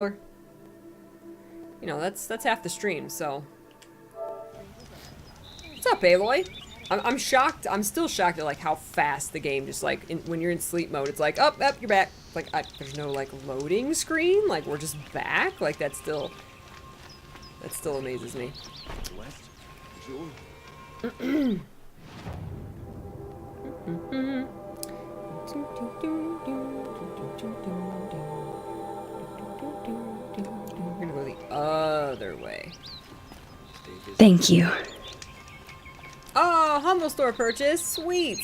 You know, that's half the stream, so. What's up, Aloy? I'm shocked. I'm still shocked at like how fast the game just like when you're in sleep mode, it's like up, you're back. Like there's no like loading screen. Like we're just back. Like that still amazes me. We're gonna go the other way. Thank you. Oh, humble store purchase. Sweet.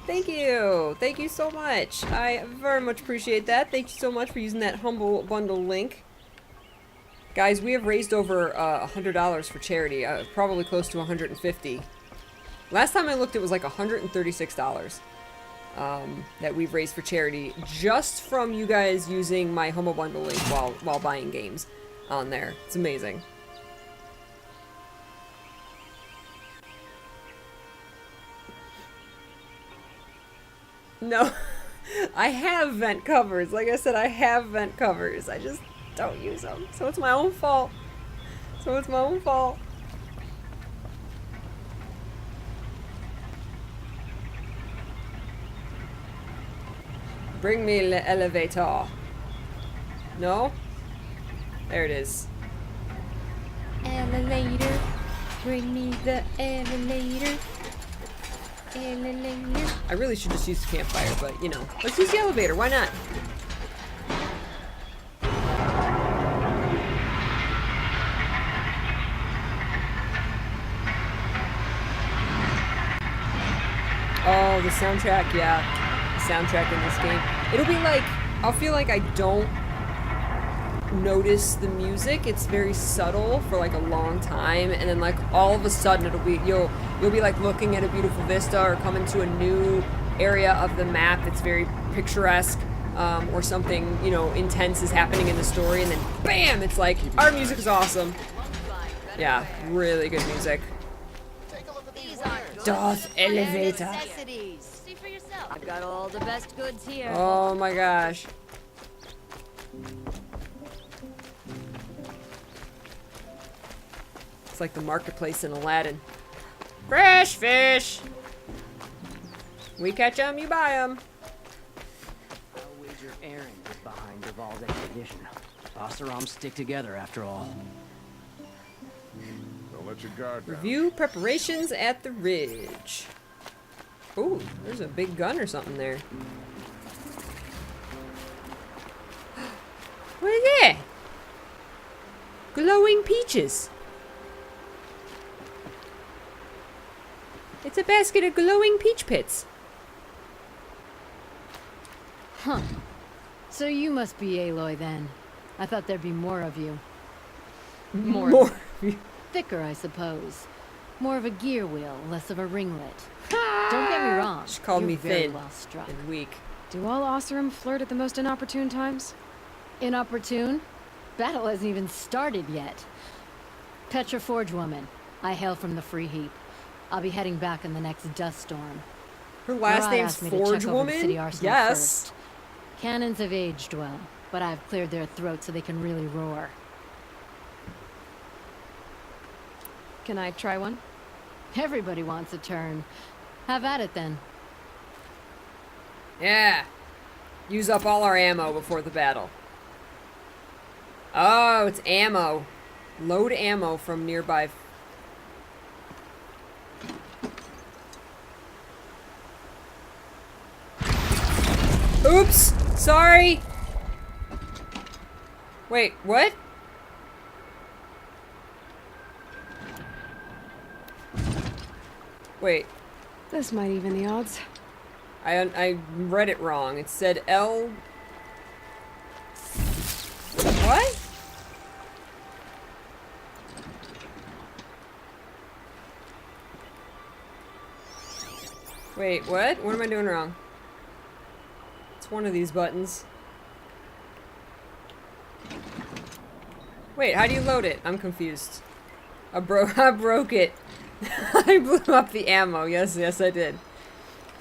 Thank you. Thank you so much. I very much appreciate that. Thank you so much for using that humble bundle link. Guys, we have raised over $100 for charity. Probably close to $150. Last time I looked, it was like $136 that we've raised for charity just from you guys using my humble bundle link while buying games on there. It's amazing. No, I have vent covers. Like I said, I have vent covers. I just don't use them. So it's my own fault. Bring me the elevator. No? There it is. Elevator. Bring me the elevator. I really should just use the campfire, but you know, let's use the elevator. Why not? Oh, the soundtrack, yeah. The soundtrack in this game. It'll be like, I'll feel like I don't notice the music. It's very subtle for like a long time, and then like all of a sudden it'll be, you'll be like looking at a beautiful vista or coming to a new area of the map that's very picturesque, or something, you know, intense is happening in the story, and then BAM! It's like, our music is awesome. Yeah, really good music. Doth elevator. See for yourself. I've got all the best goods here. Oh my gosh. It's like the marketplace in Aladdin. Fresh fish! We catch them, you buy them. I'll wager Aaron is behind Duval's expedition. Osirams stick together after all. Don't let your guard down. Review preparations at the ridge. Ooh, there's a big gun or something there. What is that? Glowing peaches. It's a basket of glowing peach pits. Huh. So you must be Aloy then. I thought there'd be more of you. More. Thicker, I suppose. More of a gear wheel, less of a ringlet. Don't get me wrong. She called you're me very thin well struck. and weak. Do all Oseram flirt at the most inopportune times? Inopportune? Battle hasn't even started yet. Petra Forge woman. I hail from the Free Heap. I'll be heading back in the next dust storm. Her last Murad name's asked me to Forge check over the Woman? city arsenal Yes. first. Cannons have aged well, but I've cleared their throats so they can really roar. Can I try one? Everybody wants a turn. Have at it then. Yeah. Use up all our ammo before the battle. Oh, it's ammo. Load ammo from nearby. Oops! Sorry! Wait, what? Wait. This might even the odds. I read it wrong. It said L... What? Wait, what? What am I doing wrong? It's one of these buttons. Wait, how do you load it? I'm confused. I broke it. I blew up the ammo. Yes, I did.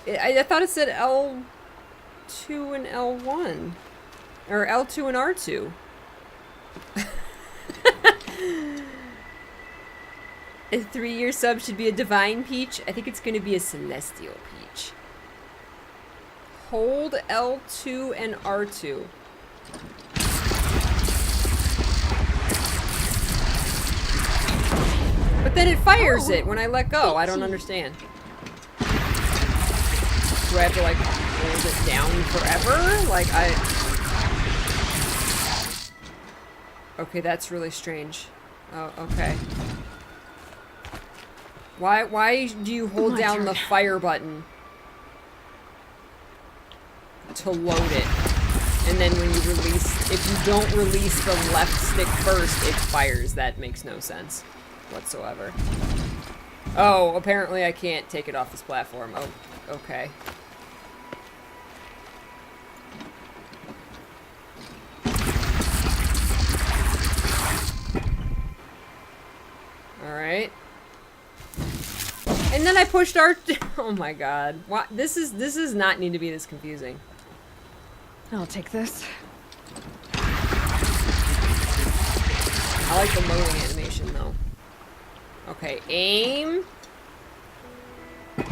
I thought it said L2 and L1. Or L2 and R2. A 3-year sub should be a divine peach. I think it's going to be a celestial peach. Hold L2 and R2. But then it fires it when I let go. I don't understand. Do I have to like hold it down forever? Like Okay, that's really strange. Oh, okay. Why do you hold down the fire button to load it? And then when you release, if you don't release the left stick first, it fires. That makes no sense whatsoever. Oh, apparently I can't take it off this platform. Oh, okay. Alright. And then I pushed R. Oh my god. Why, this does not need to be this confusing. I'll take this. I like the loading animation though. Okay, aim. And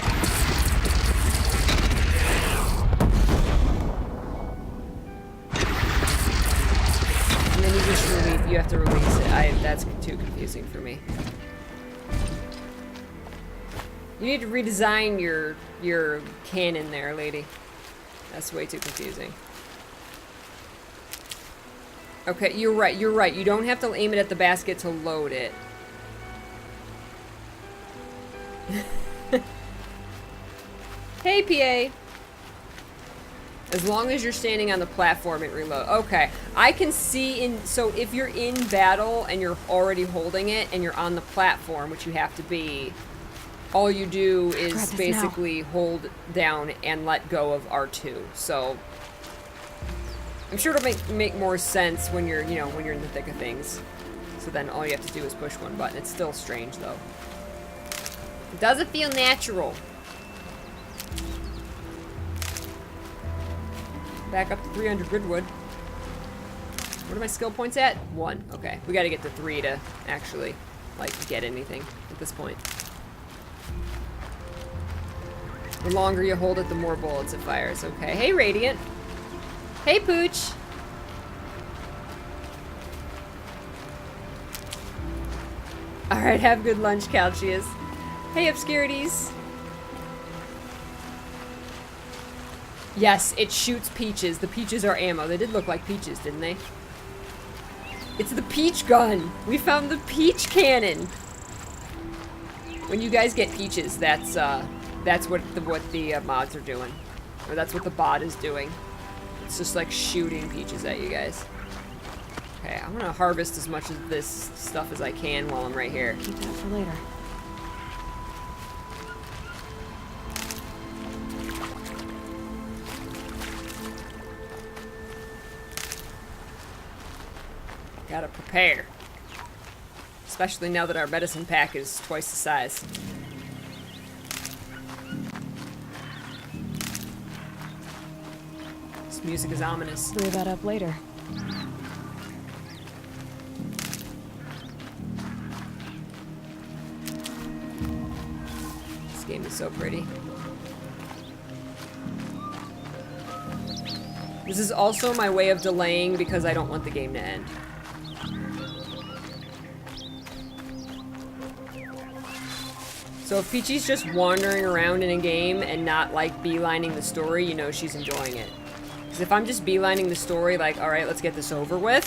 then you just release, you have to release it. That's too confusing for me. You need to redesign your cannon there, lady. That's way too confusing. Okay, you're right, you're right. You don't have to aim it at the basket to load it. Hey, PA. As long as you're standing on the platform, it reloads. Okay, I can see in... So if you're in battle and you're already holding it and you're on the platform, which you have to be, all you do is basically hold down and let go of R2. So I'm sure it'll make more sense when you're, you know, when you're in the thick of things. So then all you have to do is push one button. It's still strange, though. It doesn't feel natural. Back up to 300 gridwood. What are my skill points at? 1. Okay. We gotta get to 3 to actually, like, get anything at this point. The longer you hold it, the more bullets it fires. Okay. Hey, Radiant. Hey, Pooch. Alright, have good lunch, Calcius. Hey, Obscurities. Yes, it shoots peaches. The peaches are ammo. They did look like peaches, didn't they? It's the peach gun. We found the peach cannon. When you guys get peaches, that's what the mods are doing, or that's what the bot is doing. It's just like shooting peaches at you guys. Okay, I'm gonna harvest as much of this stuff as I can while I'm right here. Keep that for later. Gotta prepare. Especially now that our medicine pack is twice the size. This music is ominous. Clear that up later. This game is so pretty. This is also my way of delaying because I don't want the game to end. So if Peachy's just wandering around in a game and not like beelining the story, you know she's enjoying it. Because if I'm just beelining the story, like, alright, let's get this over with,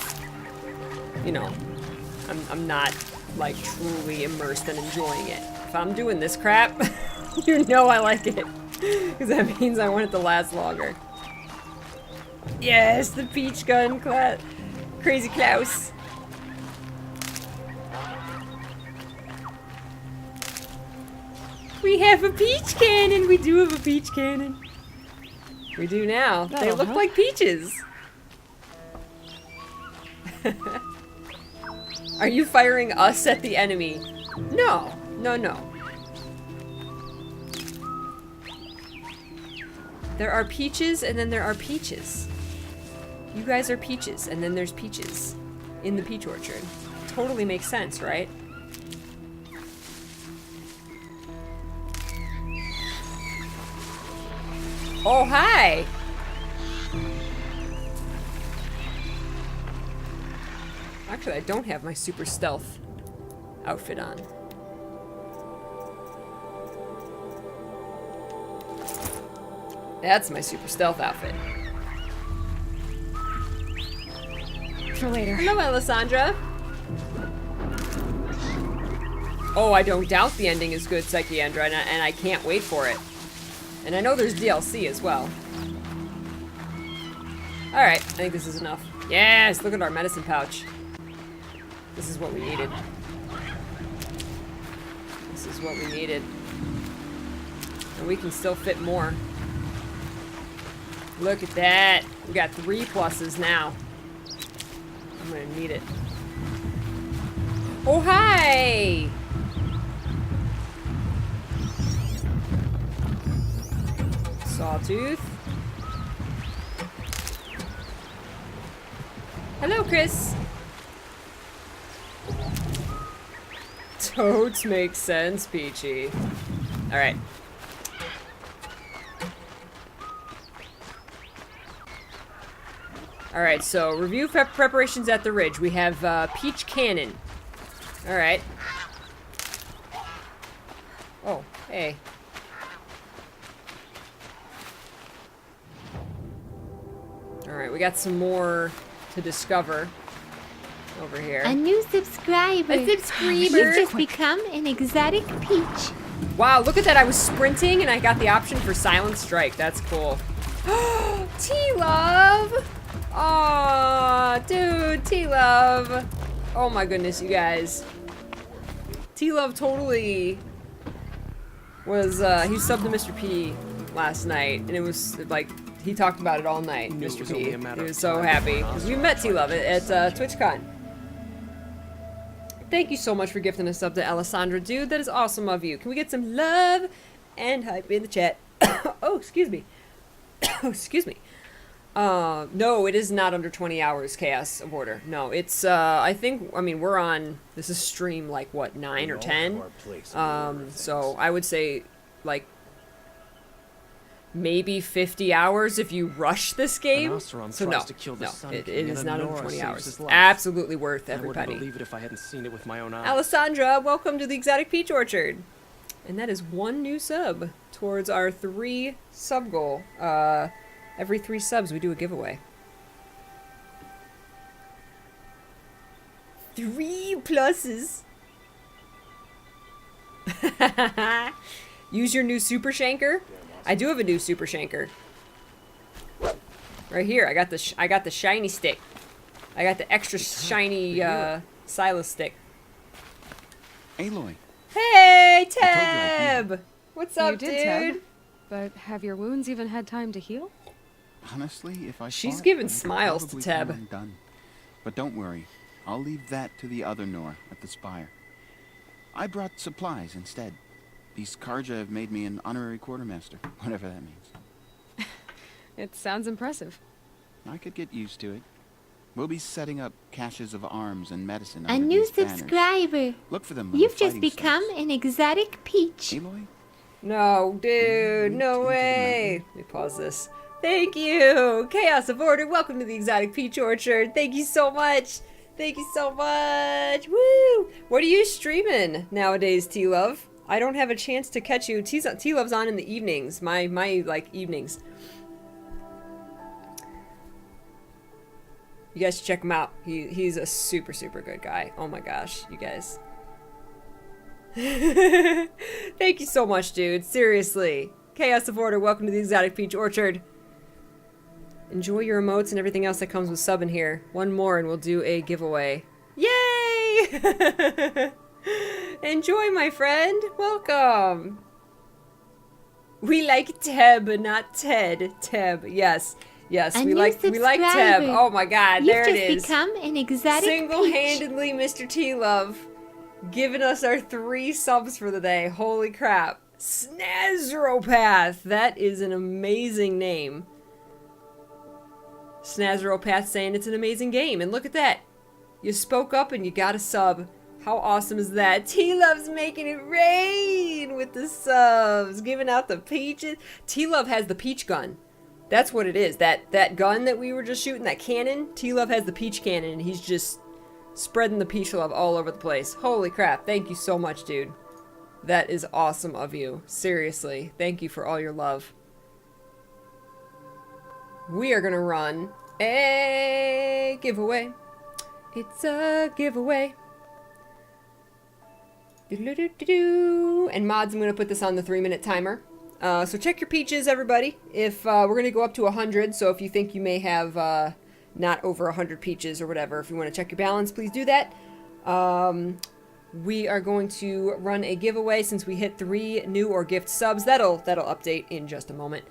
you know, I'm not like truly immersed and enjoying it. If I'm doing this crap, you know I like it. Because that means I want it to last longer. Yes, the peach gun, Crazy Klaus. We have a peach cannon! We do have a peach cannon. We do now. They look like peaches. Are you firing us at the enemy? No. No, no. There are peaches and then there are peaches. You guys are peaches and then there's peaches. in the peach orchard. Totally makes sense, right? Oh, hi! Actually, I don't have my super stealth outfit on. That's my super stealth outfit. For later. Hello, Alessandra. Oh, I don't doubt the ending is good, Psychiandra, and I can't wait for it. And I know there's DLC as well. Alright, I think this is enough. Yes, look at our medicine pouch. This is what we needed. This is what we needed. And we can still fit more. Look at that. We got 3 pluses now. I'm gonna need it. Oh, hi! Sawtooth. Hello, Chris. Totes make sense, Peachy. Alright. Alright, so review preparations at the ridge. We have peach cannon. Alright. Oh, hey. Alright, we got some more to discover over here. A new subscriber. A subscriber. You've just become an exotic peach. Wow, look at that. I was sprinting and I got the option for Silent Strike. That's cool. T-Love! Aw, dude, T-Love. Oh my goodness, you guys. T-Love totally was, he subbed to Mr. P last night, and it was like, he talked about it all night, Mr. P. He was so happy. Because we met T-Love at TwitchCon. Thank you so much for gifting us up to Alessandra, dude. That is awesome of you. Can we get some love and hype in the chat? Oh, excuse me. Oh, excuse me. No, it is not under 20 hours, Chaos of Order. No, it's, I mean, we're on, this is stream, like, what, 9 or 10? So I would say, like, maybe 50 hours if you rush this game. So no, it is not under 20 hours. Absolutely worth every penny. I wouldn't believe it if I hadn't seen it with my own eyes. Alessandra, welcome to the Exotic Peach Orchard. And that is 1 new sub towards our 3 sub goal. Every 3 subs we do a giveaway. 3 pluses. Use your new super shanker. I do have a new super shanker. Right here, I got the shiny stick. I got the extra shiny Silas stick. Aloy. Hey, Teb! What's up, You did, dude? Teb. But have your wounds even had time to heal? Honestly, if I She's fought, giving I could smiles to probably Teb. come undone. But don't worry, I'll leave that to the other Nor at the spire. I brought supplies instead. These Karja have made me an honorary quartermaster, whatever that means. It sounds impressive. I could get used to it. We'll be setting up caches of arms and medicine A under new these banners. subscriber. Look for them. when You've the just fighting become starts. an exotic peach. Aloy? No, dude, no way. Let me pause this. Thank you, Chaos of Order. Welcome to the Exotic Peach Orchard. Thank you so much. Thank you so much. Woo! What are you streaming nowadays, T-Love? I don't have a chance to catch you. T-Love's on in the evenings. My like evenings. You guys should check him out. He's a super, super good guy. Oh my gosh, you guys. Thank you so much, dude. Seriously. Chaos of Order, welcome to the Exotic Peach Orchard. Enjoy your emotes and everything else that comes with subbing here. 1 more and we'll do a giveaway. Yay! Enjoy, my friend. Welcome. We like Teb, not Ted. Teb, yes. Yes, A we new like Teb. Oh my god, You've there it just is. become an exotic Single-handedly, Mr. T-Love giving us our 3 subs for the day. Holy crap. Snazeropath. That is an amazing name. Snazeropath saying it's an amazing game. And look at that. You spoke up and you got a sub. How awesome is that? T-Love's making it rain with the subs. Giving out the peaches. T-Love has the peach gun. That's what it is. That gun that we were just shooting, that cannon. T-Love has the peach cannon and he's just spreading the peach love all over the place. Holy crap. Thank you so much, dude. That is awesome of you. Seriously. Thank you for all your love. We are gonna run a giveaway. It's a giveaway. And mods, I'm gonna put this on the 3-minute timer. So check your peaches, everybody. If we're gonna go up to 100, so if you think you may have not over 100 peaches or whatever, if you want to check your balance, please do that. We are going to run a giveaway since we hit 3 new or gift subs. That'll update in just a moment.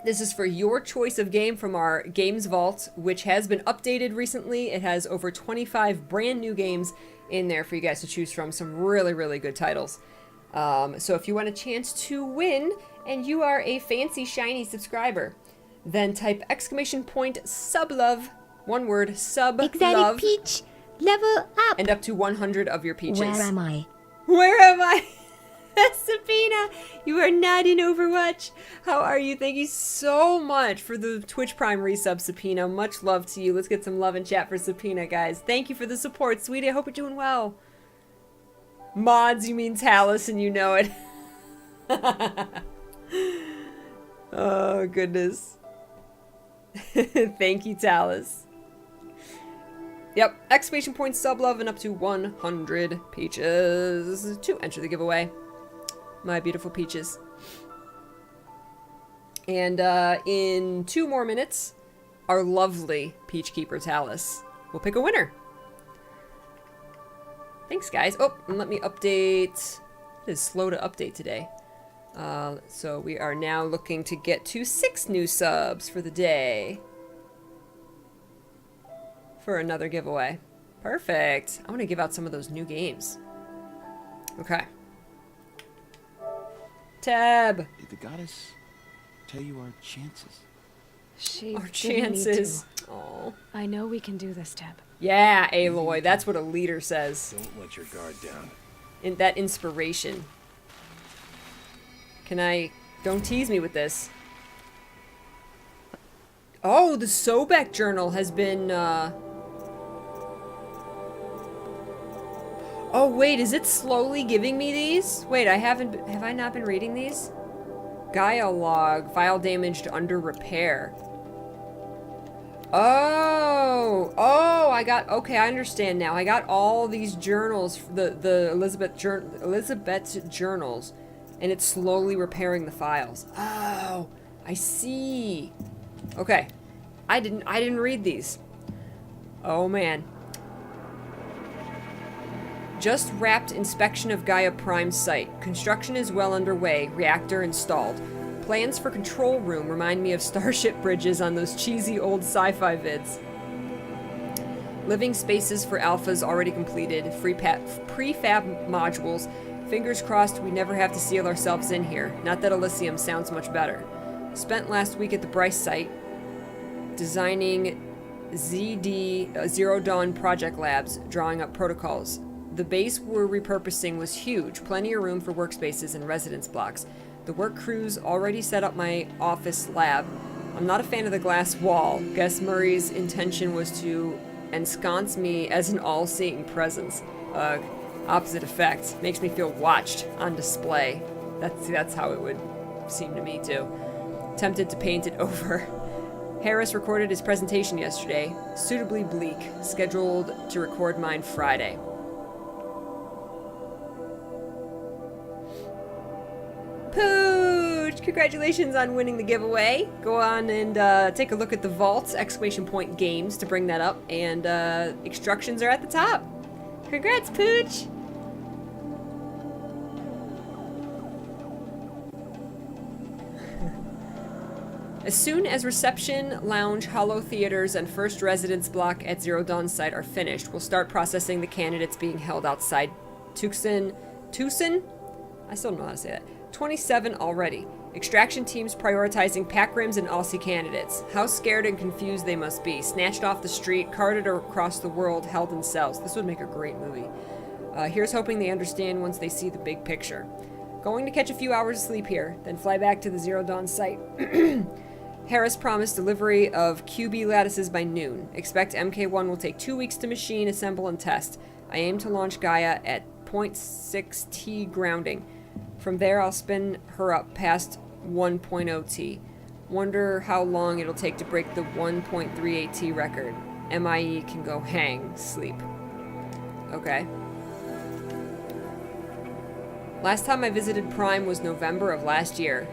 This is for your choice of game from our Games Vault, which has been updated recently. It has over 25 brand new games in there for you guys to choose from. Some really, really good titles. So if you want a chance to win and you are a fancy, shiny subscriber, then type !sublove, one word, sublove. Exotic peach, level up. And up to 100 of your peaches. Where am I? Where am I? Sabina, you are not in Overwatch. How are you? Thank you so much for the Twitch Prime resub, Sabina. Much love to you. Let's get some love in chat for Sabina, guys. Thank you for the support, sweetie. I hope you're doing well. Mods, you mean Talus, and you know it. Oh, goodness. Thank you, Talus. Yep, !sublove and up to 100 peaches to enter the giveaway. My beautiful peaches. And in 2 more minutes, our lovely Peach Keeper Talus will pick a winner. Thanks, guys. Oh, and let me update. It is slow to update today. So we are now looking to get to 6 new subs for the day. For another giveaway. Perfect. I want to give out some of those new games. Okay. Tab. Did the goddess tell you our chances? She Our didn't need chances. to. Oh. I know we can do this, Teb. Yeah, Aloy. That's what a leader says. Don't let your guard down. In that inspiration. Can I... Don't tease me with this. Oh, the Sobek journal has been, Oh, wait, is it slowly giving me these? Wait, have I not been reading these? Gaia log, file damaged under repair. Oh, okay, I understand now. I got all these journals, the Elizabeth's journals, and it's slowly repairing the files. Oh, I see. Okay, I didn't read these. Oh man. Just wrapped inspection of Gaia Prime site. Construction is well underway. Reactor installed. Plans for control room remind me of starship bridges on those cheesy old sci-fi vids. Living spaces for alphas already completed. Prefab modules. Fingers crossed we never have to seal ourselves in here. Not that Elysium sounds much better. Spent last week at the Bryce site designing Zero Dawn project labs, drawing up protocols. The base we're repurposing was huge, plenty of room for workspaces and residence blocks. The work crews already set up my office lab. I'm not a fan of the glass wall. Guess Murray's intention was to ensconce me as an all-seeing presence. Opposite effect. Makes me feel watched on display. That's how it would seem to me too. Tempted to paint it over. Harris recorded his presentation yesterday. Suitably bleak. Scheduled to record mine Friday. Pooch! Congratulations on winning the giveaway. Go on and take a look at the vaults, !games to bring that up, and instructions are at the top. Congrats, Pooch! As soon as reception, lounge, hollow theaters, and first residence block at Zero Dawn site are finished, we'll start processing the candidates being held outside Tucson? I still don't know how to say that. 27 already. Extraction teams prioritizing pack rims and Aussie candidates. How scared and confused they must be. Snatched off the street, carted across the world, held in cells. This would make a great movie. Here's hoping they understand once they see the big picture. Going to catch a few hours of sleep here, then fly back to the Zero Dawn site. Harris promised delivery of QB lattices by noon. Expect MK1 will take 2 weeks to machine, assemble, and test. I aim to launch Gaia at 0.6 T grounding. From there, I'll spin her up past 1.0 T. Wonder how long it'll take to break the 1.38 T record. MIE can go hang, sleep. Okay. Last time I visited Prime was November of last year.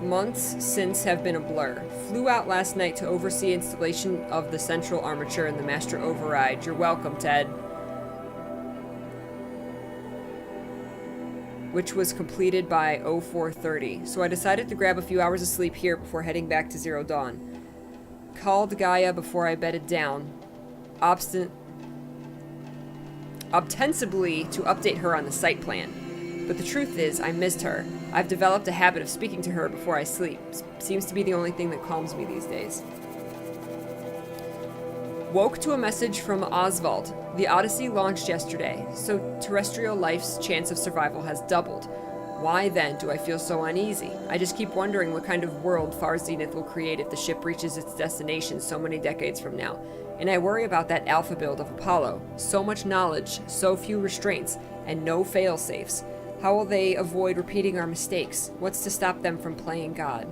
Months since have been a blur. Flew out last night to oversee installation of the central armature and the master override. You're welcome, Ted. Which was completed by 0430. So I decided to grab a few hours of sleep here before heading back to Zero Dawn. Called Gaia before I bedded down. Ostensibly to update her on the site plan. But the truth is, I missed her. I've developed a habit of speaking to her before I sleep. Seems to be the only thing that calms me these days. Woke to a message from Oswald. The Odyssey launched yesterday, so terrestrial life's chance of survival has doubled. Why then do I feel so uneasy? I just keep wondering what kind of world Far Zenith will create if the ship reaches its destination so many decades from now. And I worry about that alpha build of Apollo. So much knowledge, so few restraints, and no fail-safes. How will they avoid repeating our mistakes? What's to stop them from playing God?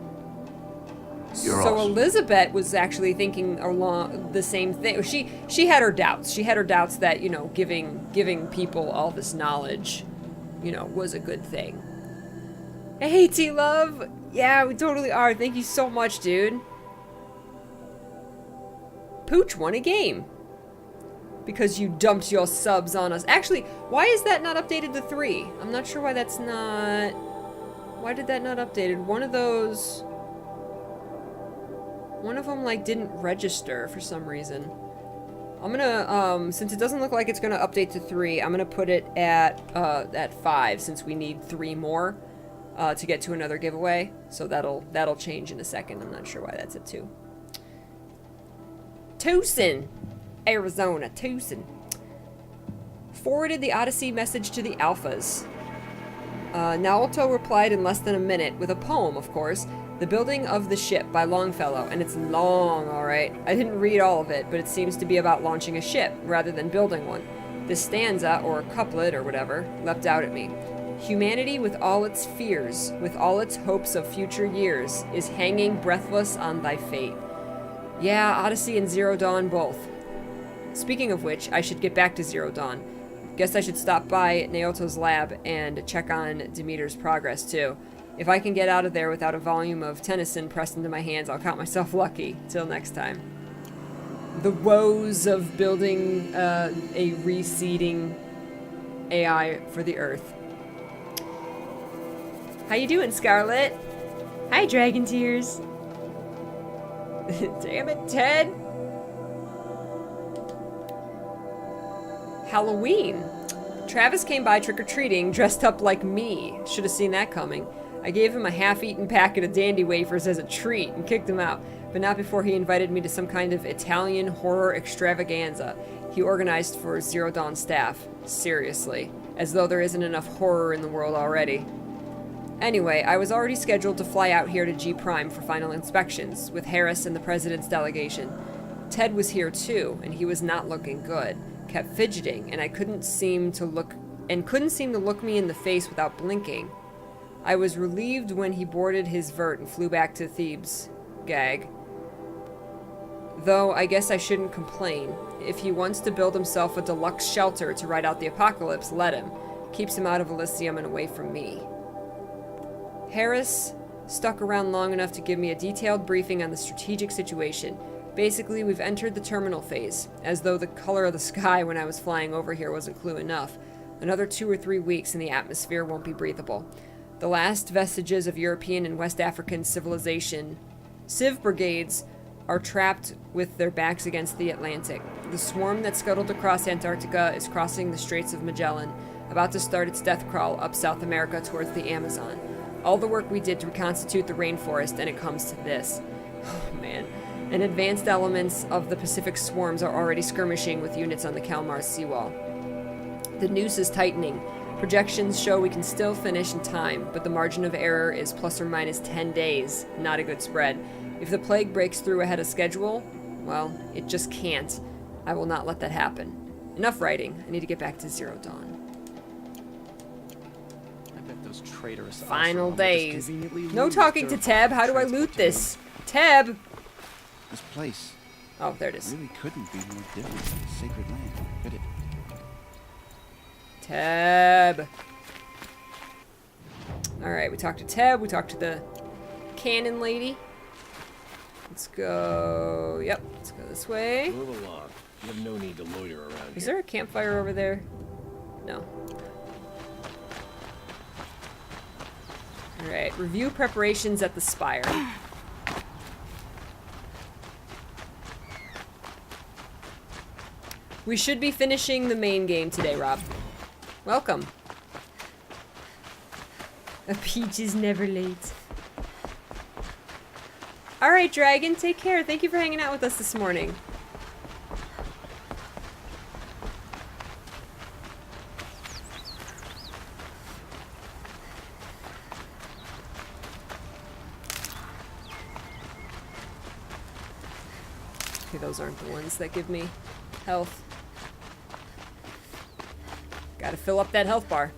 You're so awesome. Elizabeth was actually thinking along the same thing. She had her doubts. She had her doubts that, you know, giving people all this knowledge, you know, was a good thing. Hey, T-Love! Yeah, we totally are. Thank you so much, dude. Pooch won a game. Because you dumped your subs on us. Actually, why is that not updated to 3? I'm not sure why that's not... Why did that not updated? One of those... One of them, like, didn't register for some reason. I'm gonna, since it doesn't look like it's gonna update to 3, I'm gonna put it at 5, since we need 3 more, to get to another giveaway. So that'll change in a second. I'm not sure why that's at 2. Tucson, Arizona, Tucson. Forwarded the Odyssey message to the Alphas. Naoto replied in less than a minute, with a poem, of course, The Building of the Ship by Longfellow, and it's long, alright. I didn't read all of it, but it seems to be about launching a ship, rather than building one. This stanza, or couplet, or whatever, leapt out at me. Humanity with all its fears, with all its hopes of future years, is hanging breathless on thy fate. Yeah, Odyssey and Zero Dawn both. Speaking of which, I should get back to Zero Dawn. Guess I should stop by Naoto's lab and check on Demeter's progress, too. If I can get out of there without a volume of Tennyson pressed into my hands, I'll count myself lucky. Till next time. The woes of building a reseeding AI for the Earth. How you doing, Scarlet? Hi, Dragon Tears. Damn it, Ted. Halloween. Travis came by trick-or-treating dressed up like me. Should have seen that coming. I gave him a half-eaten packet of dandy wafers as a treat and kicked him out, but not before he invited me to some kind of Italian horror extravaganza he organized for Zero Dawn staff. Seriously. As though there isn't enough horror in the world already. Anyway, I was already scheduled to fly out here to G Prime for final inspections, with Harris and the President's delegation. Ted was here too, and he was not looking good. Kept fidgeting, and couldn't seem to look me in the face without blinking. I was relieved when he boarded his vert and flew back to Thebes. Gag. Though I guess I shouldn't complain. If he wants to build himself a deluxe shelter to ride out the apocalypse, let him. Keeps him out of Elysium and away from me. Harris stuck around long enough to give me a detailed briefing on the strategic situation. Basically, we've entered the terminal phase, as though the color of the sky when I was flying over here wasn't clue enough. Another 2 or 3 weeks and the atmosphere won't be breathable. The last vestiges of European and West African civilization, Civ brigades, are trapped with their backs against the Atlantic. The swarm that scuttled across Antarctica is crossing the Straits of Magellan. about to start its death crawl up South America towards the Amazon. All the work we did to reconstitute the rainforest, and it comes to this. Oh, man. And advanced elements of the Pacific swarms are already skirmishing with units on the Kalmar seawall. The noose is tightening. Projections show we can still finish in time, but the margin of error is plus or minus 10 days. Not a good spread. If the plague breaks through ahead of schedule, well, it just can't. I will not let that happen. Enough writing. I need to get back to Zero Dawn. I bet those traitorous Final Oseram will just days. conveniently No lose talking to their Tab. How do I transport loot to this? Tab! This place Oh, there it is. really couldn't be more different from the sacred land, could it? Tab. Alright, we talked to Tab. We talked to the cannon lady. Let's go. Yep, let's go this way. Move along. You have no need to loiter around Is here. there a campfire over there? No. Alright, review preparations at the Spire. We should be finishing the main game today, Rob. Welcome. A peach is never late. Alright, Dragon, take care. Thank you for hanging out with us this morning. Okay, those aren't the ones that give me health. Gotta fill up that health bar.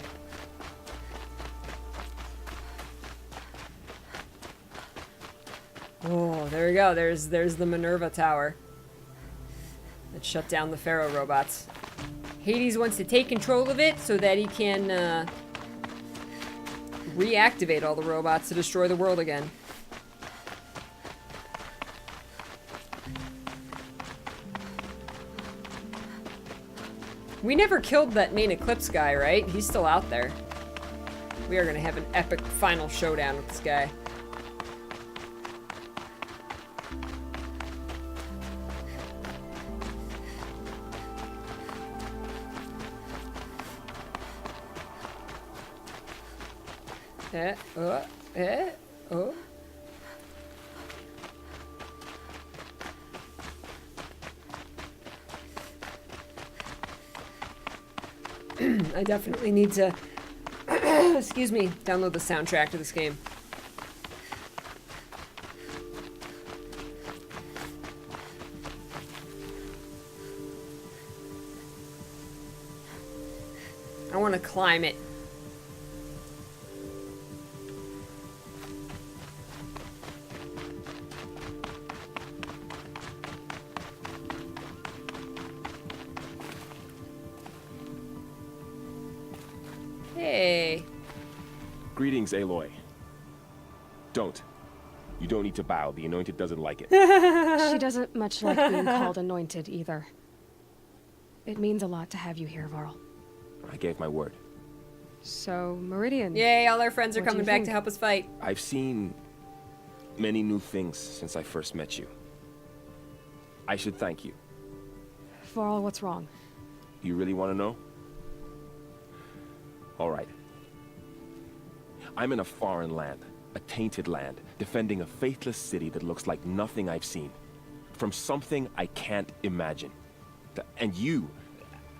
Oh, there we go. There's the Minerva Tower. That shut down the Pharaoh robots. Hades wants to take control of it so that he can reactivate all the robots to destroy the world again. We never killed that main Eclipse guy, right? He's still out there. We are gonna have an epic final showdown with this guy. Oh. I definitely need to, excuse me, download the soundtrack to this game. I want to climb it. Hey. Greetings, Aloy. Don't. You don't need to bow. The Anointed doesn't like it. She doesn't much like being called anointed either. It means a lot to have you here, Varl. I gave my word. So, Meridian. Yay, all our friends are What do coming you back think? to help us fight. I've seen many new things since I first met you. I should thank you. Varl, what's wrong? You really want to know? All right. I'm in a foreign land, a tainted land, defending a faithless city that looks like nothing I've seen. From something I can't imagine. And you,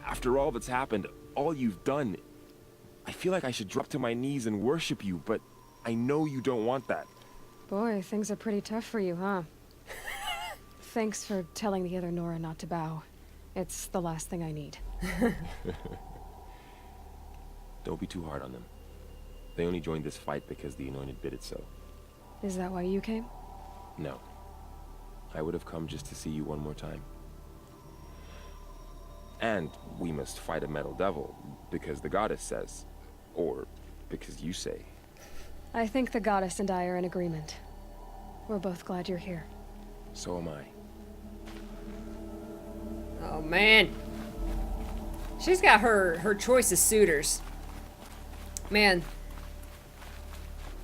after all that's happened, all you've done, I feel like I should drop to my knees and worship you, but I know you don't want that. Boy, things are pretty tough for you, huh? Thanks for telling the other Nora not to bow. It's the last thing I need. Don't be too hard on them. They only joined this fight because the Anointed bid it so. Is that why you came? No. I would have come just to see you one more time. And we must fight a metal devil, because the goddess says. Or because you say. I think the goddess and I are in agreement. We're both glad you're here. So am I. Oh man. She's got her choice of suitors. Man,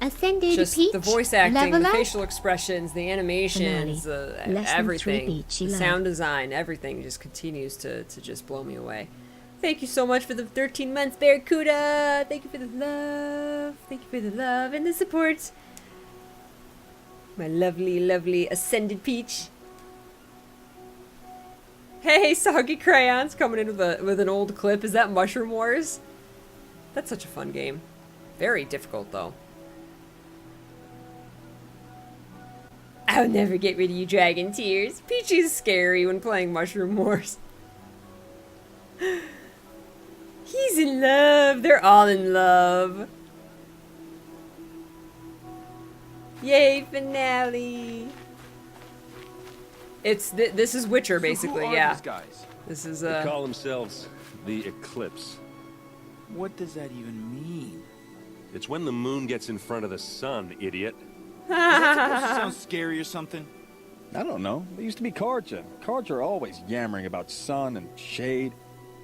Ascended just Peach. the voice acting, Level the up. facial expressions, the animations, Less than 3 everything, Peachy the love. sound design, everything just continues to just blow me away. Thank you so much for the 13 months, Barracuda. Thank you for the love. Thank you for the love and the support. My lovely, lovely Ascended Peach. Hey, Soggy Crayons coming in with an old clip. Is that Mushroom Wars? That's such a fun game. Very difficult, though. I'll never get rid of you, Dragon Tears. Peachy's scary when playing Mushroom Wars. He's in love. They're all in love. Yay, finale. It's this is Witcher, basically. So who are yeah. these guys? This is They call themselves the Eclipse. What does that even mean? It's when the moon gets in front of the sun, idiot. Is that supposed to sound scary or something? I don't know. They used to be Karja. Karja are always yammering about sun and shade.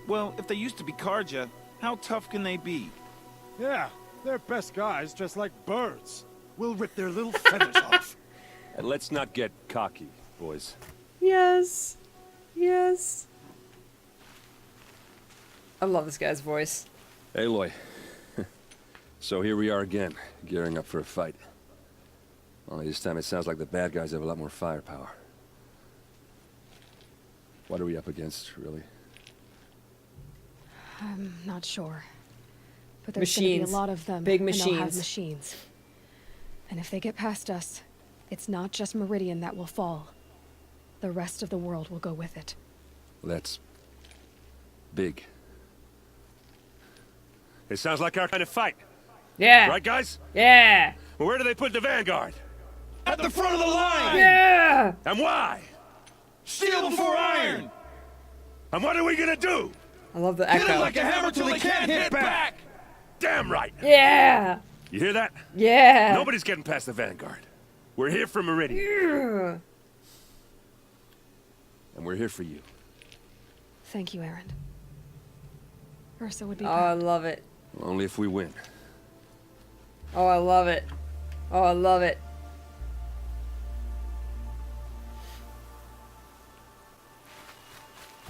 Well, if they used to be Karja, how tough can they be? Yeah, they're best guys dressed like birds. We'll rip their little feathers off. And let's not get cocky, boys. Yes. Yes. I love this guy's voice. Aloy. So here we are again, gearing up for a fight. Only this time it sounds like the bad guys have a lot more firepower. What are we up against, really? I'm not sure. But there's gonna be a lot of them. Big And they'll have machines. machines. And if they get past us, it's not just Meridian that will fall. The rest of the world will go with it. Well, that's big. It sounds like our kind of fight. Yeah. Right, guys? Yeah. Well, where do they put the Vanguard? At the front of the line! Yeah. And why? Steel before iron! And what are we gonna do? I love the Hit echo. it like a hammer till they can't hit back! Damn right! Yeah. You hear that? Yeah. Nobody's getting past the Vanguard. We're here for Meridian. Yeah. And we're here for you. Thank you, Aaron. Ursa would be Oh, I proud. love it. Only if we win. Oh, I love it. Oh, I love it.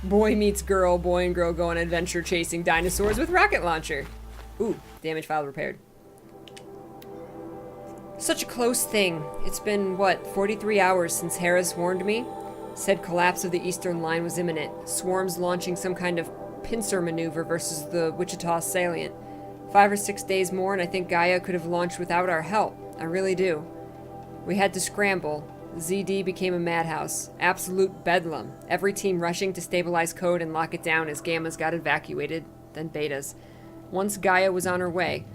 Boy meets girl, boy and girl go on adventure chasing dinosaurs with rocket launcher. Ooh, damage file repaired. Such a close thing. It's been, what, 43 hours since Harris warned me? Said collapse of the eastern line was imminent. Swarms launching some kind of pincer maneuver versus the Wichita salient. 5 or 6 days more and I think Gaia could have launched without our help. I really do. We had to scramble. ZD became a madhouse. Absolute bedlam. Every team rushing to stabilize code and lock it down as Gammas got evacuated, then Betas. Once Gaia was on her way,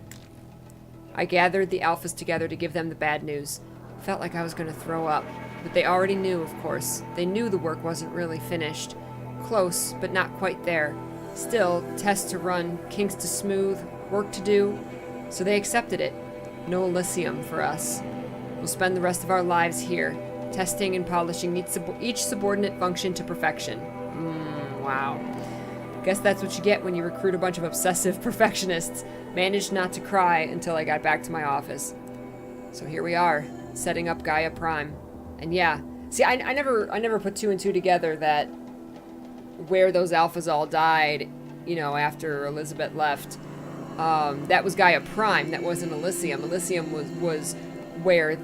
I gathered the Alphas together to give them the bad news. Felt like I was going to throw up. But they already knew, of course. They knew the work wasn't really finished. Close, but not quite there. Still, tests to run, kinks to smooth, work to do. So they accepted it. No Elysium for us. We'll spend the rest of our lives here, testing and polishing each subordinate function to perfection. Wow. Guess that's what you get when you recruit a bunch of obsessive perfectionists. Managed not to cry until I got back to my office. So here we are, setting up Gaia Prime. And yeah, see, I never put two and two together that where those alphas all died, you know, after Elizabeth left, that was Gaia Prime. That wasn't Elysium. Elysium was where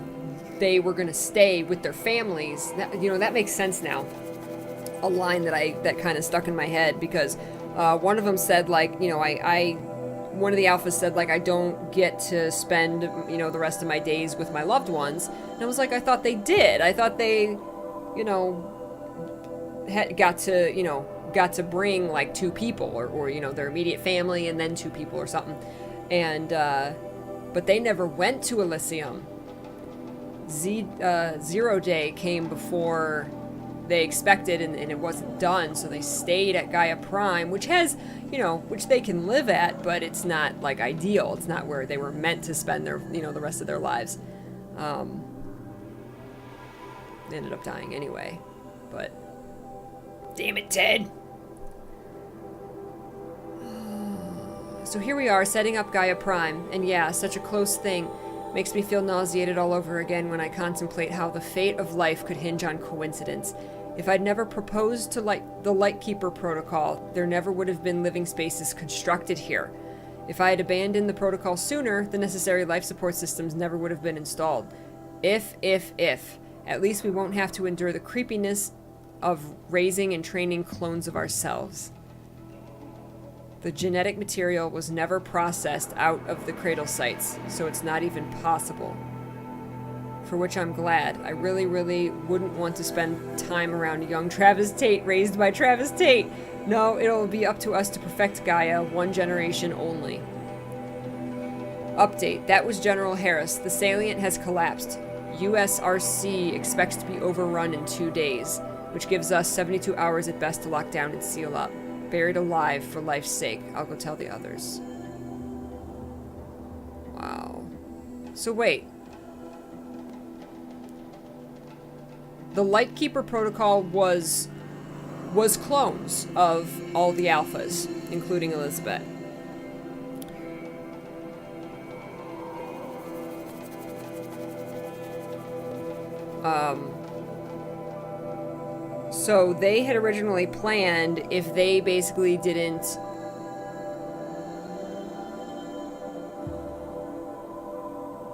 they were going to stay with their families. That, you know, that makes sense now. A line that kind of stuck in my head because one of them said, like, you know, one of the alphas said, like, I don't get to spend, you know, the rest of my days with my loved ones. And I was like, I thought they did. I thought they, you know, got to bring like 2 people or you know, their immediate family and then 2 people or something. And but they never went to Elysium. Zero Day came before they expected and it wasn't done, so they stayed at Gaia Prime, which has, you know, which they can live at, but it's not like ideal. It's not where they were meant to spend their, you know, the rest of their lives. They ended up dying anyway, but damn it, Ted. So here we are, setting up Gaia Prime, and yeah, such a close thing. Makes me feel nauseated all over again when I contemplate how the fate of life could hinge on coincidence. If I'd never proposed to the Lightkeeper Protocol, there never would have been living spaces constructed here. If I had abandoned the protocol sooner, the necessary life support systems never would have been installed. If. At least we won't have to endure the creepiness of raising and training clones of ourselves. The genetic material was never processed out of the cradle sites, so it's not even possible. For which I'm glad. I really, really wouldn't want to spend time around young Travis Tate, raised by Travis Tate. No, it'll be up to us to perfect Gaia, one generation only. Update. That was General Harris. The salient has collapsed. USRC expects to be overrun in 2 days, which gives us 72 hours at best to lock down and seal up. Buried alive for life's sake. I'll go tell the others. Wow. So wait. The Lightkeeper Protocol was clones of all the Alphas, including Elizabeth. So they had originally planned, if they basically didn't...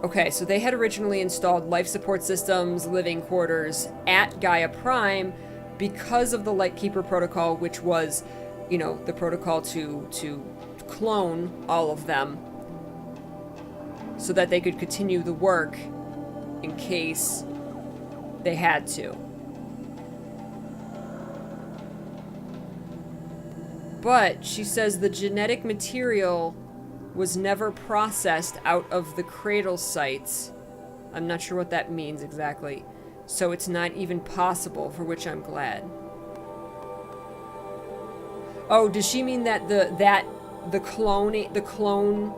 Okay, so they had originally installed life support systems, living quarters at Gaia Prime because of the Lightkeeper Protocol, which was, you know, the protocol to clone all of them so that they could continue the work in case they had to. But she says the genetic material was never processed out of the cradle sites. I'm not sure what that means exactly. So it's not even possible, for which I'm glad. Oh, does she mean that the clone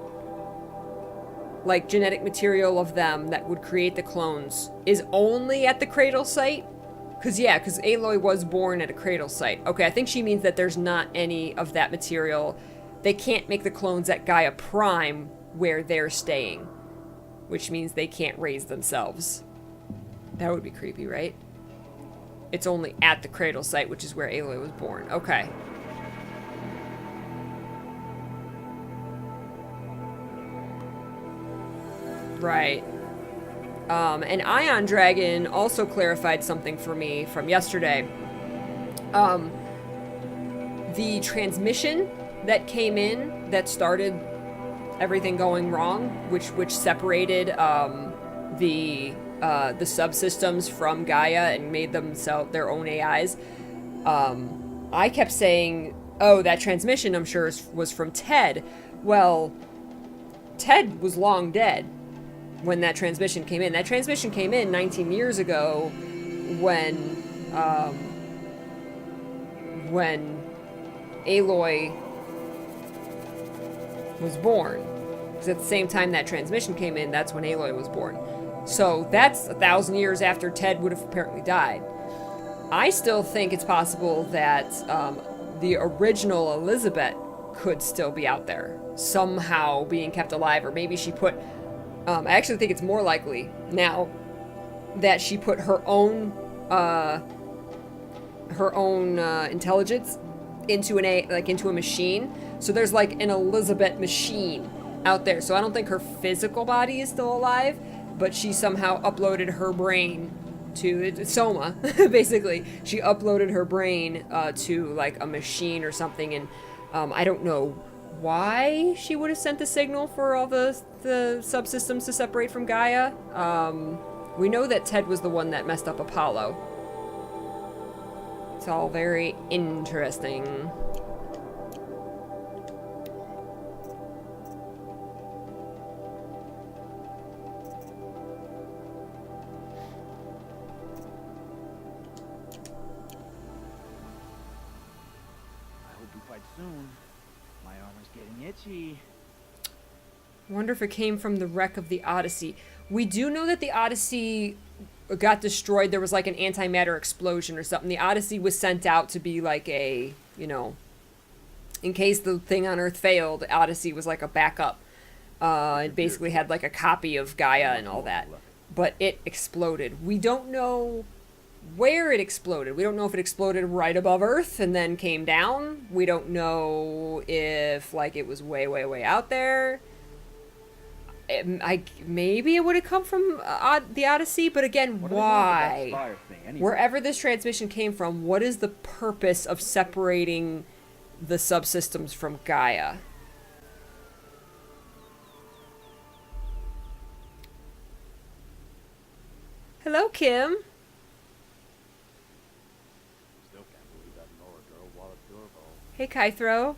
like genetic material of them that would create the clones is only at the cradle site? Because Aloy was born at a cradle site. Okay, I think she means that there's not any of that material. They can't make the clones at Gaia Prime where they're staying, which means they can't raise themselves. That would be creepy, right? It's only at the cradle site, which is where Aloy was born. Okay. Right. And Ion Dragon also clarified something for me from yesterday. The transmission that came in that started everything going wrong, which separated the subsystems from Gaia and made them their own AIs. I kept saying, oh, that transmission, I'm sure, was from Ted. Well, Ted was long dead when that transmission came in. That transmission came in 19 years ago when Aloy was born. Because at the same time that transmission came in, that's when Aloy was born. So that's 1,000 years after Ted would have apparently died. I still think it's possible that the original Elizabeth could still be out there, somehow being kept alive, or maybe she put... I actually think it's more likely now that she put her own intelligence into into a machine. So there's like an Elizabeth machine out there. So I don't think her physical body is still alive, but she somehow uploaded her brain to Soma. Basically, she uploaded her brain to like a machine or something, and I don't know why she would have sent the signal for all the subsystems to separate from Gaia. We know that Ted was the one that messed up Apollo. It's all very interesting. I hope we fight soon. My armor's getting itchy. I wonder if it came from the wreck of the Odyssey. We do know that the Odyssey got destroyed. There was like an antimatter explosion or something. The Odyssey was sent out to be like a, you know, in case the thing on Earth failed, the Odyssey was like a backup. It basically had like a copy of Gaia and all that. But it exploded. We don't know where it exploded. We don't know if it exploded right above Earth and then came down. We don't know if, like, it was way, way, way out there. Maybe it would have come from the Odyssey, but again, why? Wherever this transmission came from, what is the purpose of separating the subsystems from Gaia? Hello, Kim. Still can't believe that Nora girl walloped Durbo. Hey, Kythro.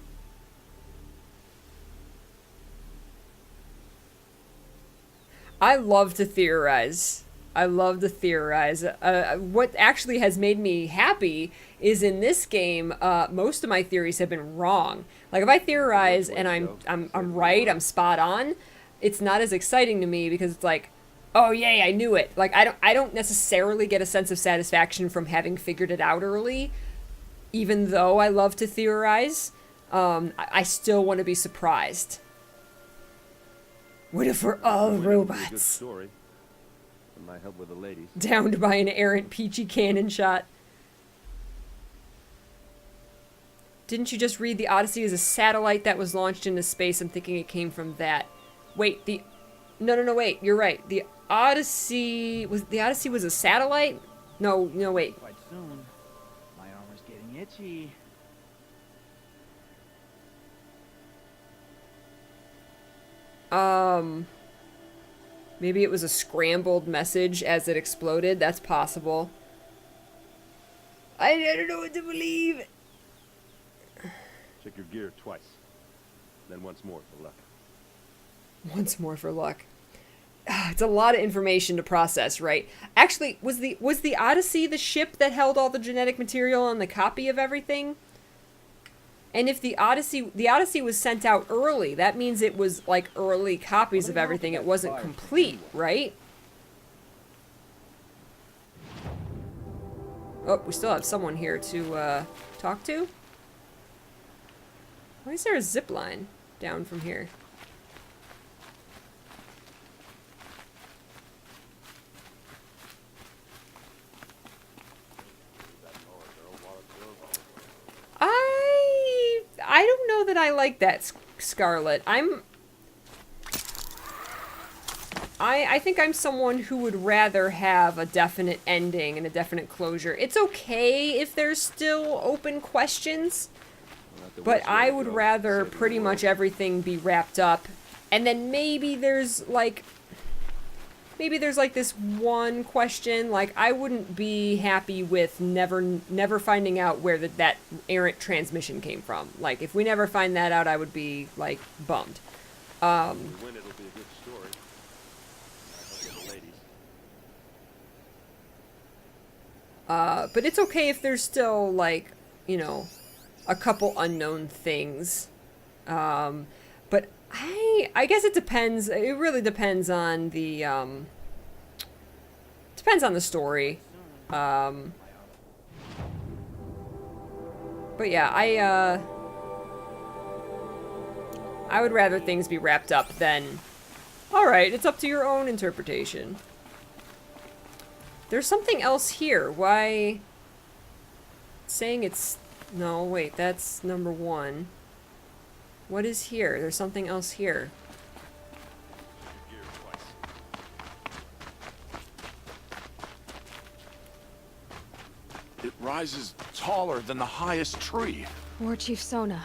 I love to theorize. I love to theorize. What actually has made me happy is in this game, most of my theories have been wrong. Like if I theorize and I'm right, I'm spot on, it's not as exciting to me because it's like, oh yay, I knew it. Like I don't necessarily get a sense of satisfaction from having figured it out early, even though I love to theorize. I still want to be surprised. What if we're all robots? Story. It might help with the ladies. Downed by an errant Peachy cannon shot. Didn't you just read the Odyssey is a satellite that was launched into space? I'm thinking it came from that. Wait, No, wait, you're right. The Odyssey was a satellite? No, wait. Quite soon. My armor's getting itchy. Maybe it was a scrambled message as it exploded. That's possible. I don't know what to believe. Check your gear twice. Then once more for luck. Once more for luck. It's a lot of information to process, right? Actually, was the Odyssey the ship that held all the genetic material and the copy of everything? And if the Odyssey was sent out early, that means it was like early copies of everything. It wasn't complete, right? Oh, we still have someone here to talk to. Why is there a zip line down from here? I don't know that I like that, Scarlet. I think I'm someone who would rather have a definite ending and a definite closure. It's okay if there's still open questions, but I would rather pretty much everything be wrapped up, and then maybe there's like this one question. Like I wouldn't be happy with never finding out where that errant transmission came from. Like if we never find that out, I would be like bummed. When it'll be a good story. But it's okay if there's still like, you know, a couple unknown things. But I guess it depends. It really depends on the story. But yeah, I would rather things be wrapped up than, all right, it's up to your own interpretation. There's something else here. Why? Saying it's, no, wait, that's number 1. What is here? There's something else here. It rises taller than the highest tree. War Chief Sona.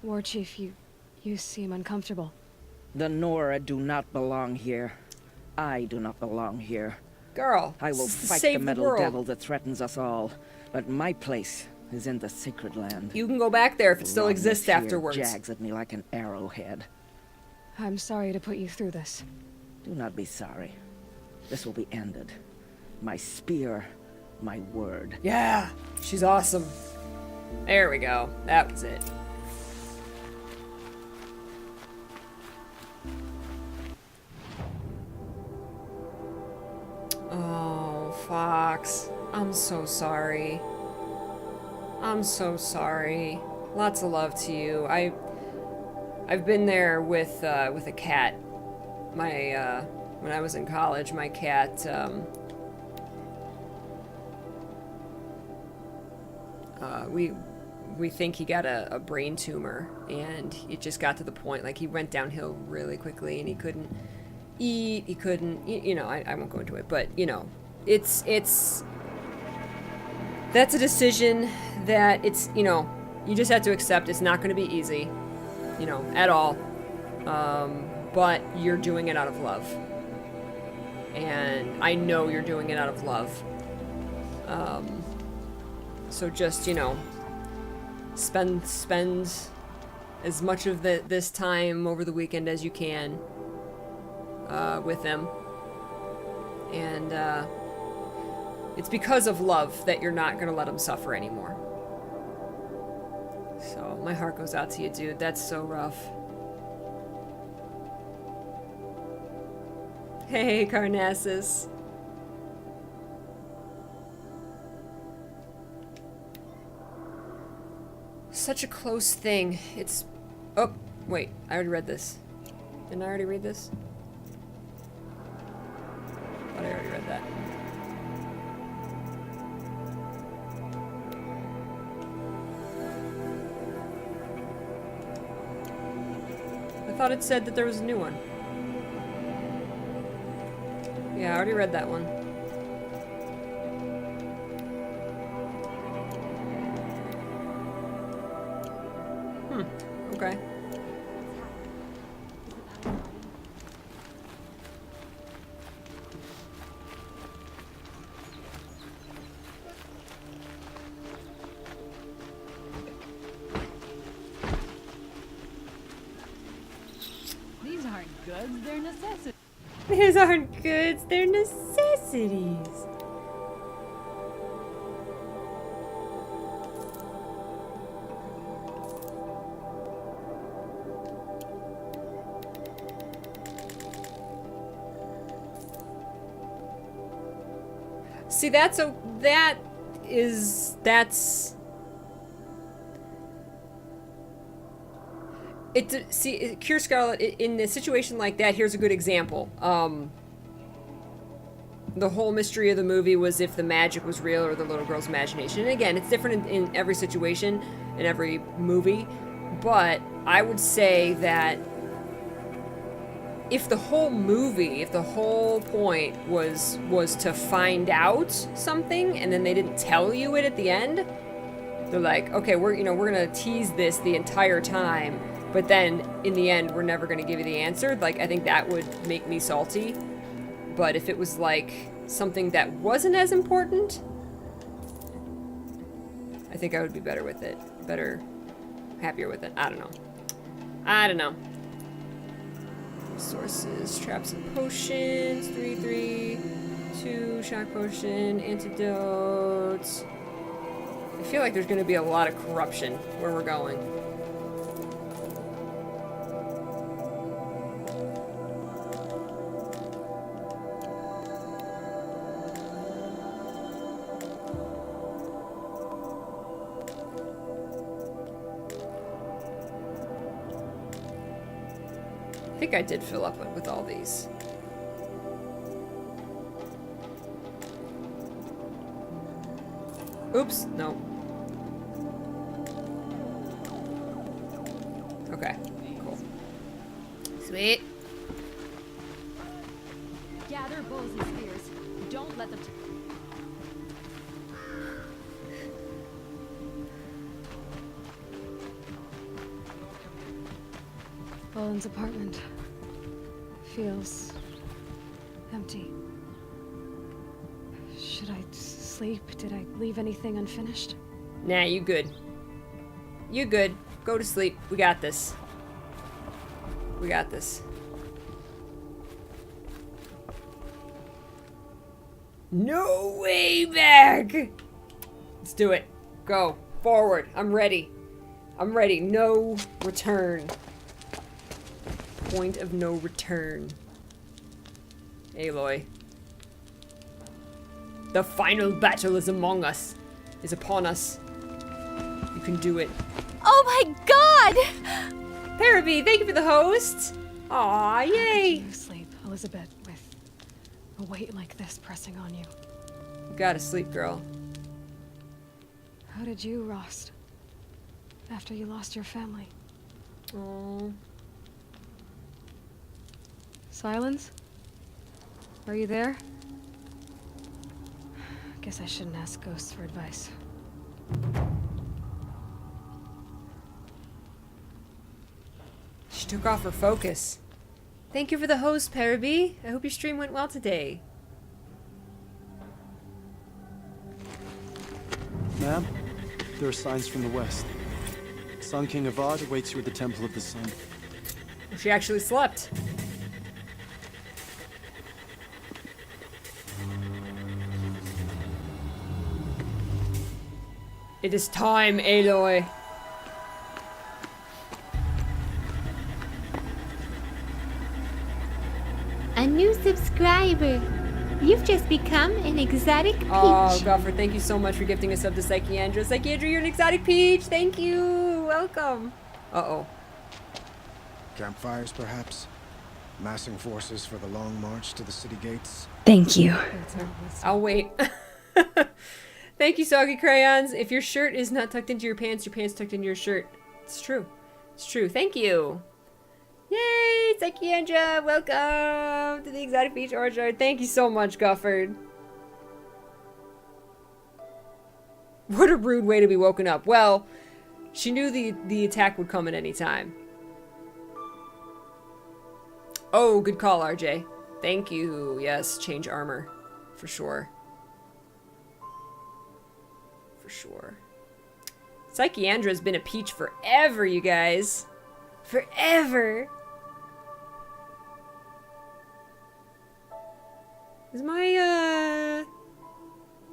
War Chief, you seem uncomfortable. The Nora do not belong here. I do not belong here. Girl, I will fight save the metal world. devil that threatens us all, but my place is in the sacred land. You can go back there if it still exists Fear afterwards. Jags at me like an arrowhead. I'm sorry to put you through this. Do not be sorry. This will be ended. My spear, my word. Yeah, she's awesome. There we go. That was it. Oh, Fox. I'm so sorry. I'm so sorry. Lots of love to you. I've been there with a cat. My when I was in college, my cat, we think he got a brain tumor, and it just got to the point, like, he went downhill really quickly, and he couldn't eat, he couldn't, you know, I won't go into it, but, you know, it's, that's a decision that it's, you know, you just have to accept. It's not going to be easy, you know, at all, but you're doing it out of love, and I know you're doing it out of love, so just, you know, spend as much of this time over the weekend as you can with them, and it's because of love that you're not gonna let them suffer anymore. So my heart goes out to you, dude. That's so rough. Hey, Carnassus. Such a close thing. It's... Oh, wait. I already read this. Didn't I already read this? I thought I already read that. I thought it said that there was a new one. Yeah, I already read that one. Okay. These aren't goods, they're necessities. These aren't goods, they're necessities. See, that's it. See, Cure Scarlet, in a situation like that, here's a good example. The whole mystery of the movie was if the magic was real or the little girl's imagination. And again, it's different in every situation, in every movie, but I would say that if the whole movie, if the whole point was to find out something and then they didn't tell you it at the end, they're like, okay, we're gonna tease this the entire time, but then in the end we're never gonna give you the answer. Like, I think that would make me salty. But if it was like something that wasn't as important, I think I would be better with it. Happier with it. I don't know. Sources, traps and potions, 3, 2, shock potion, antidotes. I feel like there's gonna be a lot of corruption where we're going. I think I did fill up with all these. Oops, no. Okay, cool. Sweet. Gather bows and spears. Don't let them... Boland's apartment feels empty. Should I sleep? Did I leave anything unfinished? Nah, you good. You good. Go to sleep. We got this. We got this. No way back! Let's do it. Go. Forward. I'm ready. I'm ready. No return. Point of no return. Aloy. The final battle is among us. Is upon us. You can do it. Oh my god! Paraby, thank you for the host. Aw, yay. Sleep, Elizabeth, with A weight like this pressing on you. You gotta sleep, girl. How did you, Rost? After you lost your family? Oh. Silence? Are you there? Guess I shouldn't ask ghosts for advice. She took off her focus. Thank you for the host, Paraby. I hope your stream went well today. Ma'am, there are signs from the west. Sun King Avad awaits you at the Temple of the Sun. She actually slept. It is time, Aloy. A new subscriber. You've just become an exotic peach. Oh, Gopher, thank you so much for gifting a sub to Psychiandra. Psychiandra, you're an exotic peach. Thank you. Welcome. Uh-oh. Campfires, perhaps? Massing forces for the long march to the city gates? Thank you. I'll wait. Thank you, Soggy Crayons. If your shirt is not tucked into your pants tucked into your shirt. It's true. It's true. Thank you. Yay, Psychiandra. Welcome to the Exotic Beach Orchard. Thank you so much, Gufford. What a rude way to be woken up. Well, she knew the attack would come at any time. Oh, good call, RJ. Thank you. Yes, change armor. For sure. For sure. Psychiandra's been a peach forever, you guys. Forever. Is my,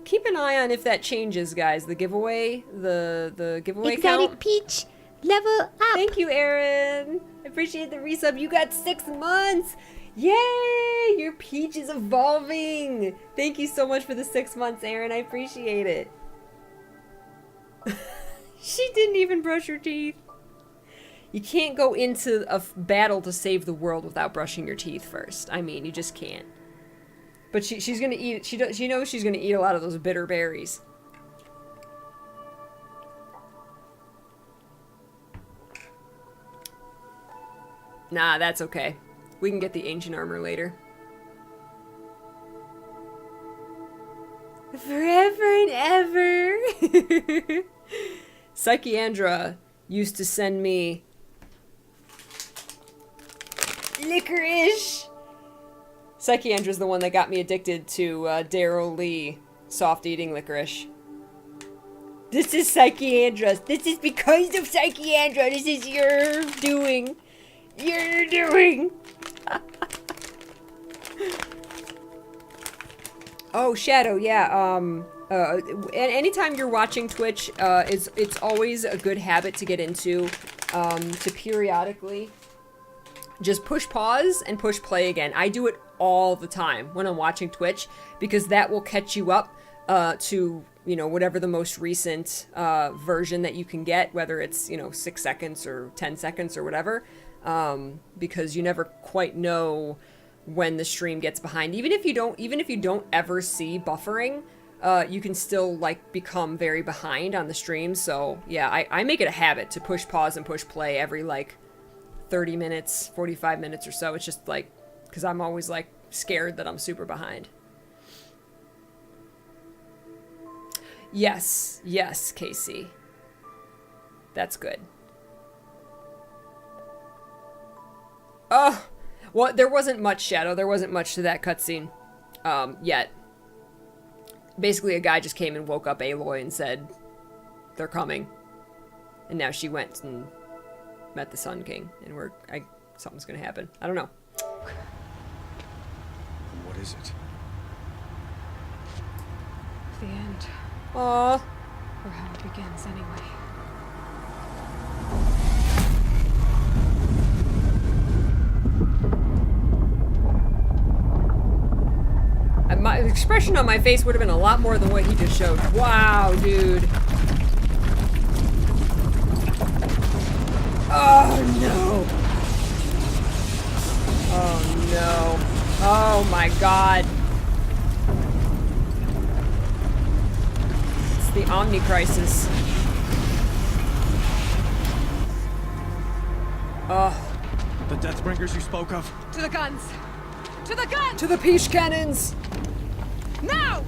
keep an eye on if that changes, guys. The giveaway, the giveaway Exotic count. peach, level up. Thank you, Aaron. I appreciate the resub. You got 6 months. Yay! Your peach is evolving. Thank you so much for the 6 months, Aaron. I appreciate it. She didn't even brush her teeth. You can't go into a battle to save the world without brushing your teeth first. I mean, you just can't. But she's gonna eat. She knows she's gonna eat a lot of those bitter berries. Nah, that's okay. We can get the ancient armor later. Forever and ever. Psychiandra used to send me licorice. Psychiandra's the one that got me addicted to Daryl Lee soft eating licorice. This is Psychiandra's. This is because of Psychiandra. This is your doing. Your doing. Oh, Shadow, yeah. Anytime you're watching Twitch, it's always a good habit to get into, to periodically just push pause and push play again. I do it all the time when I'm watching Twitch, because that will catch you up to, you know, whatever the most recent version that you can get, whether it's, you know, 6 seconds or 10 seconds or whatever, because you never quite know when the stream gets behind. Even if you don't ever see buffering, you can still like become very behind on the stream. So yeah, I make it a habit to push pause and push play every like 30 minutes, 45 minutes or so. It's just like, because I'm always like scared that I'm super behind. Yes, Casey. That's good. Oh, well, there wasn't much, Shadow. There wasn't much to that cutscene yet. Basically, a guy just came and woke up Aloy and said, they're coming. And now she went and met the Sun King. And something's gonna happen. I don't know. What is it? The end. Aww. Or how it begins, anyway. My expression on my face would have been a lot more than what he just showed. Wow, dude. Oh, no. Oh, no. Oh, my God. The Omni Crisis. The Deathbringers you spoke of? To the guns! To the guns! To the peach cannons! Now!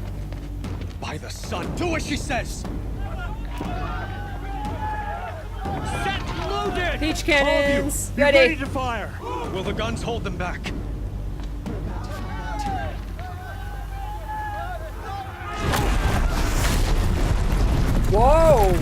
By the sun, do as she says! Set loaded! Peach All of cannons! you, be Ready. ready to fire! Will the guns hold them back? Whoa!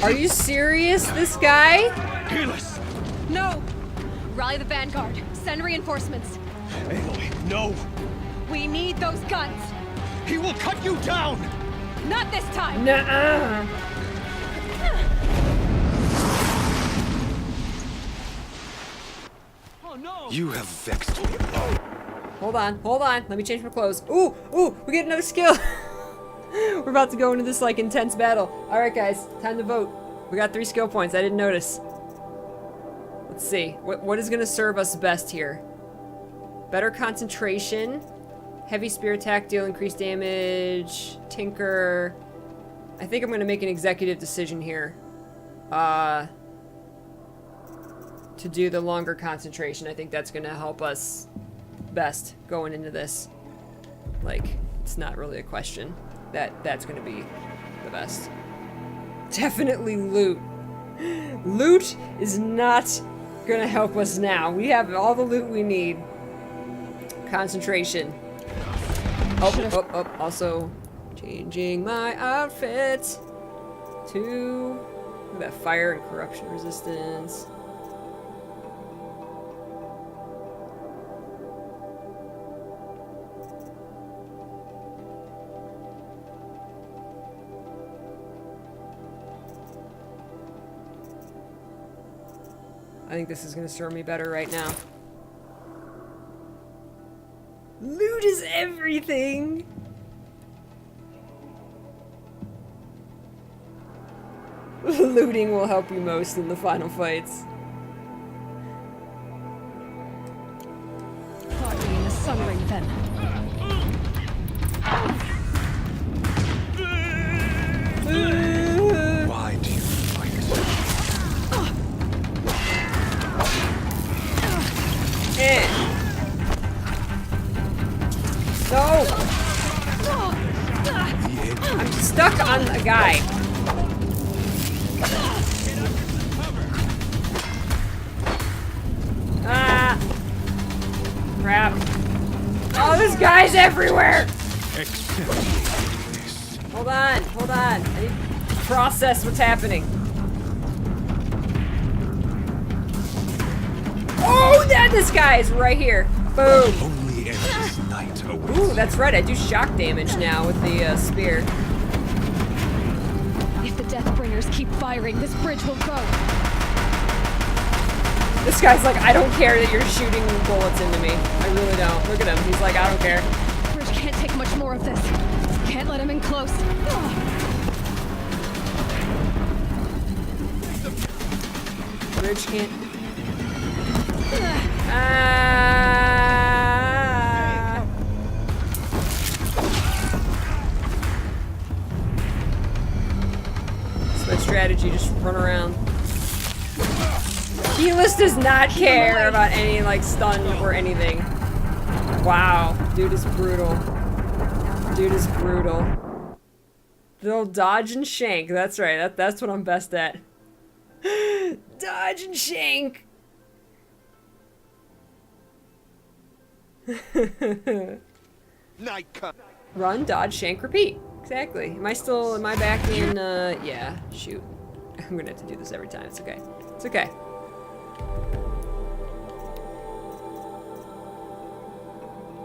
Are you serious, this guy? Healess! No! Rally the Vanguard. Send reinforcements. Aloy, no! We need those guns. He will cut you down! Not this time! Nuh-uh. Oh no! You have vexed me. Hold on, hold on. Let me change my clothes. Ooh, ooh, we get another skill. We're about to go into this, like, intense battle. Alright, guys, time to vote. We got 3 skill points. I didn't notice. Let's see. What is gonna serve us best here? Better concentration. Heavy spear attack, deal increased damage. Tinker. I think I'm gonna make an executive decision here. To do the longer concentration. I think that's gonna help us best going into this. Like, it's not really a question. That's gonna be the best. Definitely loot. Loot is not gonna help us now. We have all the loot we need. Concentration. Oh, also changing my outfit to look at that fire and corruption resistance. I think this is gonna serve me better right now. Loot is everything! Looting will help you most in the final fights. Caught me in the sun ring then. Why do you fight? No! I'm stuck on a guy. Ah! Crap. Oh, there's guys everywhere! Hold on, hold on. I need to process what's happening. Oh, this guy is right here. Boom. Only endless night awaits. Ooh, that's right. I do shock damage now with the spear. If the Deathbringers keep firing, this bridge will go. This guy's like, I don't care that you're shooting bullets into me. I really don't. Look at him. He's like, I don't care. Bridge can't take much more of this. Can't let him in close. Bridge can't. That's my strategy, just run around. Helis does not care about any, like, stun or anything. Wow. Dude is brutal. Dude is brutal. They'll dodge and shank. That's right. That's what I'm best at. Dodge and shank. Night cut. Run, dodge, shank, repeat. Exactly. Am I back in, yeah, shoot. I'm gonna have to do this every time. It's okay. It's okay.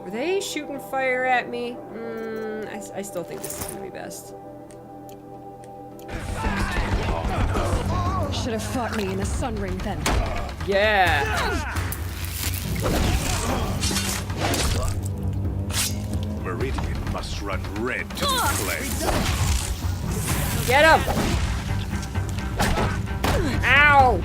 Were they shooting fire at me? I still think this is gonna be best. Should have fought me in the sun ring then. Yeah. Meridian must run red to be cleansed. Get him! Ow!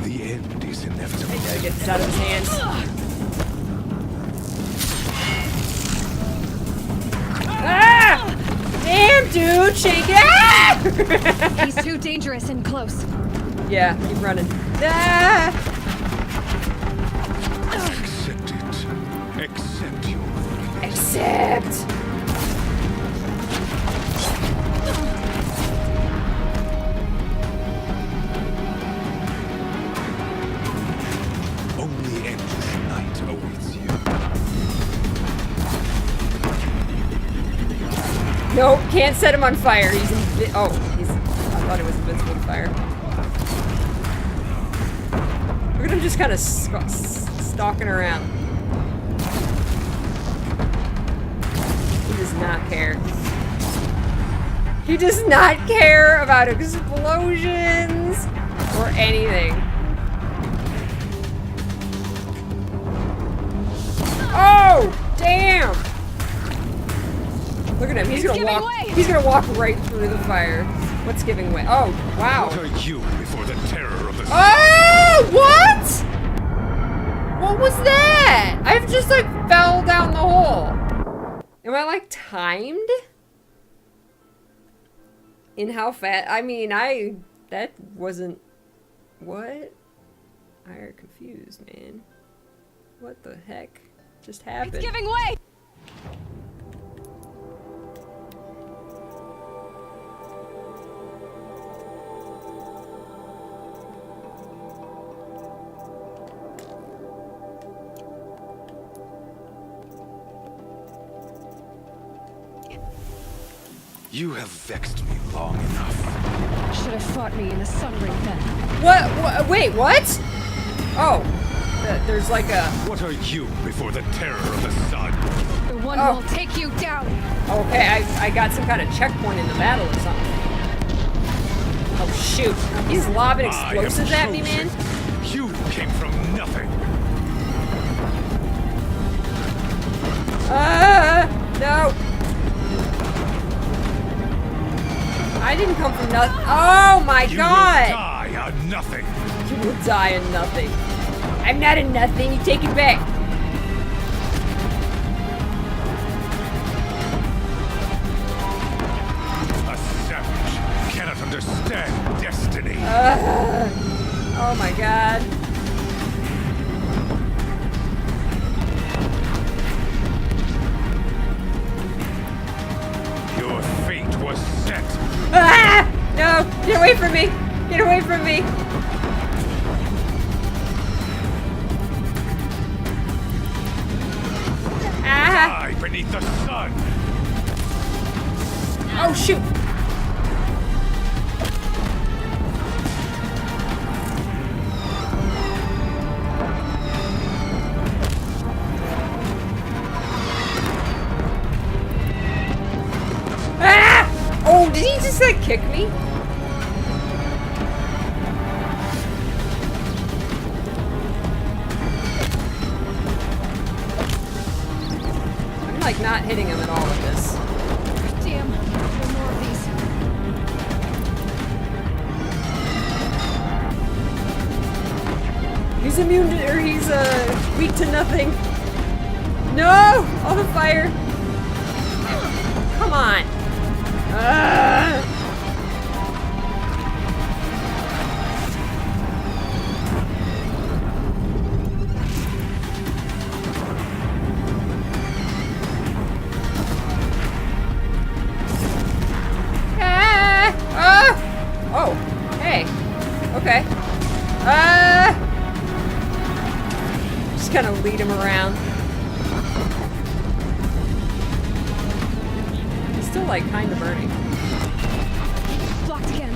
The end is inevitable. I gotta get this out of his hands. Ah! Damn, dude, shake it! Ah! He's too dangerous and close. Yeah, keep running. Ah! Accept it. Accept your fate. Accept! Only end tonight awaits you. Nope, can't set him on fire. He's I thought it was invincible to fire. Look at him just kind of stalking around. He does not care. He does not care about explosions or anything. Oh, damn! Look at him. He's gonna walk. He's gonna walk right through the fire. What's giving way? Oh, wow. What are you before the terror of the Oh, what? What was that? I've just like fell down the hole. Am I like timed? In how fast? I mean, that wasn't. What? I'm confused, man. What the heck just happened? It's giving way. You have vexed me long enough. Should have fought me in the sun ring then. What? Wait, what? Oh, there's like a. What are you before the terror of the sun? The one who will take you down. Okay, I got some kind of checkpoint in the battle or something. Oh shoot! He's lobbing explosives at me, man. You came from nothing. No. I didn't come from nothing. Oh my god! You will die on nothing. You will die on nothing. I'm not a nothing. You take it back. A savage cannot understand destiny. Oh my god. Your fate was set. Ah! No! Get away from me! Get away from me! Ah! Die beneath the sun. Oh shoot! Ah! Oh, did he just like kick me? I'm like not hitting him at all with this. Damn, no more of these. He's immune to, or he's weak to nothing. No! All the fire. Come on. Oh, hey. Okay. Just kind of lead him around. He's still like kind of burning. Blocked again.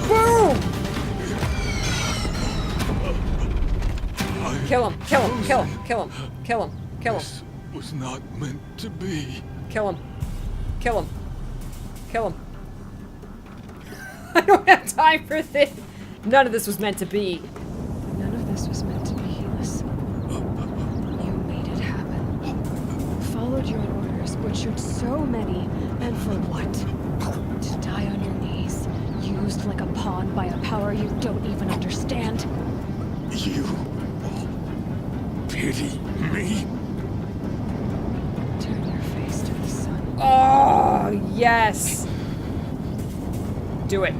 Boom! Kill him, kill him, kill him, kill him, kill him, kill him. This was not meant to be. Kill him. Kill him. Kill him. I don't have time for this. None of this was meant to be. None of this was meant to be, Helis. You made it happen. Followed your orders, butchered so many, and for what? To die on your knees, used like a pawn by a power you don't even understand. You pity me? Turn your face to the sun. Oh, yes. Do it.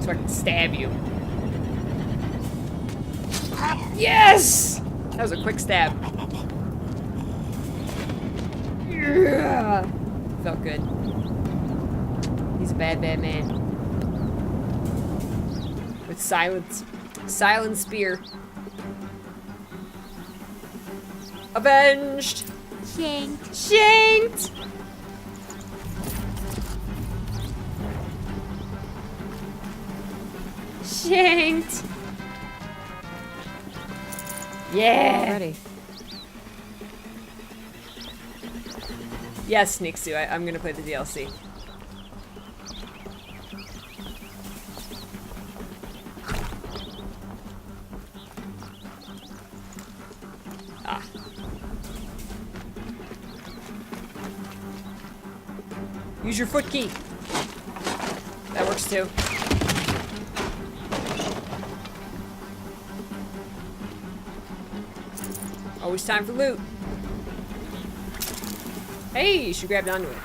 So I can stab you. Yes! That was a quick stab. Yeah. Felt good. He's a bad, bad man. With silent spear. Avenged! Shanked. Shanked! Shanked! Yeah! Already. Yes, Nixu, I'm gonna play the DLC. Ah. Use your foot key. That works too. Always time for loot. Hey, she grabbed onto it.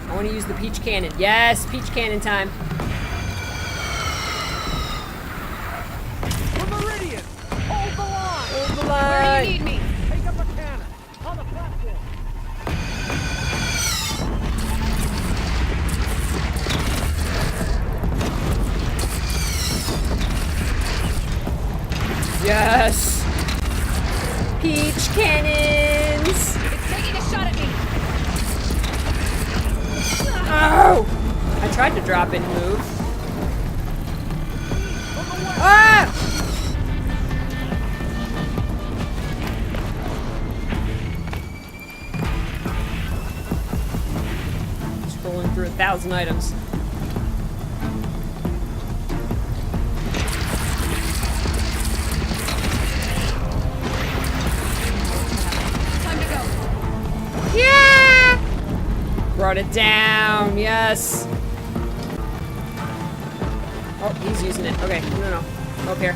I want to use the peach cannon. Yes, peach cannon time. We're Meridian! Hold the line! Hold the line! Where do you need me? Take up a cannon. On the platform. Yes! Peach cannons! It's taking a shot at me! Oh! I tried to drop in move. Ah! Scrolling through 1,000 items. Yeah! Brought it down, yes. Oh, he's using it. Okay, no. Up here.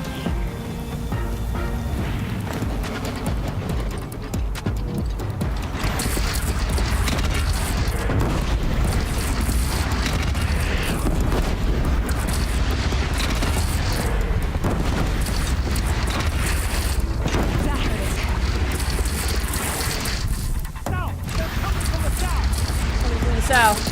South.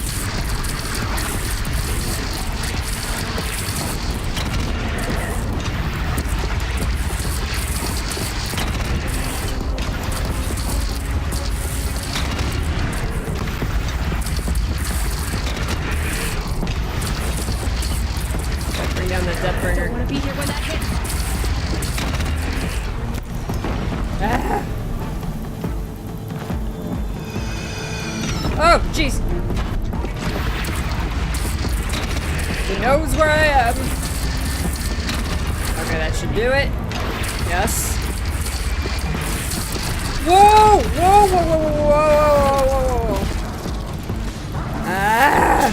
Bring down that death bringer. I want to be here when that hits. Ah. Oh, jeez. He knows where I am. Okay, that should do it. Yes. Whoa! Whoa, whoa, whoa, whoa, whoa, whoa, whoa, whoa. Ah!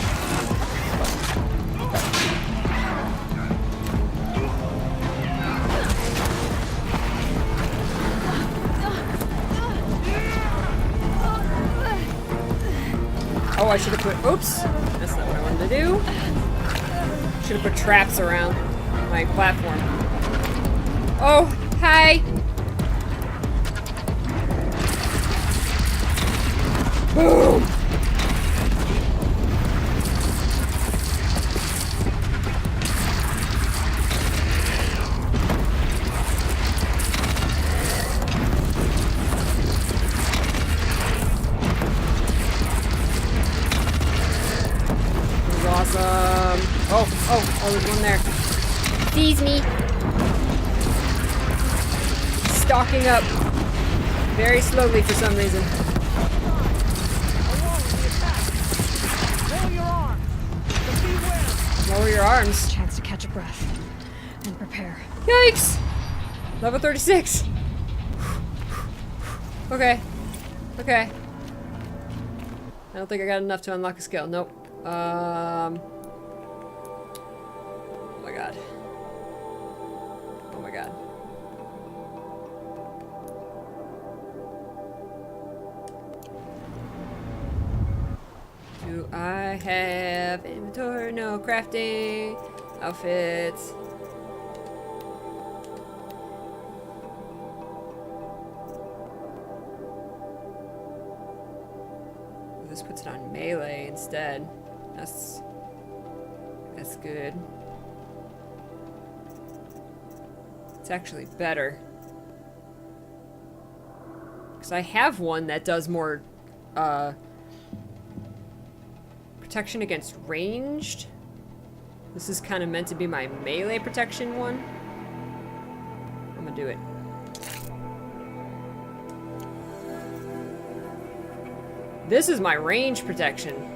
Oh, I should have put, oops, that's not what I wanted to do. Should have put traps around my platform. Oh, hi. Boom. Awesome. Oh, there's one there. Sees me. Stalking up. Very slowly for some reason. arms. Chance to catch a breath and prepare. Yikes! Level 36. Okay. Okay. I don't think I got enough to unlock a skill. Nope. Oh my god. Oh my god. Do I have inventory? No. Crafting. Outfits. This puts it on melee instead. That's good. It's actually better. Because I have one that does more protection against ranged. This is kind of meant to be my melee protection one. I'm gonna do it. This is my range protection.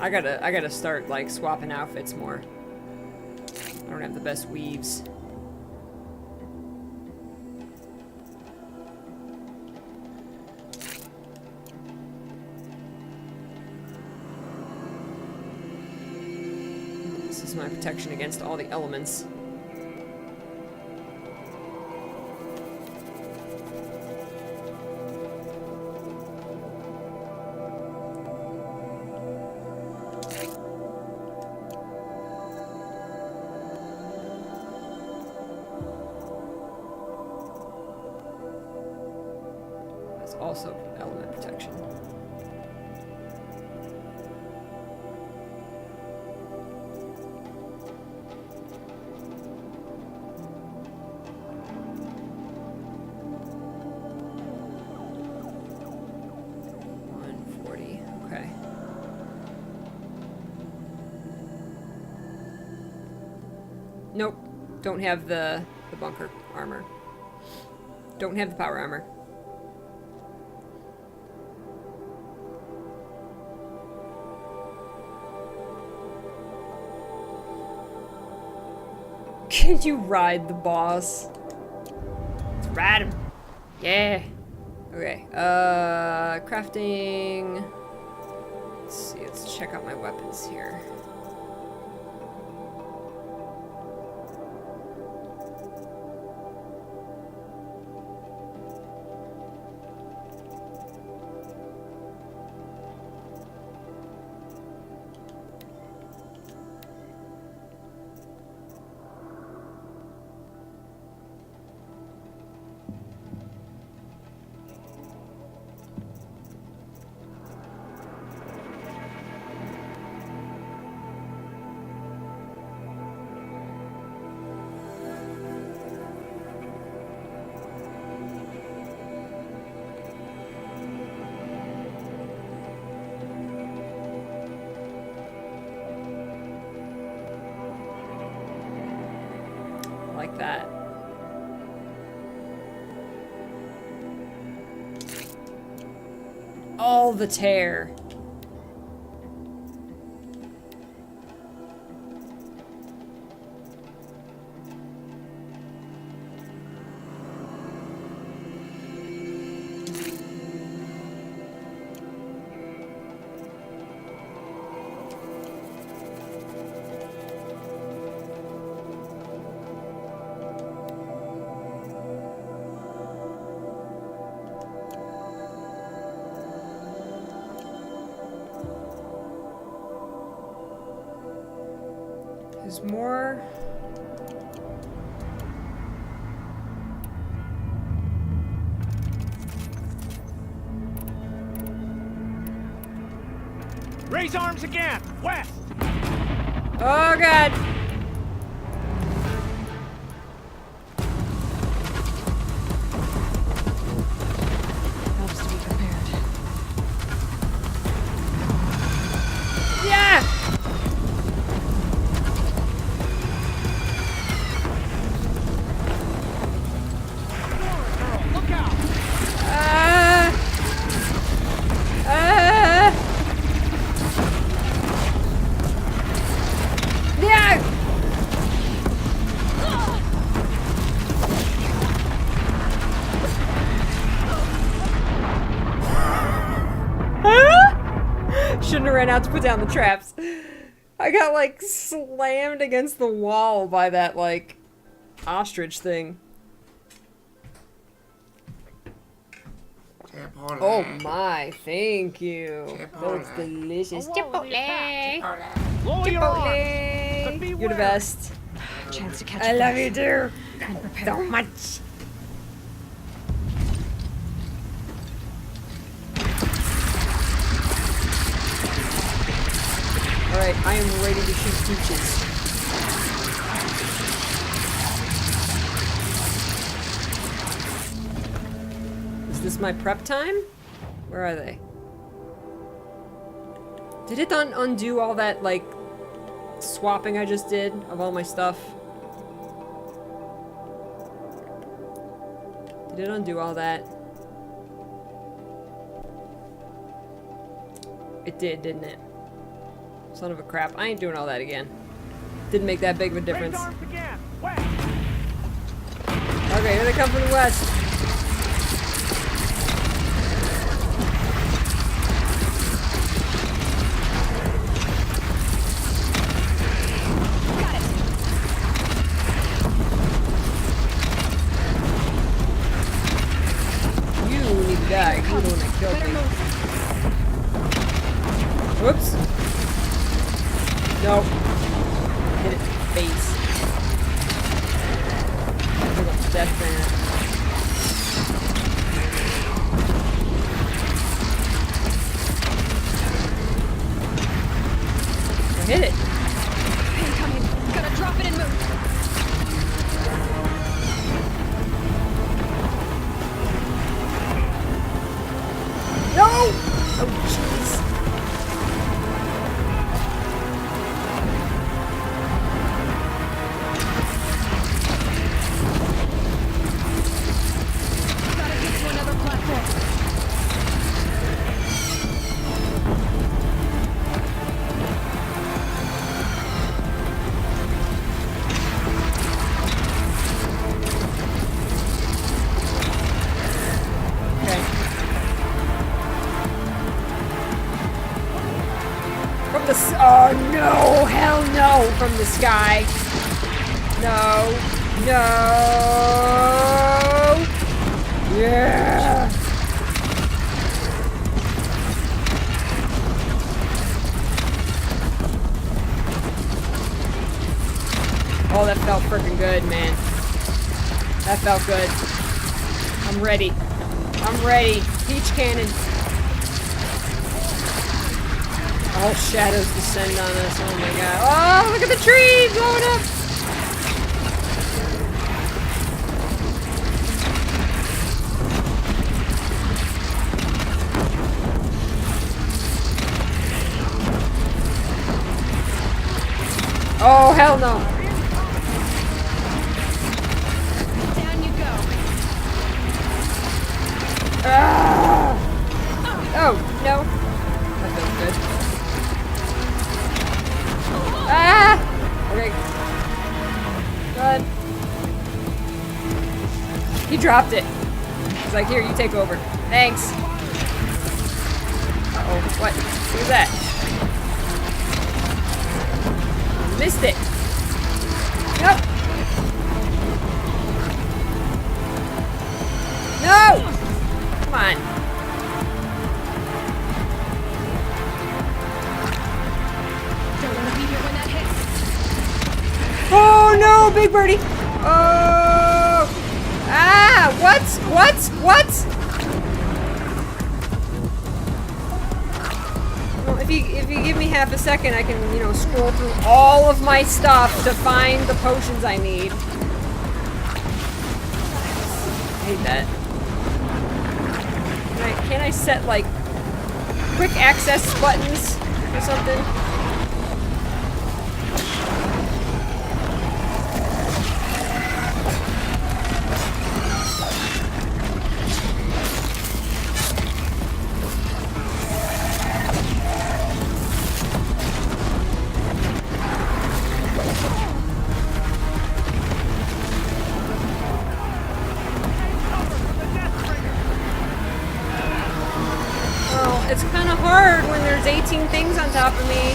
I gotta start like swapping outfits more. I don't have the best weaves. This is my protection against all the elements. That's also element protection. Okay. Nope. Don't have the bunker armor. Don't have the power armor. Can you ride the boss? Let's ride him. Yeah. Okay. Crafting. Let's see. Let's check out my weapons here. Like that. All the tear. There's more. Raise arms again! West! Oh god! Helps to be prepared. Yeah! ran out to put down the traps. I got, like, slammed against the wall by that, like, ostrich thing. Oh my, thank you. That looks delicious. Chipotle! Chipotle! You're the best. Chance to catch I a love breath. you too. And prepare. So much. Alright, I am ready to shoot peaches. Is this my prep time? Where are they? Did it undo all that, like, swapping I just did of all my stuff? Did it undo all that? It did, didn't it? Son of a crap. I ain't doing all that again. Didn't make that big of a difference. Okay, here they come from the west. You need to die. You're the one that killed me. Whoops. No. Hit it in the face. Look up the death banner. I hit it. Incoming. Gotta drop it and move. No! Oh, jeez. Gotta get to another platform. Okay. From the oh no! Hell no! From the sky. No. No. Yeah. Oh, that felt freaking good, man. That felt good. I'm ready. I'm ready. Peach cannon. All shadows descend on us. Oh my god. Oh, look at the tree blowing up. Oh, hell no. Down you go. Ah! Oh, no. That feels good. Ah! Okay. Good. He dropped it. He's like, here, you take over. Thanks. Uh-oh, what? Who's that? Missed it. Nope. No! Come on. Don't wanna be here when that hits. Oh no, big birdie! Oh! Ah! What? Well, if you give me half a second, I can, you know, scroll through all of my stuff to find the potions I need. I hate that. Can't I set, like, quick access buttons or something? It's kind of hard when there's 18 things on on top of me.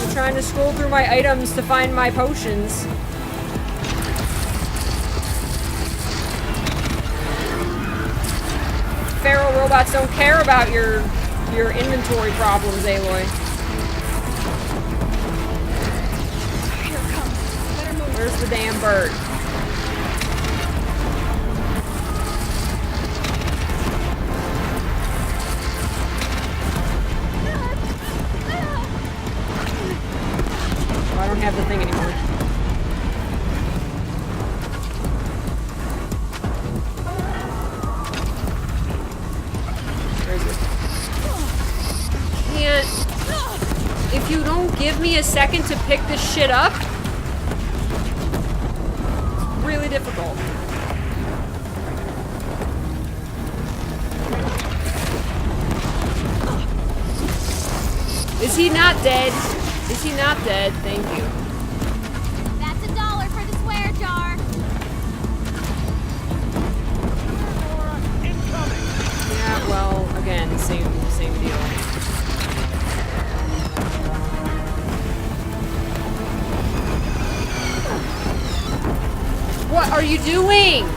I'm trying to scroll through my items to find my potions. Feral robots don't care about your inventory problems, Aloy. Where's the damn bird? Oh, I don't have the thing anymore. If you don't give me a second to pick this shit up, it's really difficult. Is he not dead? Is he not dead? Thank you. That's $1 for the swear jar. Yeah, well, again, same deal. What are you doing?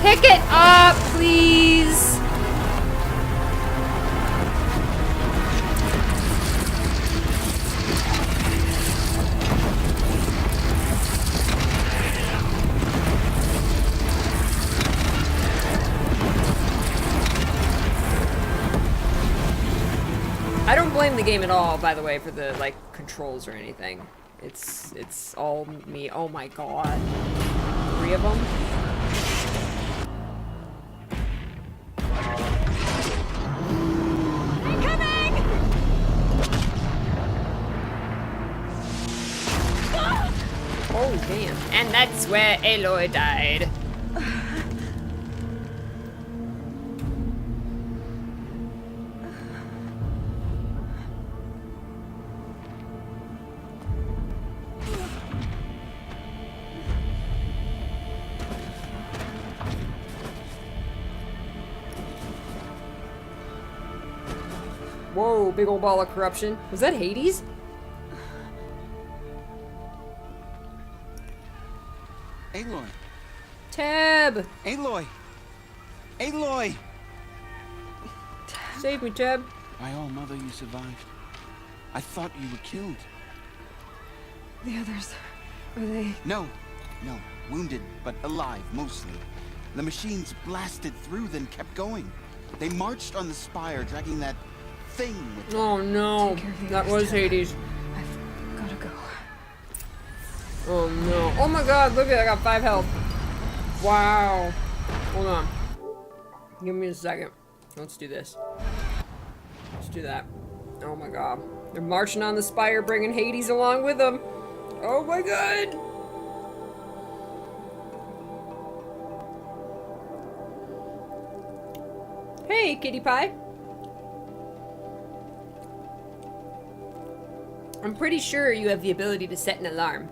Pick it up, please. I don't blame the game at all, by the way, for the, like, controls or anything. It's all me. Oh my god. 3 of them? Incoming! Oh, damn. And that's where Aloy died. Whoa, big old ball of corruption. Was that Hades? Aloy. Tab! Aloy. Aloy. Save me, Tab. By all mother, you survived. I thought you were killed. The others, are they? No. Wounded, but alive, mostly. The machines blasted through, then kept going. They marched on the spire, dragging that thing with them. Oh no, that was Hades. I've gotta go. Oh no. Oh my god, look at it, I got 5 health. Wow. Hold on. Give me a second. Let's do this. Let's do that. Oh my god. They're marching on the spire, bringing Hades along with them. Oh my god. Hey, kitty pie. I'm pretty sure you have the ability to set an alarm.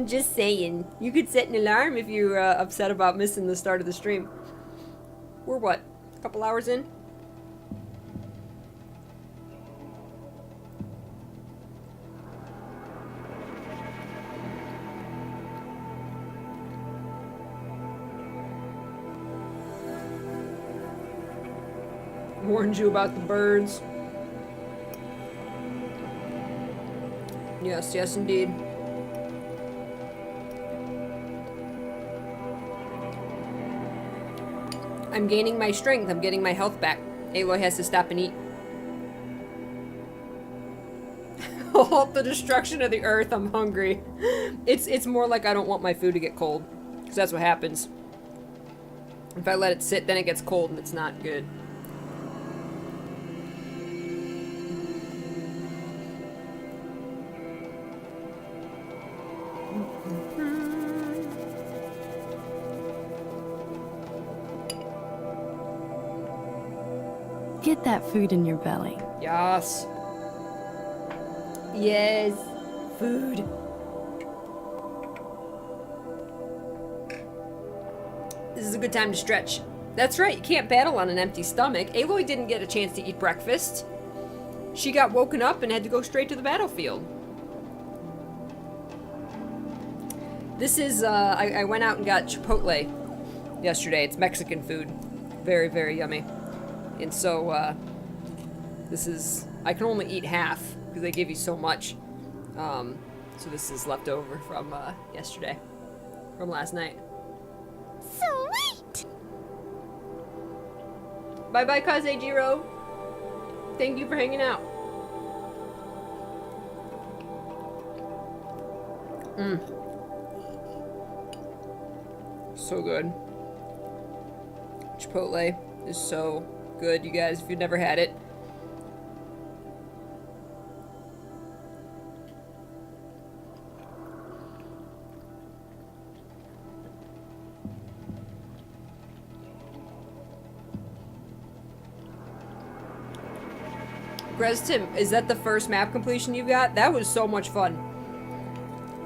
Just saying. You could set an alarm if you're upset about missing the start of the stream. We're what? A couple hours in? Warned you about the birds. Yes, yes indeed. I'm gaining my strength. I'm getting my health back. Aloy has to stop and eat. Halt the destruction of the earth. I'm hungry. It's more like I don't want my food to get cold. Because that's what happens. If I let it sit, then it gets cold and it's not good. Get that food in your belly. Yes. Yes. Food. This is a good time to stretch. That's right, you can't battle on an empty stomach. Aloy didn't get a chance to eat breakfast. She got woken up and had to go straight to the battlefield. This is, I went out and got Chipotle yesterday. It's Mexican food. Very, very yummy. And so, this is, I can only eat half because they give you so much. So this is left over from, yesterday. From last night. Sweet! Bye-bye, Kazejiro. Thank you for hanging out. So good. Chipotle is so good, you guys, if you've never had it. Tim, is that the first map completion you got? That was so much fun.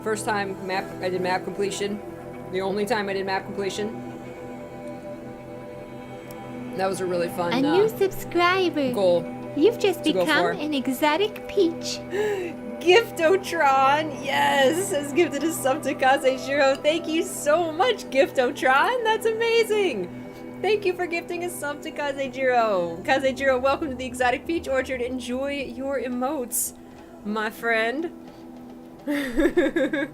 First time I did map completion. The only time I did map completion. That was a really fun A new subscriber. Goal. You've just to go become for. an exotic peach. Giftotron, yes, has gifted a sub to Kazejiro. Thank you so much, Giftotron. That's amazing. Thank you for gifting a sub to Kazejiro. Kazejiro, welcome to the Exotic Peach Orchard. Enjoy your emotes, my friend. I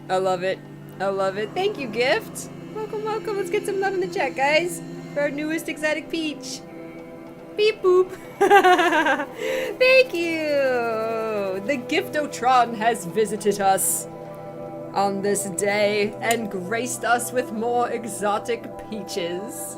love it. I love it. Thank you, Gift. Welcome, welcome. Let's get some love in the chat, guys, for our newest Exotic Peach. Beep boop. Thank you. The Giftotron has visited us on this day and graced us with more exotic peaches.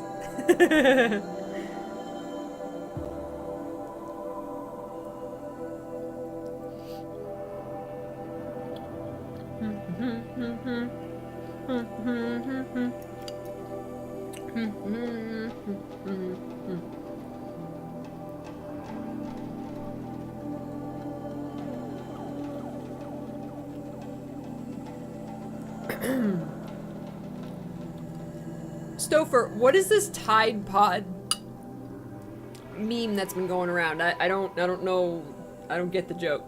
Stouffer, what is this Tide Pod meme that's been going around? I don't know. I don't get the joke.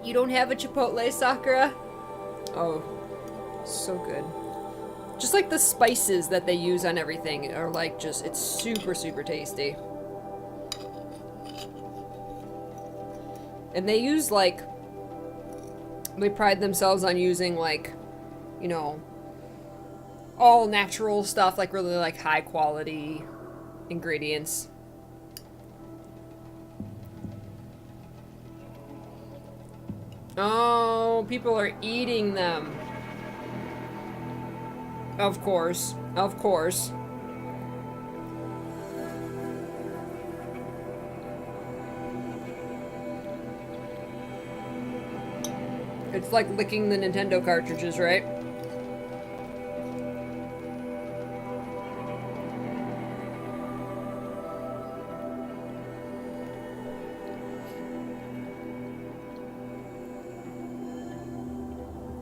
You don't have a Chipotle, Sakura? Oh, so good. Just like the spices that they use on everything are like just, it's super, super tasty. And they use like, they pride themselves on using like, you know, all natural stuff, like really like high quality ingredients. Oh, people are eating them. Of course. Of course. It's like licking the Nintendo cartridges, right?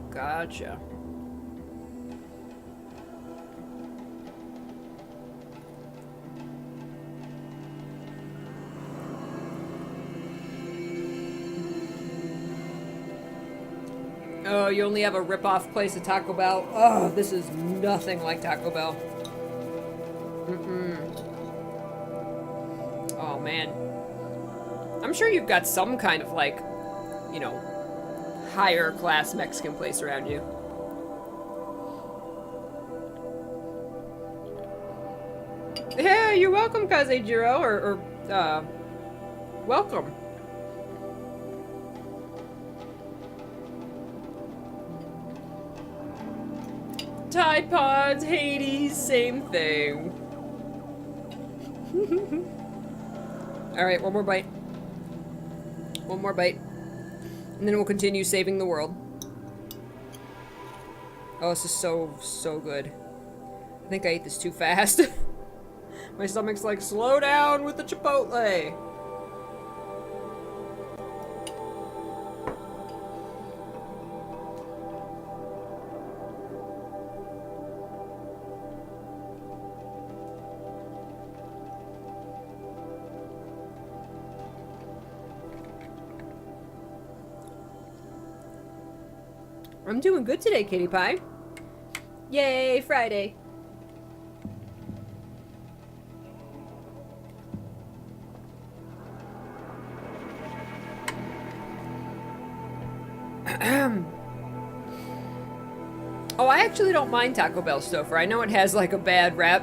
Gotcha. Oh, you only have a rip-off place at Taco Bell? Oh, this is nothing like Taco Bell. Oh, man. I'm sure you've got some kind of, like, you know, higher class Mexican place around you. Yeah, you're welcome, Kazejiro, or welcome. Tide Pods, Hades, same thing. Alright, one more bite. One more bite. And then we'll continue saving the world. Oh, this is so, so good. I think I ate this too fast. My stomach's like, slow down with the Chipotle. I'm doing good today, Kitty Pie. Yay, Friday. Oh, I actually don't mind Taco Bell, Stouffer. I know it has like a bad rap,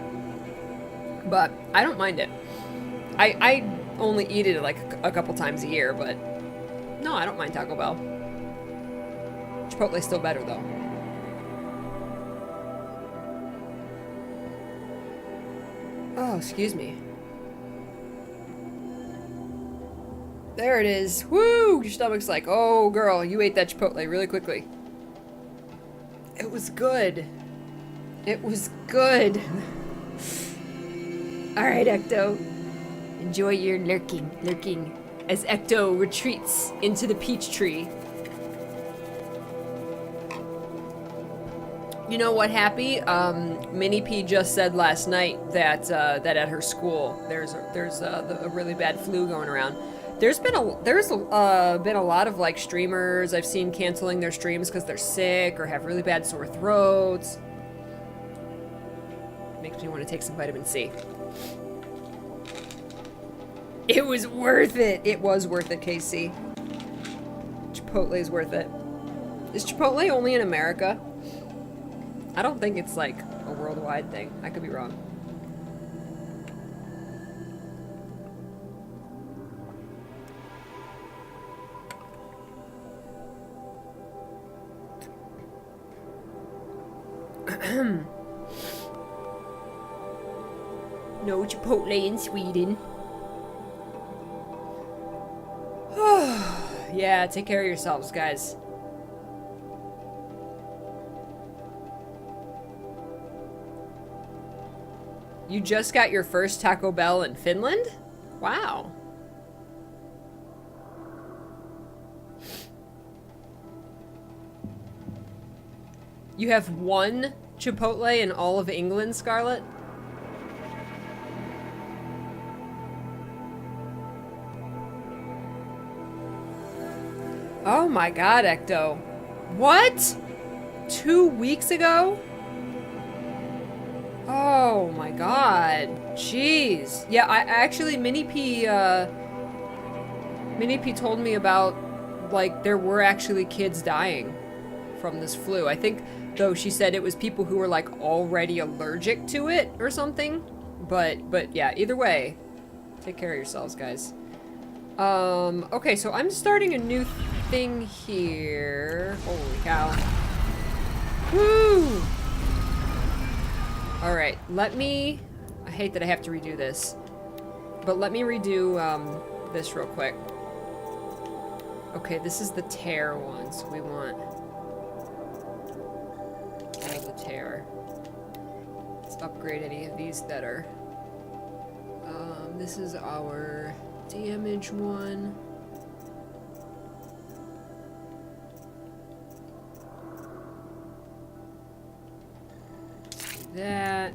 but I don't mind it. I only eat it like a couple times a year, but no, I don't mind Taco Bell. Chipotle's still better though. Oh, excuse me. There it is. Woo! Your stomach's like, oh girl, you ate that Chipotle really quickly. It was good. It was good. Alright, Ecto. Enjoy your lurking, as Ecto retreats into the peach tree. You know what, Happy? Minnie P just said last night that that at her school there's a really bad flu going around. There's been a lot of like streamers I've seen canceling their streams because they're sick or have really bad sore throats. Makes me want to take some vitamin C. It was worth it. It was worth it, KC. Chipotle's worth it. Is Chipotle only in America? I don't think it's like a worldwide thing. I could be wrong. No Chipotle in Sweden. Yeah, take care of yourselves, guys. You just got your first Taco Bell in Finland? Wow. You have one Chipotle in all of England, Scarlett? Oh my god, Ecto. What? 2 weeks ago? Oh my god. Jeez. Yeah, I actually, Minnie P told me about, like, there were actually kids dying from this flu. I think, though, she said it was people who were, like, already allergic to it or something. But yeah, either way, take care of yourselves, guys. Okay, so I'm starting a new thing here. Holy cow. Woo! Alright, let me... I hate that I have to redo this. But let me redo, this real quick. Okay, this is the tear one, so we want... the tear. Let's upgrade any of these that are... this is our damage one. That.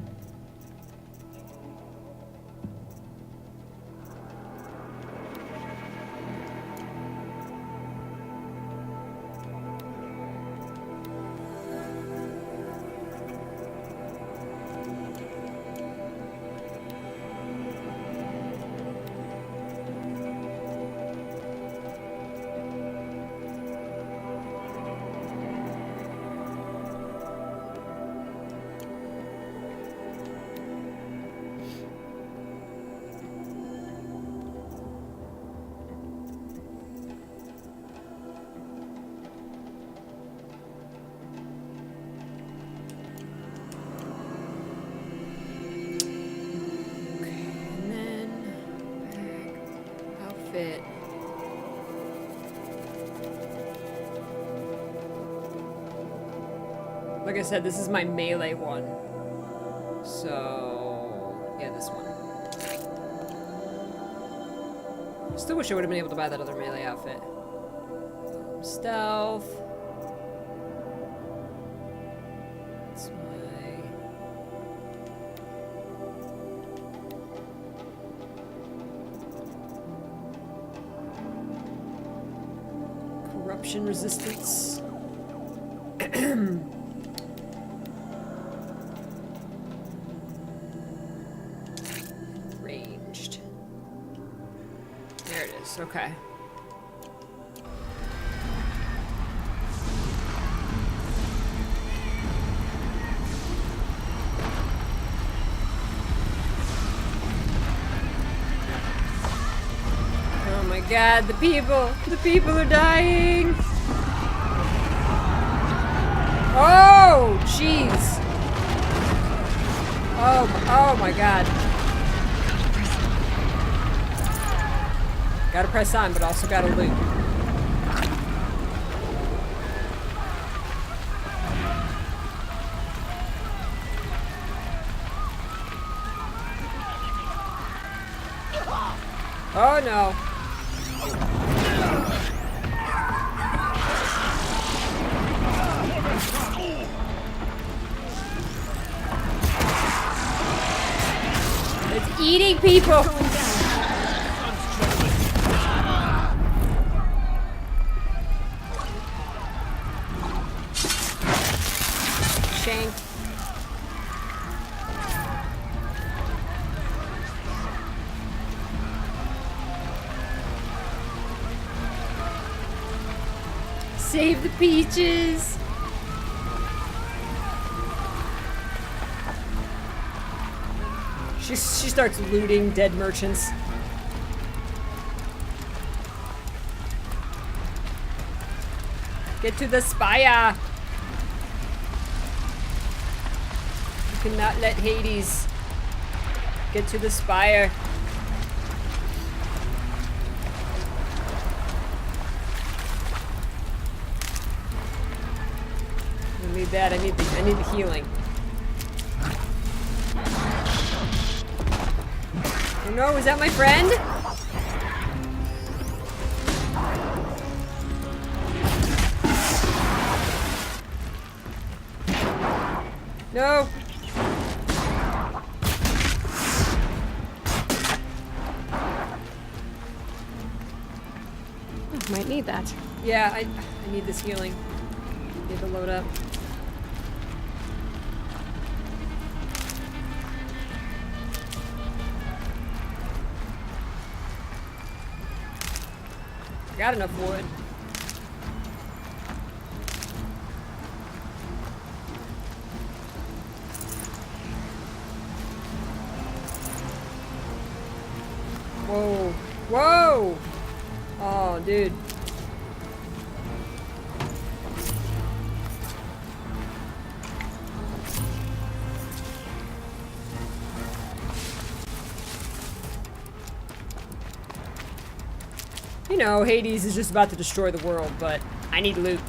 Fit. Like I said, this is my melee one. So, yeah, this one. Still wish I would have been able to buy that other melee outfit. Stealth. That's my... corruption resistance. is. Okay. Oh my god, the people are dying. Oh, jeez. Oh my god. Gotta press on, but also gotta loot. Oh no. It's eating people. Shank. Save the peaches. She starts looting dead merchants. Get to the spire. You cannot let Hades get to the spire. I need that. I need the healing. Oh no, is that my friend? No. Might need that. Yeah, I need this healing. Need to load up. Got enough wood. Whoa. Whoa! Oh, dude. You know, Hades is just about to destroy the world, but I need loot.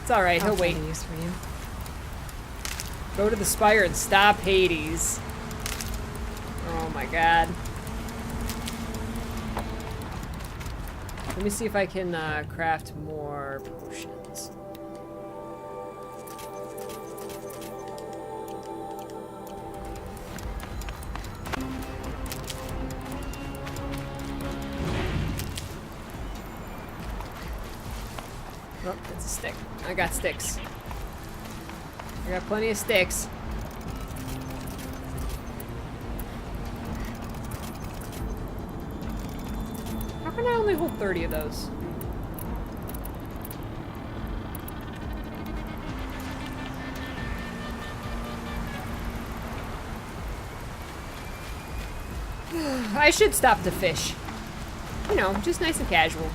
It's alright, he'll wait. Use for you. Go to the spire and stop Hades. Oh my god. Let me see if I can craft more potions. Oh, that's a stick. I got sticks. I got plenty of sticks. How can I only hold 30 of those? I should stop to fish. You know, just nice and casual.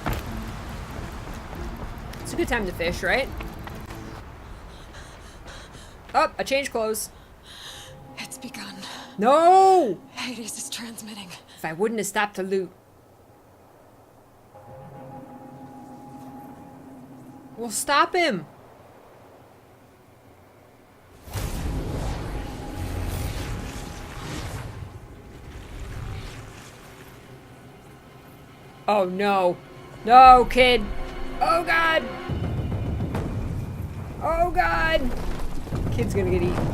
It's a good time to fish, right? Oh, I changed clothes. It's begun. No! Hades is transmitting. If I wouldn't have stopped to loot. Well, stop him. Oh no. No, kid. Oh god. Oh god. Kid's gonna get eaten.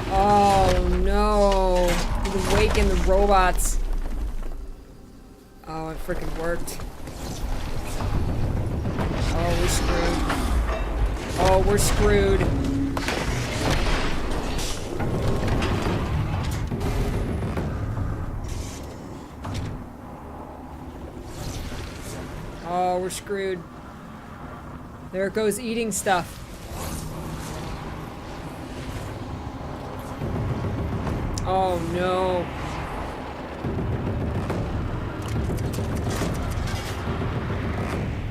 Oh no. He's awakened the robots. Oh, it freaking worked. Oh, we're screwed. Oh, we're screwed. Oh, we're screwed. There it goes eating stuff. Oh no.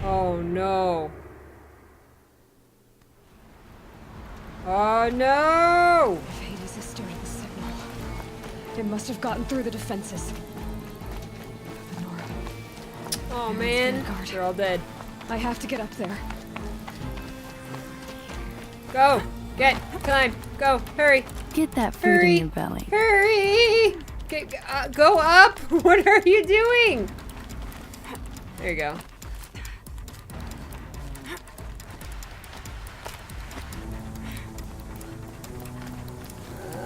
Oh no. Oh no! If Hades has started the signal, it must have gotten through the defenses. Nora. Oh man, they're all dead. I have to get up there. Go! Get! Climb! Go! Hurry! Get that food in your belly. Hurry! Go up! What are you doing? There you go.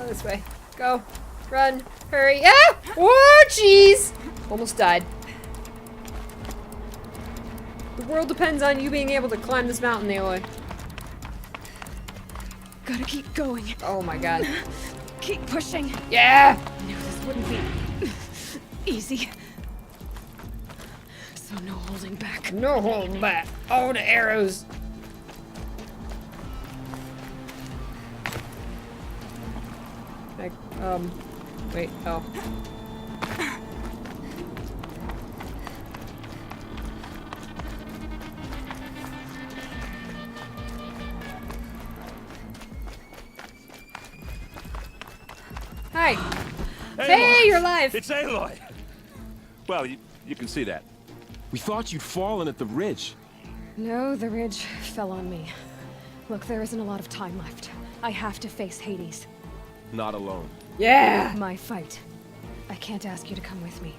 This way. Go. Run. Hurry. Ah! Oh, jeez! Almost died. The world depends on you being able to climb this mountain, Aloy. Gotta keep going. Oh my god. Keep pushing. Yeah! I knew this wouldn't be easy. So no holding back. No holding back. Oh, the arrows. Like, wait, oh. Hi. Hey, you're alive. It's Aloy. Well, you can see that. We thought you'd fallen at the ridge. No, the ridge fell on me. Look, there isn't a lot of time left. I have to face Hades. Not alone. Yeah! My fight. I can't ask you to come with me.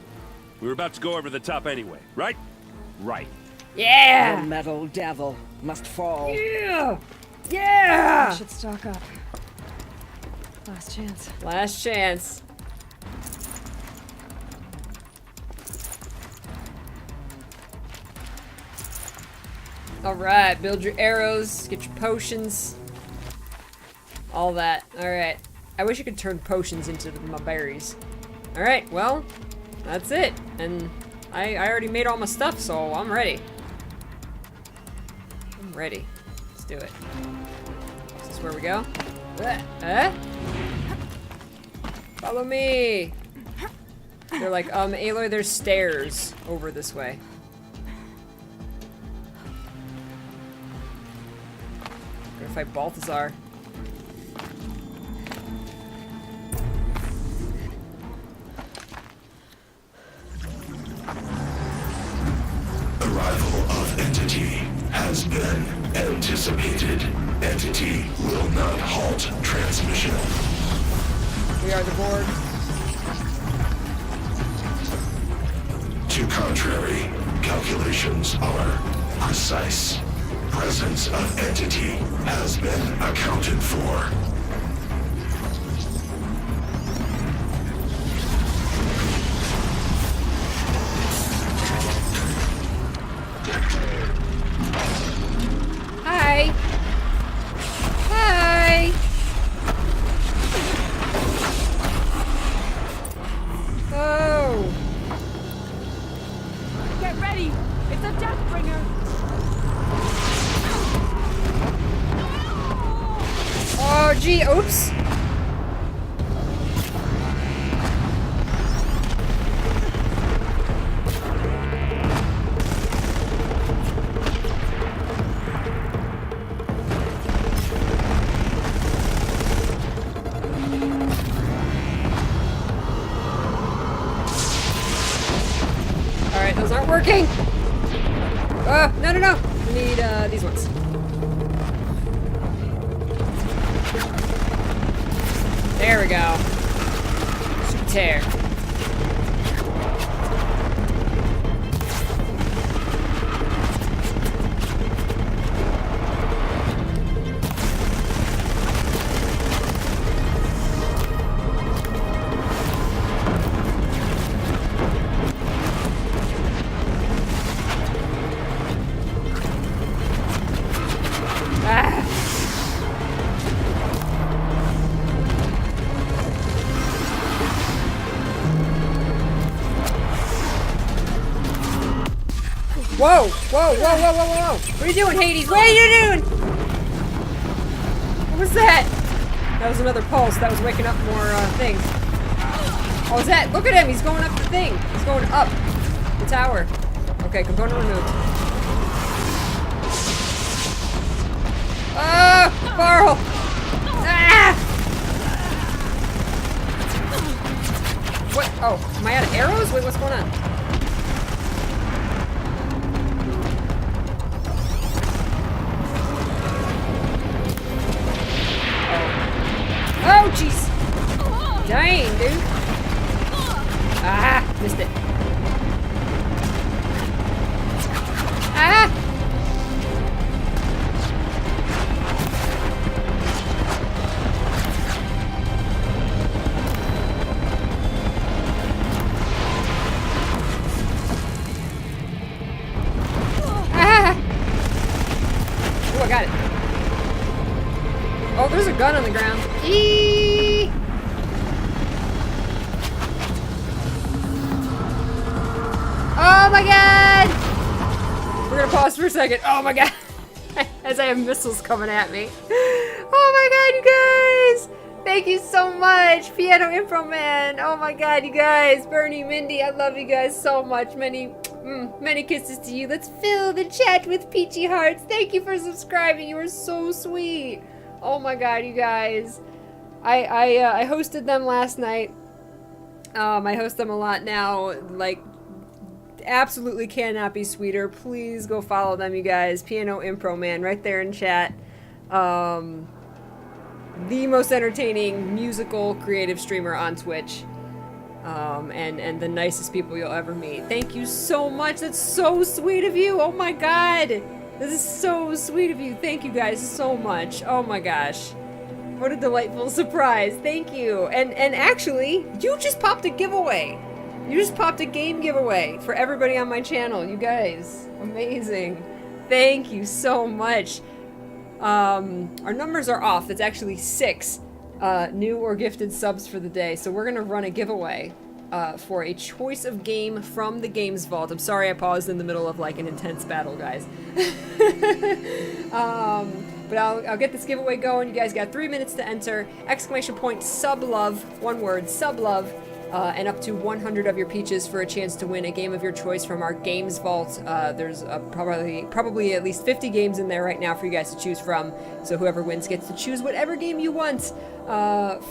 We were about to go over the top anyway, right? Right. Yeah! The metal devil must fall. Yeah! Yeah! I should stock up. Last chance. Last chance. Alright, build your arrows, get your potions. All that. Alright. I wish you could turn potions into my berries. Alright, well, that's it. And I already made all my stuff, so I'm ready. I'm ready. Let's do it. Is this where we go? Follow me! They're like, Aloy, there's stairs over this way. Gonna fight Balthazar. Arrival of Entity has been anticipated. Entity will not halt transmission. We are the board. To contrary, calculations are precise. Presence of Entity has been accounted for. Hi! Hi! Oh! Get ready! It's a Deathbringer! Oh, gee, oops! Alright, those aren't working! Oh, no, no, no! We need, these ones. There we go. Tear. Whoa! Whoa! Whoa! Whoa! Whoa! Whoa! What are you doing, Hades? What are you doing? What was that? That was another pulse. That was waking up more things. Oh, is that? Look at him. He's going up the thing. He's going up the tower. Okay, component removed. Ah! Barl! Ah! What? Oh, am I out of arrows? Wait, what's going on? Oh, jeez. Dang, dude. Ah, missed it. Ah! Ah! Oh, I got it. Oh, there's a gun on the ground. Eee! Oh my god! We're gonna pause for a second. Oh my god! As I have missiles coming at me. Oh my god, you guys! Thank you so much, Piano Info Man. Oh my god, you guys. Bernie, Mindy, I love you guys so much. Many kisses to you. Let's fill the chat with peachy hearts. Thank you for subscribing. You are so sweet. Oh my god, you guys. I hosted them last night. I host them a lot now. Like, absolutely cannot be sweeter. Please go follow them, you guys. Piano Impro Man, right there in chat. The most entertaining musical creative streamer on Twitch. And the nicest people you'll ever meet. Thank you so much. That's so sweet of you. Oh my god. This is so sweet of you. Thank you guys so much. Oh my gosh. What a delightful surprise. Thank you. And actually, you just popped a giveaway. You just popped a game giveaway for everybody on my channel. You guys, amazing. Thank you so much. Our numbers are off. It's actually 6 new or gifted subs for the day. So we're gonna run a giveaway for a choice of game from the Games Vault. I'm sorry I paused in the middle of like an intense battle, guys. But I'll get this giveaway going. You guys got 3 minutes to enter. Exclamation point sublove, one word, sublove. And up to 100 of your peaches for a chance to win a game of your choice from our Games Vault. There's probably at least 50 games in there right now for you guys to choose from. So whoever wins gets to choose whatever game you want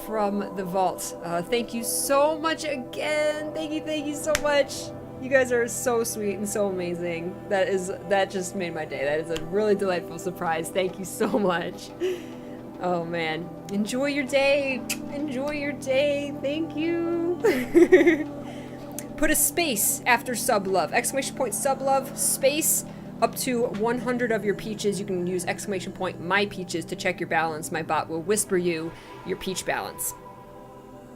from the vault. Thank you so much again. Thank you so much. You guys are so sweet and so amazing. That just made my day. That is a really delightful surprise. Thank you so much. Oh man, enjoy your day. Enjoy your day. Thank you. Put a space after sublove. Exclamation point sublove, space, up to 100 of your peaches. You can use exclamation point my peaches to check your balance. My bot will whisper you your peach balance.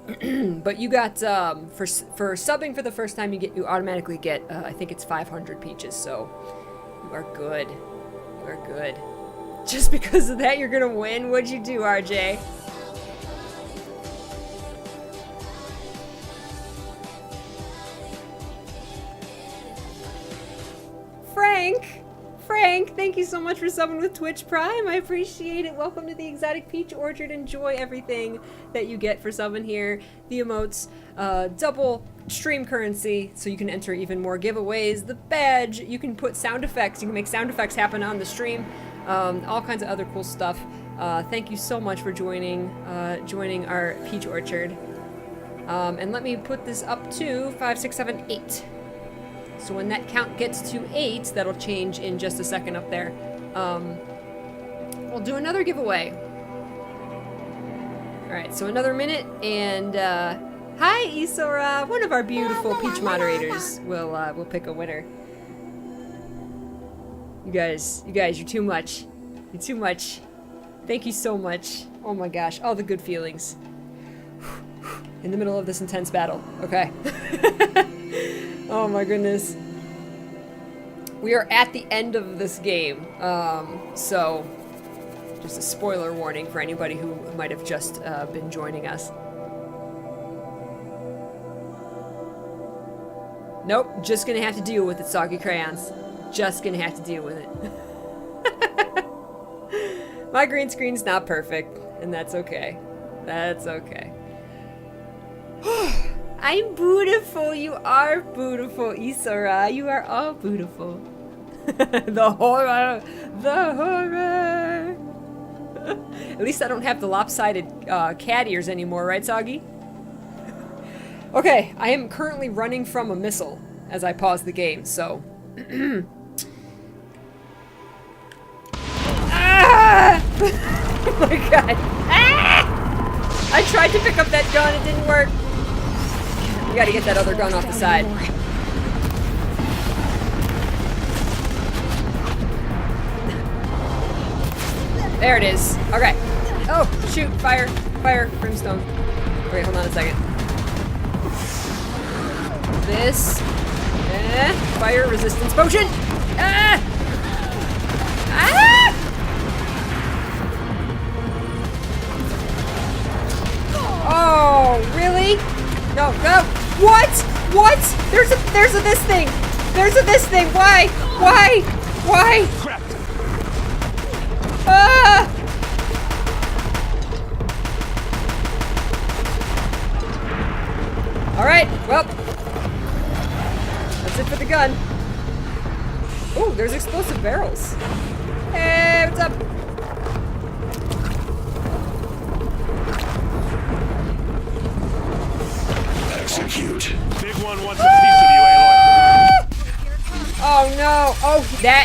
But you got, for subbing for the first time, you automatically get, I think it's 500 peaches, so you are good. You are good. Just because of that, you're gonna win? What'd you do, RJ? Frank, thank you so much for subbing with Twitch Prime. I appreciate it. Welcome to the Exotic Peach Orchard. Enjoy everything that you get for subbing here. The emotes, double stream currency, so you can enter even more giveaways. The badge, you can put sound effects. You can make sound effects happen on the stream. All kinds of other cool stuff. Thank you so much for joining our Peach Orchard. And let me put this up to 5, 6, 7, 8. So when that count gets to 8, that'll change in just a second up there. We'll do another giveaway. Alright, so another minute, and hi Isora! One of our beautiful Peach moderators will pick a winner. You guys, you're too much. You're too much. Thank you so much. Oh my gosh, all the good feelings. In the middle of this intense battle. Okay. Oh my goodness. We are at the end of this game. So, just a spoiler warning for anybody who might have just been joining us. Nope, just gonna have to deal with it, soggy crayons. just gonna have to deal with it. My green screen's not perfect, and that's okay. That's okay. I'm beautiful. You are beautiful, Isara. You are all beautiful. The horror. The horror. At least I don't have the lopsided cat ears anymore, right, Soggy? Okay, I am currently running from a missile as I pause the game, so... Ah! Oh my god. Ah! I tried to pick up that gun, it didn't work. You gotta get that other gun off the side. There it is. Okay. Oh, shoot. Fire. Fire. Brimstone. Wait, hold on a second. This. Fire resistance potion. Ah! Ah! Oh, really? No, no. What? What? There's a this thing. There's a this thing. Why? Why? Why? Ah! All right. Well, that's it for the gun. Oh, there's explosive barrels. Hey, what's up? Execute. Big one wants a piece of you, Aloy. Oh no! Oh,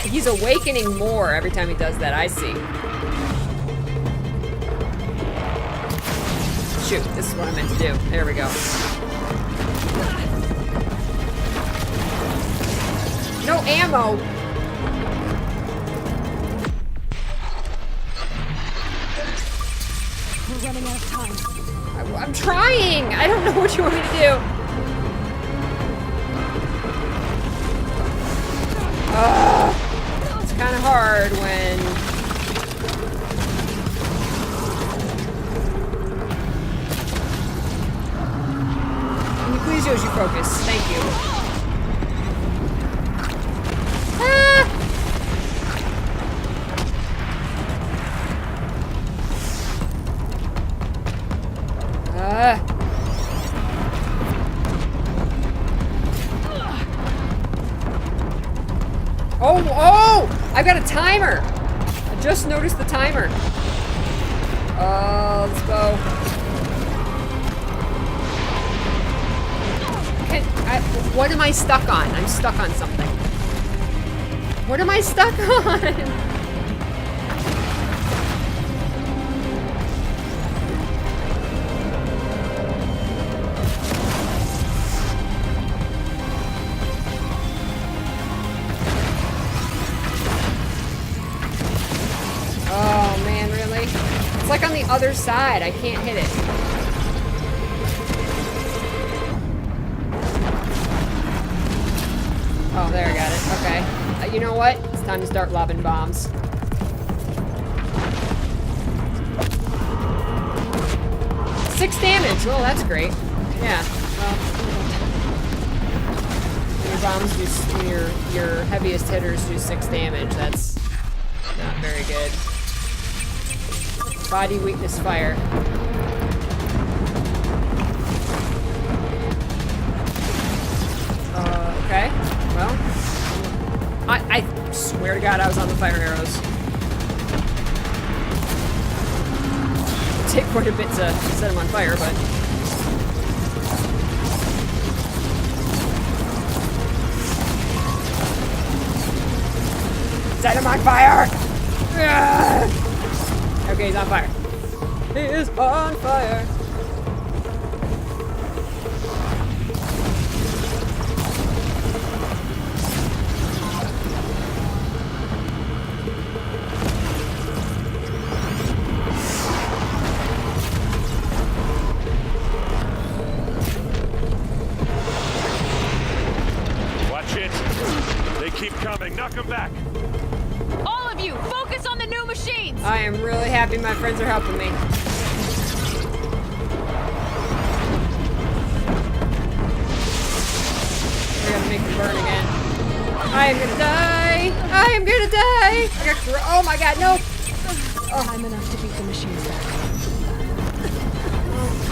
he's awakening more every time he does that. I see. Shoot, this is what I meant to do. There we go. No ammo. We're running out of time. I'm trying. I don't know what you want me to do. It's kind of hard when... Can you please Yoshi focus? Thank you. Ah! Oh! I've got a timer! I just noticed the timer. Let's go. What am I stuck on? I'm stuck on something. What am I stuck on? Oh man, really? It's like on the other side. I can't hit it. Oh, there, I got it. Okay. You know what? It's time to start lobbing bombs. Six damage. Well, that's great. Yeah. Well, your bombs do, your heaviest hitters do 6 damage. That's not very good. Body weakness fire. Okay. Well, I swear to God I was on the fire arrows. It'd take quite a bit to set them on fire, but... Set him on fire! Okay, he's on fire. He is on fire. Watch it. They keep coming. Knock them back. All of you, focus on the new machines! I am really happy my friends are helping me. We're gonna make them burn again. I am gonna die! I am gonna die! Oh my god, no! I'm enough to beat the machines back.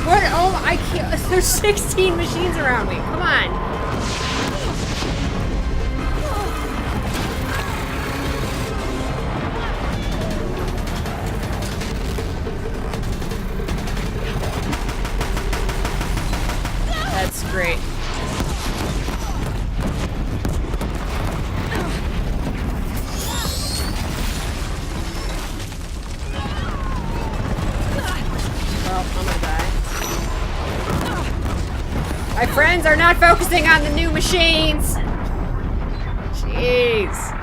What? Oh, I can't. There's 16 machines around me. Come on. That's great. Well, I'm gonna die. My friends are not focusing on the new machines. Jeez.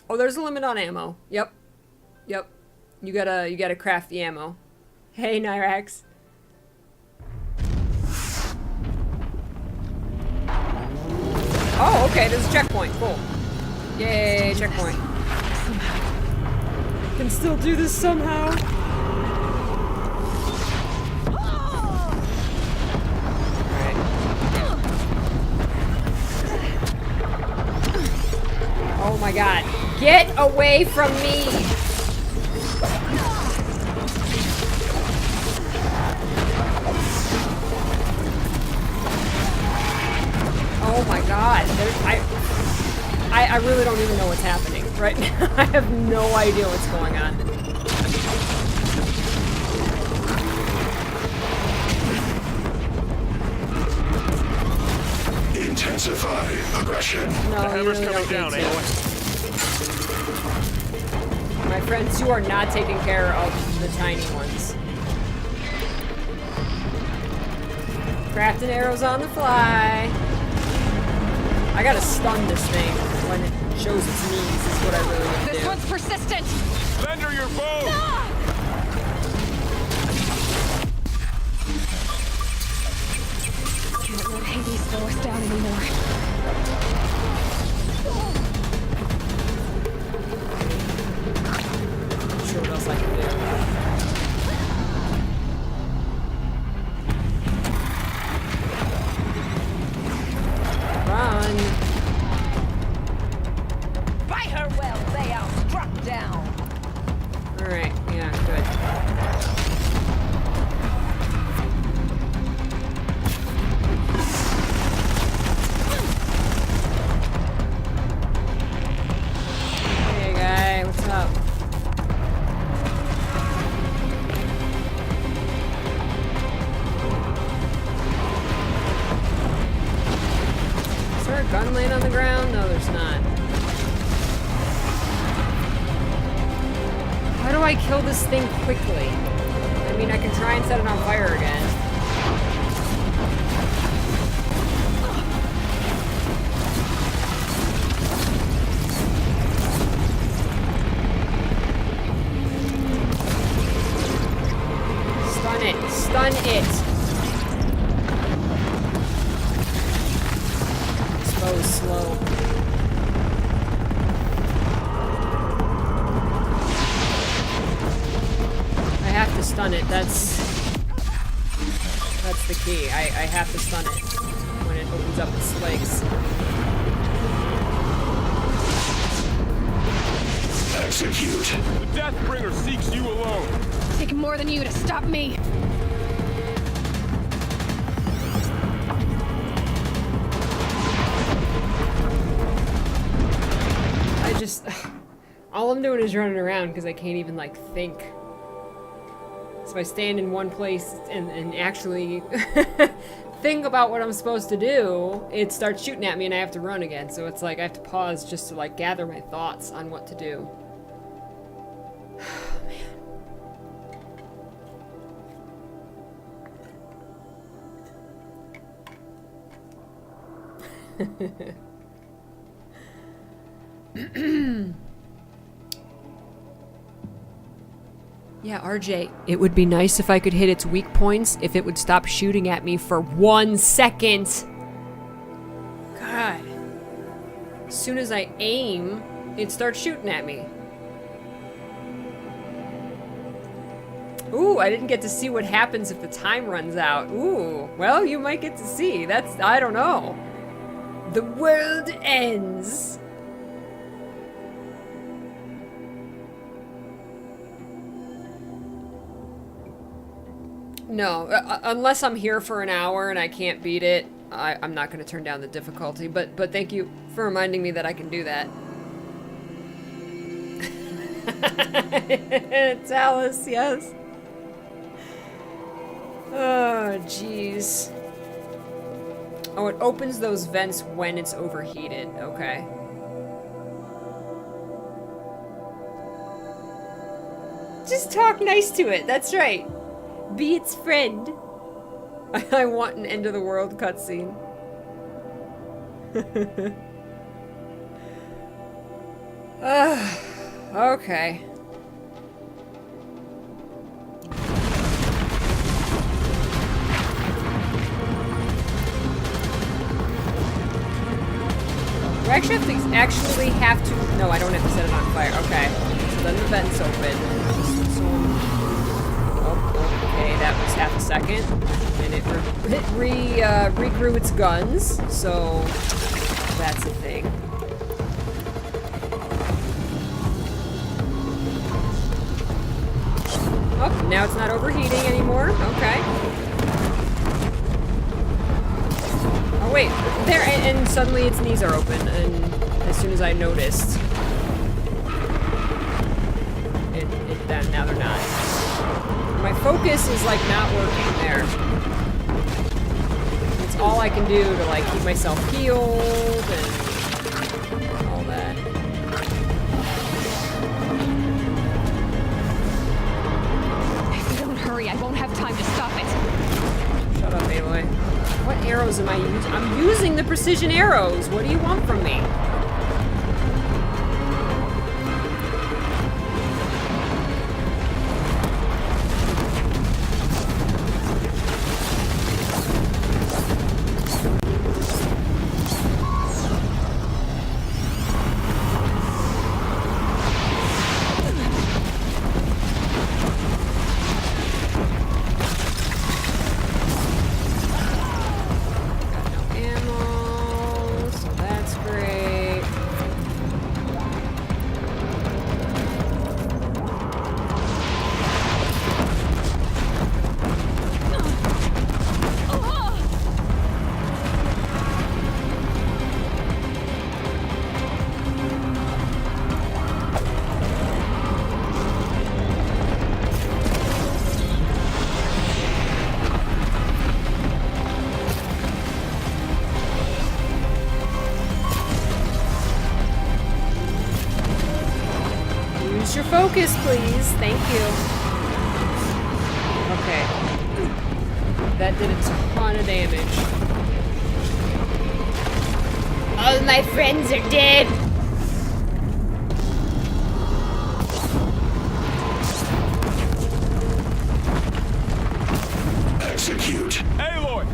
Oh, there's a limit on ammo. Yep. Yep. You gotta craft the ammo. Hey, Nyrax. Oh, okay, there's a checkpoint. Cool. Yay, checkpoint. Can still do this somehow. Alright. Oh my god. Get away from me! Oh my god. I really don't even know what's happening right now. I have no idea what's going on. Intensify aggression. No, the hammer's really coming down, Aloy. My friends, you are not taking care of the tiny ones. Crafting arrows on the fly. I gotta stun this thing when it shows its knees is what I really want to do. This one's persistent! Lend her your bow! Can't let Hades slow us down anymore. I'm sure what else I can do. Run! Fight her well, they are struck down. Alright, yeah, good. Hey guy, what's up? Is there a gun laying on the ground? No, there's not. How do I kill this thing quickly? I mean, I can try and set it on fire again. Stun it! Stun it! Expose slow. I have to stun it. That's the key. I have to stun it when it opens up its legs. Execute. The Deathbringer seeks you alone. Take more than you to stop me. I just... all I'm doing is running around because I can't even, like, think. So if I stand in one place and actually think about what I'm supposed to do, it starts shooting at me and I have to run again. So it's like I have to pause just to, like, gather my thoughts on what to do. Yeah, RJ, it would be nice if I could hit its weak points if it would stop shooting at me for 1 second. God. As soon as I aim, it starts shooting at me. Ooh, I didn't get to see what happens if the time runs out. Ooh, well, you might get to see. That's, I don't know. The world ends. No, unless I'm here for an hour and I can't beat it, I'm not going to turn down the difficulty. But thank you for reminding me that I can do that. It's Alice, yes. Oh, jeez. Oh, it opens those vents when it's overheated. Okay. Just talk nice to it. That's right. Be its friend. I want an end of the world cutscene. Okay. We actually have to. No, I don't have to set it on fire. Okay. So then the vent's open. So, okay, that was half a second, and it regrew its guns. So that's a thing. Oh, now it's not overheating anymore. Okay. Oh wait, there, and suddenly its knees are open, and as soon as I noticed, then now they're not. My focus is like not working there. It's all I can do to like keep myself healed and all that. If we don't hurry, I won't have time to stop it. Shut up, Aloy. What arrows am I using? I'm using the precision arrows. What do you want from me? Your focus, please. Thank you. Okay. That did a ton of damage. All my friends are dead. Execute. Aloy!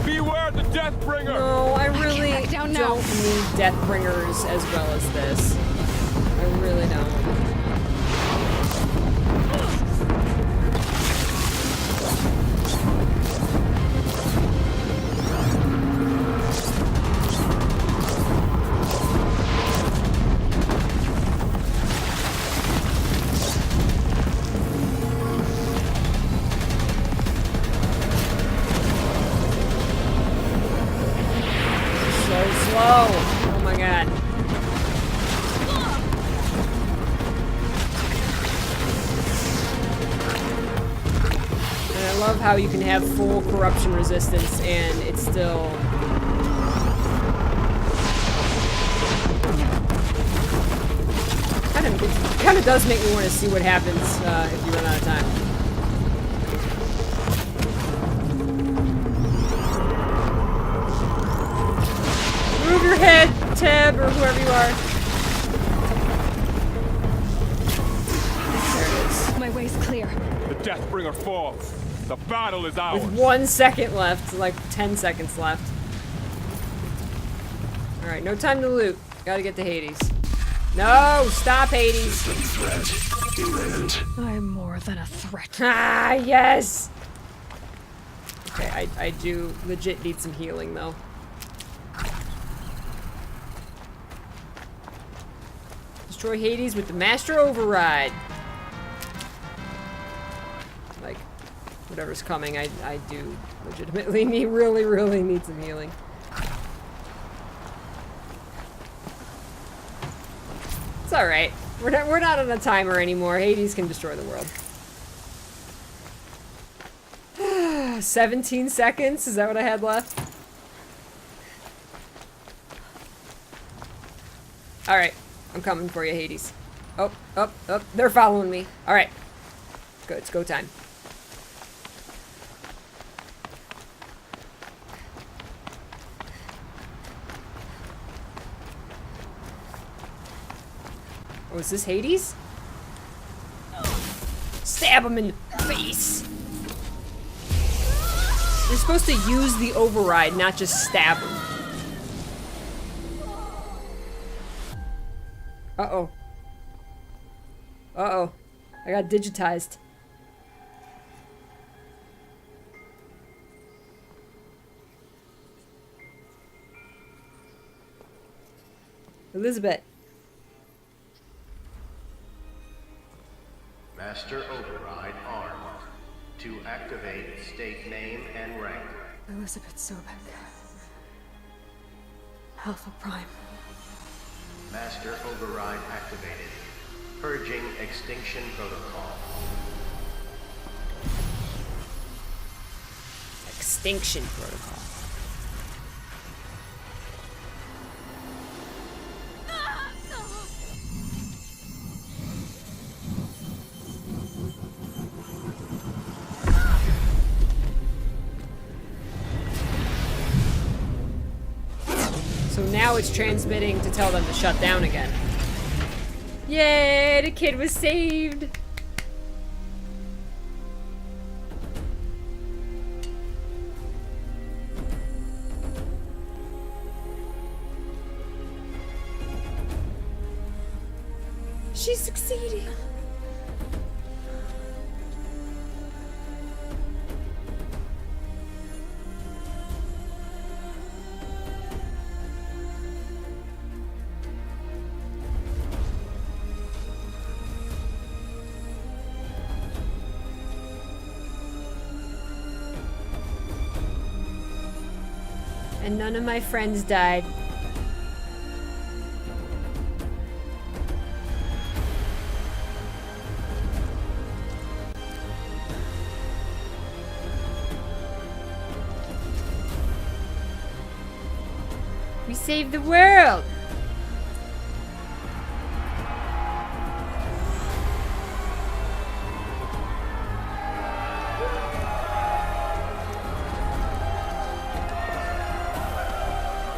Beware the Deathbringer! No, I really don't need Deathbringers as well as this. I really don't. Oh my god. And I love how you can have full corruption resistance and it's still... It kind of does make me want to see what happens if you run out of time. Move your head, Teb, or whoever you are. There it is. My way's clear. The Deathbringer falls. The battle is ours. With 1 second left, like 10 seconds left. Alright, no time to loot. Gotta get to Hades. No, stop, Hades. I'm more than a threat. Ah, yes. Okay, I do legit need some healing, though. Destroy Hades with the Master Override. Like, whatever's coming, I do legitimately really need some healing. It's alright. We're not on a timer anymore. Hades can destroy the world. 17 seconds? Is that what I had left? Alright. I'm coming for you, Hades. Oh. They're following me. Alright. Good. It's go time. Oh, is this Hades? Stab him in the face! You're supposed to use the override, not just stab him. Uh-oh. Uh-oh. I got digitized. Elizabeth. Master Override armed. To activate, state name and rank. Elizabeth Sobek. Alpha Prime. Master Override activated. Purging Extinction Protocol. Extinction Protocol. So now it's transmitting to tell them to shut down again. Yay, the kid was saved! She succeeded! And none of my friends died. We saved the world!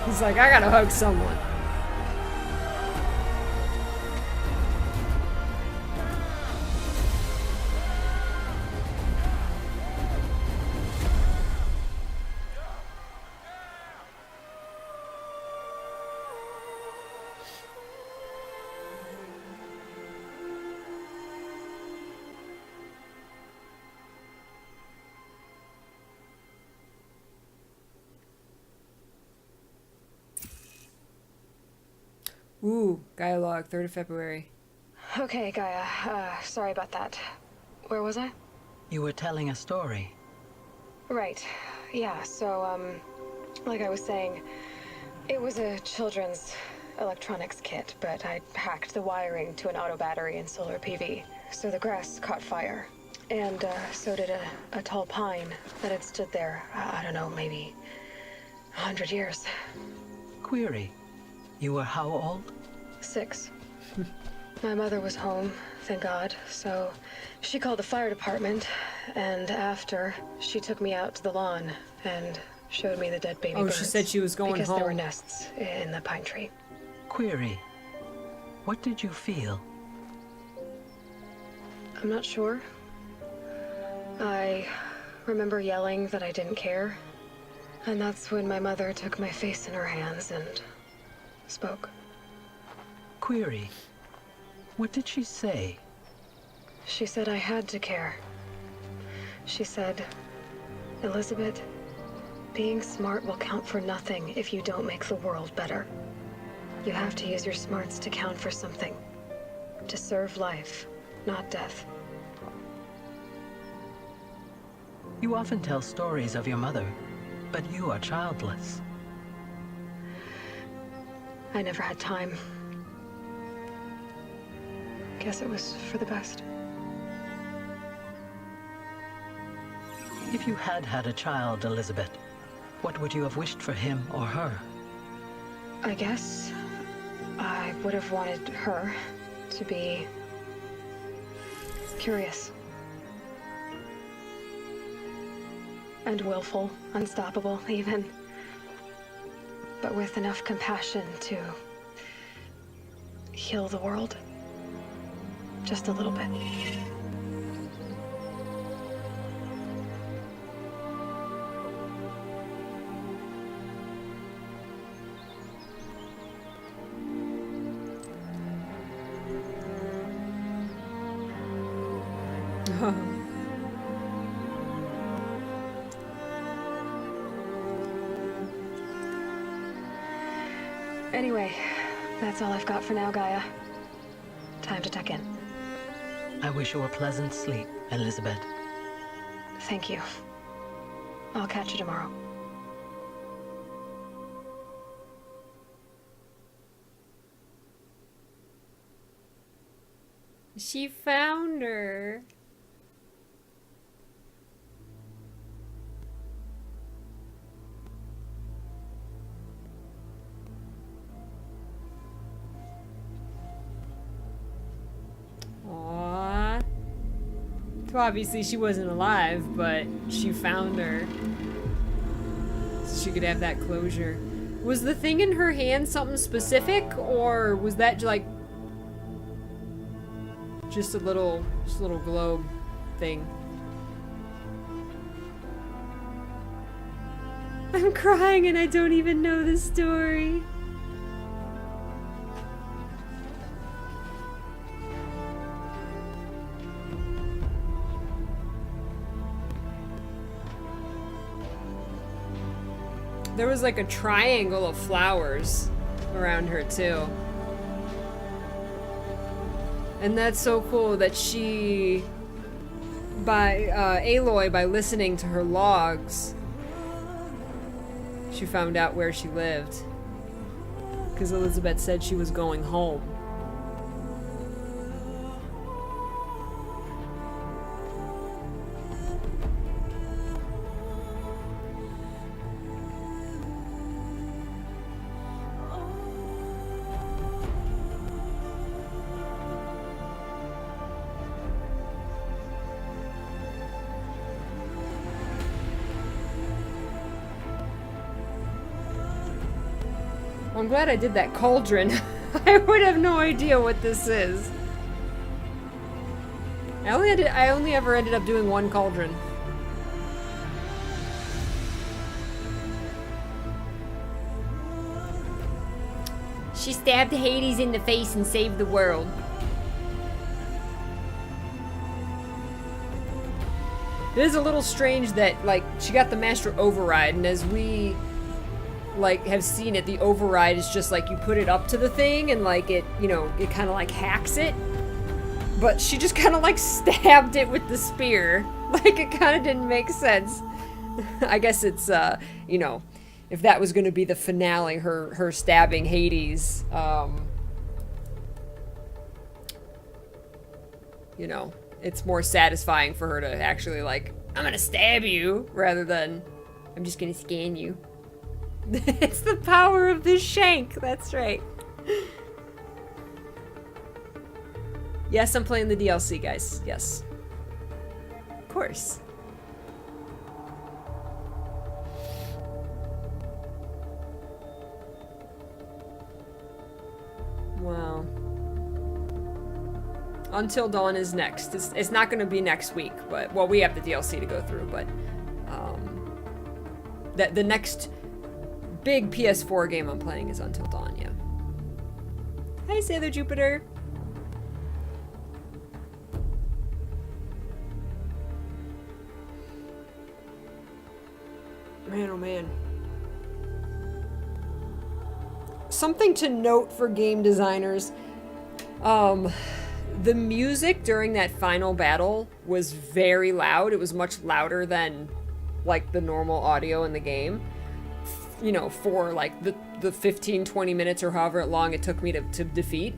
He's like, I gotta hug someone. Ooh, dialogue, 3rd of February. Okay, Gaia. Sorry about that. Where was I? You were telling a story. Right. Yeah, so, like I was saying, it was a children's electronics kit, but I hacked the wiring to an auto battery and solar PV. So the grass caught fire. And, so did a tall pine that had stood there, I don't know, maybe 100 years. Query. You were how old? 6. My mother was home, thank God, so she called the fire department, and after, she took me out to the lawn and showed me the dead baby birds. Oh, she said she was going because home. There were nests in the pine tree. Query. What did you feel? I'm not sure. I remember yelling that I didn't care, and that's when my mother took my face in her hands and spoke. query. What did she say? She said I had to care. She said, Elizabeth, being smart will count for nothing if you don't make the world better. You have to use your smarts to count for something. To serve life, not death. You often tell stories of your mother, but you are childless. I never had time. Guess it was for the best. If you had had a child, Elizabeth, what would you have wished for him or her? I guess I would have wanted her to be curious. And willful, unstoppable even. But with enough compassion to heal the world. Just a little bit. Anyway, that's all I've got for now, Gaia. Time to tuck in. I wish you a pleasant sleep, Elizabeth. Thank you. I'll catch you tomorrow. She found her. Aww. So obviously she wasn't alive, but she found her. So she could have that closure. Was the thing in her hand something specific, or was that like just a little globe thing? I'm crying and I don't even know the story. There was like a triangle of flowers around her too. And that's so cool that she, Aloy, by listening to her logs, she found out where she lived. Because Elizabeth said she was going home. I'm glad I did that cauldron. I would have no idea what this is. I only ever ended up doing one cauldron. She stabbed Hades in the face and saved the world. It is a little strange that, like, she got the Master Override, and as we like have seen it, the override is just like you put it up to the thing and like it, you know, it kind of like hacks it. But she just kind of like stabbed it with the spear. Like it kind of didn't make sense. I guess it's you know, if that was going to be the finale, her stabbing Hades, you know, it's more satisfying for her to actually like, I'm gonna stab you rather than I'm just gonna scan you. It's the power of the shank. That's right. Yes, I'm playing the DLC, guys. Yes. Of course. Wow. Until Dawn is next. It's not going to be next week, but well, we have the DLC to go through, but the next big PS4 game I'm playing is Until Dawn, yeah. Hi, Sailor Jupiter. Man, oh man. Something to note for game designers. The music during that final battle was very loud. It was much louder than like the normal audio in the game. You know, for like the 15, 20 minutes or however long it took me to defeat.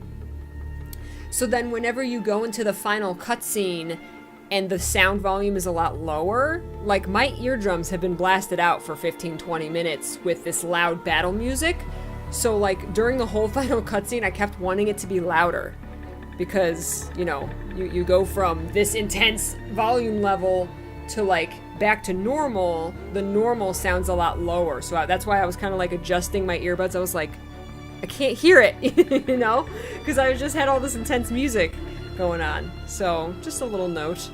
So then whenever you go into the final cutscene and the sound volume is a lot lower, like my eardrums have been blasted out for 15, 20 minutes with this loud battle music. So like during the whole final cutscene, I kept wanting it to be louder because, you know, you go from this intense volume level to like back to normal. The normal sounds a lot lower. So that's why I was kind of like adjusting my earbuds. I was like, I can't hear it, you know, because I just had all this intense music going on. So just a little note.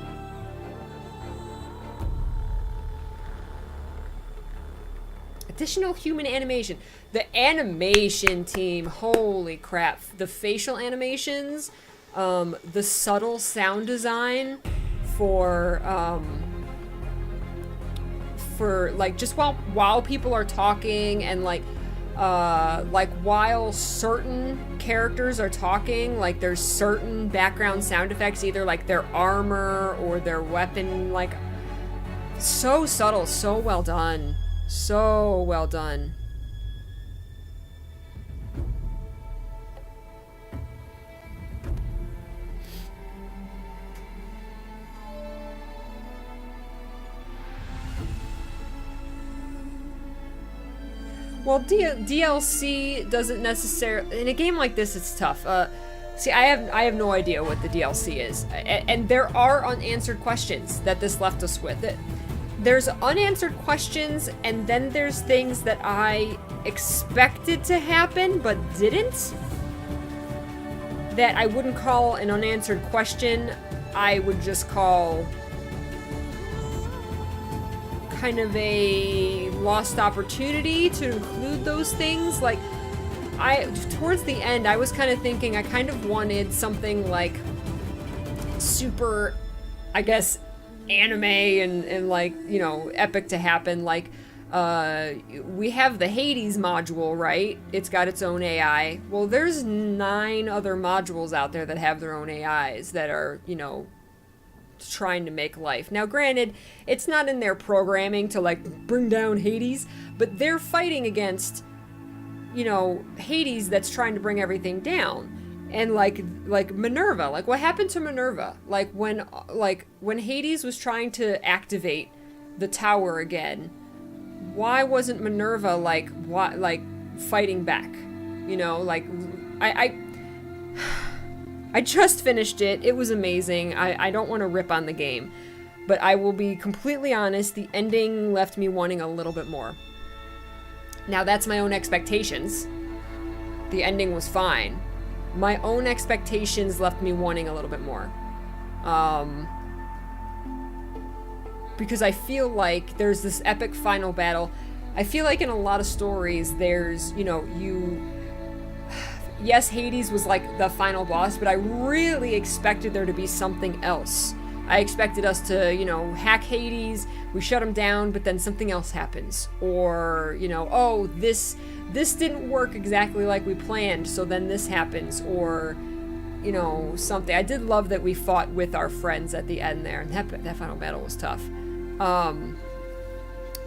Additional human animation. The animation team, holy crap. The facial animations, the subtle sound design for like just while people are talking and like while certain characters are talking, like there's certain background sound effects, either like their armor or their weapon, like so subtle, so well done. So well done. Well, DLC doesn't necessarily... In a game like this, it's tough. See, I have no idea what the DLC is. And there are unanswered questions that this left us with. There's unanswered questions, and then there's things that I expected to happen, but didn't. That I wouldn't call an unanswered question. I would just call... kind of a lost opportunity to include those things. Like, towards the end, I was kind of thinking I kind of wanted something like super, I guess, anime and like, you know, epic to happen. Like, we have the Hades module, right? It's got its own AI. Well, there's 9 other modules out there that have their own AIs that are, you know, trying to make life. Now, granted, it's not in their programming to like bring down Hades, but they're fighting against, you know, Hades that's trying to bring everything down. And like Minerva, like what happened to Minerva? Like when Hades was trying to activate the tower again, why wasn't Minerva like fighting back? You know, like I just finished it. It was amazing. I don't want to rip on the game, but I will be completely honest, the ending left me wanting a little bit more. Now, that's my own expectations. The ending was fine. My own expectations left me wanting a little bit more. Because I feel like there's this epic final battle. I feel like in a lot of stories, there's, you know, yes, Hades was like the final boss, but I really expected there to be something else. I expected us to, you know, hack Hades, we shut him down, but then something else happens. Or, you know, oh, this didn't work exactly like we planned, so then this happens. Or, you know, something. I did love that we fought with our friends at the end there, and that final battle was tough.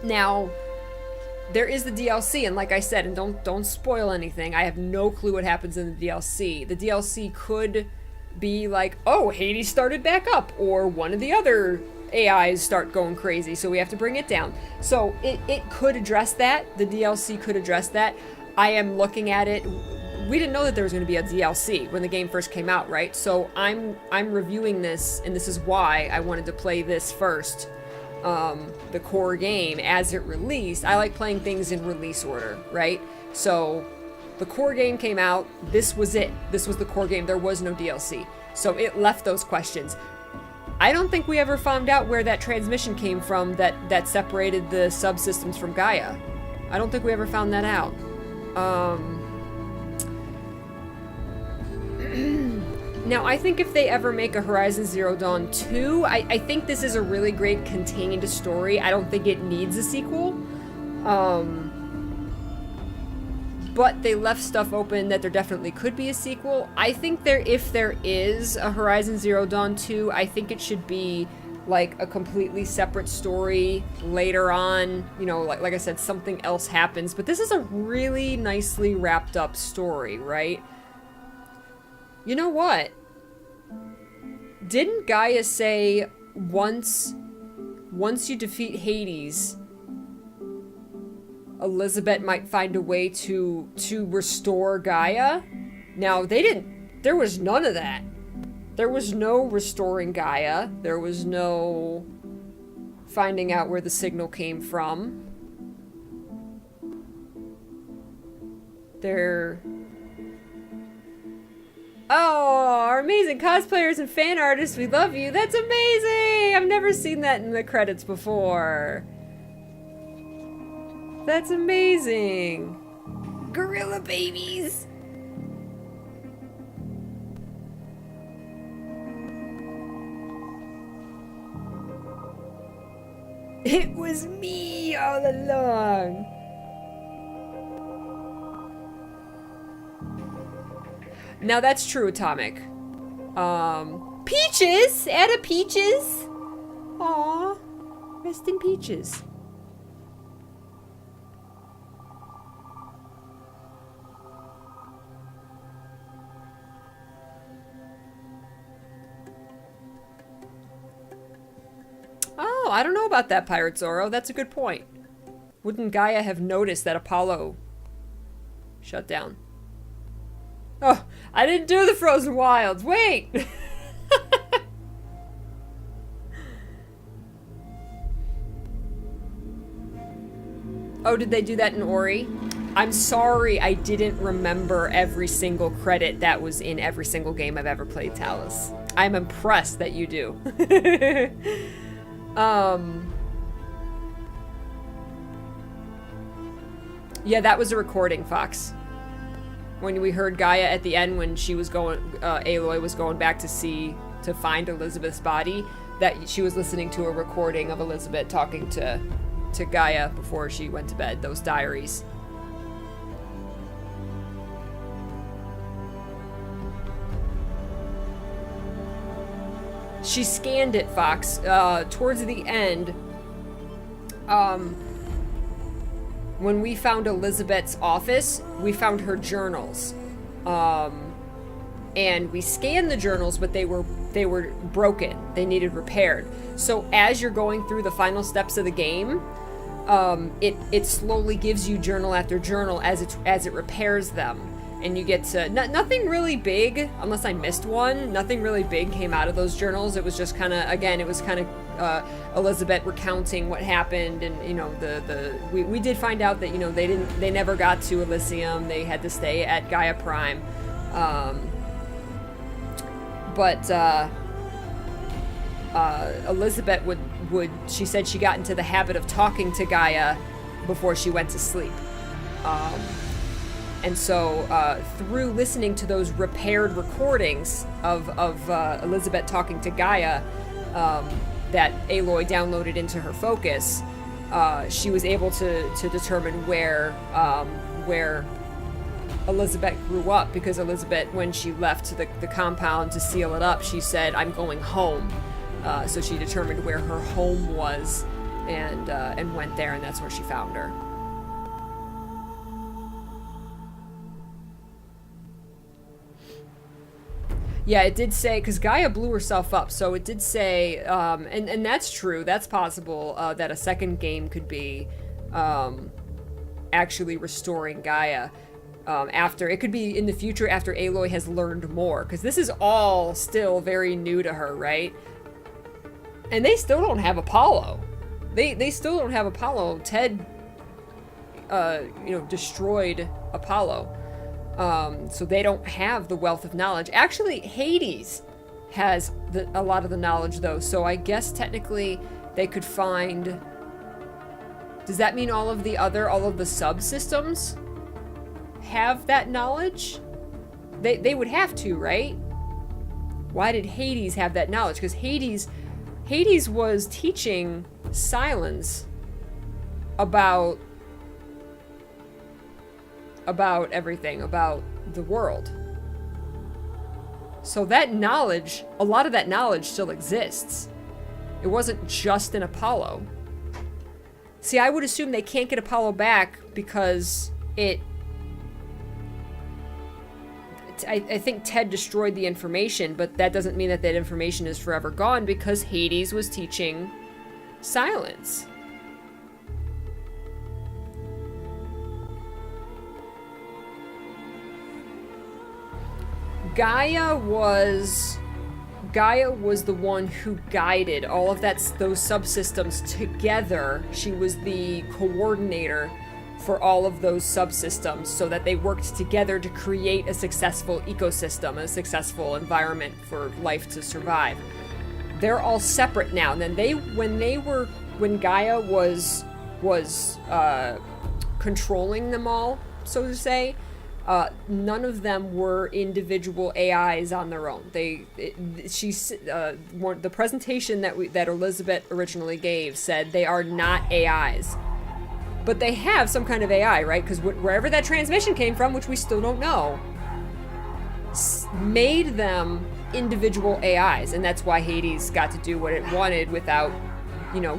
Now, there is the DLC, and like I said, and don't spoil anything, I have no clue what happens in the DLC. The DLC could be like, oh, Hades started back up, or one of the other AIs start going crazy, so we have to bring it down. So it could address that. The DLC could address that. I am looking at it. We didn't know that there was going to be a DLC when the game first came out, right? So I'm reviewing this, and this is why I wanted to play this first. The core game as it released. I like playing things in release order, right? So the core game came out, this was it. This was the core game. There was no DLC. So it left those questions. I don't think we ever found out where that transmission came from that separated the subsystems from Gaia. I don't think we ever found that out. Now, I think if they ever make a Horizon Zero Dawn 2, I think this is a really great contained story. I don't think it needs a sequel. But they left stuff open that there definitely could be a sequel. I think if there is a Horizon Zero Dawn 2, I think it should be like a completely separate story later on. You know, like I said, something else happens. But this is a really nicely wrapped up story, right? You know what? Didn't Gaia say once you defeat Hades, Elizabeth might find a way to restore Gaia? Now, there was none of that. There was no restoring Gaia. There was no finding out where the signal came from. Oh, our amazing cosplayers and fan artists, we love you. That's amazing! I've never seen that in the credits before. That's amazing. Gorilla babies. It was me all along. Now that's true, Atomic. Peaches! Ada Peaches! Aw. Rest in Peaches. Oh, I don't know about that, Pirate Zoro. That's a good point. Wouldn't Gaia have noticed that Apollo shut down? Oh, I didn't do the Frozen Wilds. Wait! Oh, did they do that in Ori? I'm sorry I didn't remember every single credit that was in every single game I've ever played, Talus. I'm impressed that you do. Yeah, that was a recording, Fox. When we heard Gaia at the end when she was going, Aloy was going back to find Elizabeth's body, that she was listening to a recording of Elizabeth talking to Gaia before she went to bed, those diaries. She scanned it, Fox. Towards the end, when we found Elizabeth's office, we found her journals. And we scanned the journals, but they were broken. They needed repaired. So as you're going through the final steps of the game, it slowly gives you journal after journal as it repairs them. And you get to nothing really big, unless I missed one. Nothing really big came out of those journals. It was just kind of, again, it was kind of Elizabeth recounting what happened, and you know we did find out that, you know, they never got to Elysium. They had to stay at Gaia Prime, but Elizabeth would she said she got into the habit of talking to Gaia before she went to sleep. And so, through listening to those repaired recordings of Elizabeth talking to Gaia that Aloy downloaded into her focus, she was able to determine where Elizabeth grew up, because Elizabeth, when she left the compound to seal it up, she said, "I'm going home." So she determined where her home was and went there, and that's where she found her. Yeah, it did say, because Gaia blew herself up, so it did say, and that's true, that's possible, that a second game could be actually restoring Gaia. It could be in the future after Aloy has learned more, because this is all still very new to her, right? And they still don't have Apollo. They still don't have Apollo. Ted, destroyed Apollo. So they don't have the wealth of knowledge. Actually, Hades has a lot of the knowledge, though. So I guess technically they could find... Does that mean all of the subsystems have that knowledge? They would have to, right? Why did Hades have that knowledge? Because Hades was teaching Silence about everything, about the world. So that knowledge, a lot of that knowledge still exists. It wasn't just in Apollo. See, I would assume they can't get Apollo back because I think Ted destroyed the information, but that doesn't mean that that information is forever gone because Hades was teaching Silence. Gaia was the one who guided all of those subsystems together. She was the coordinator for all of those subsystems so that they worked together to create a successful ecosystem, a successful environment for life to survive. They're all separate now. And then when Gaia was controlling them all, so to say, none of them were individual AIs on their own. The presentation that Elizabeth originally gave said they are not AIs. But they have some kind of AI, right? Because wherever that transmission came from, which we still don't know, made them individual AIs. And that's why Hades got to do what it wanted without,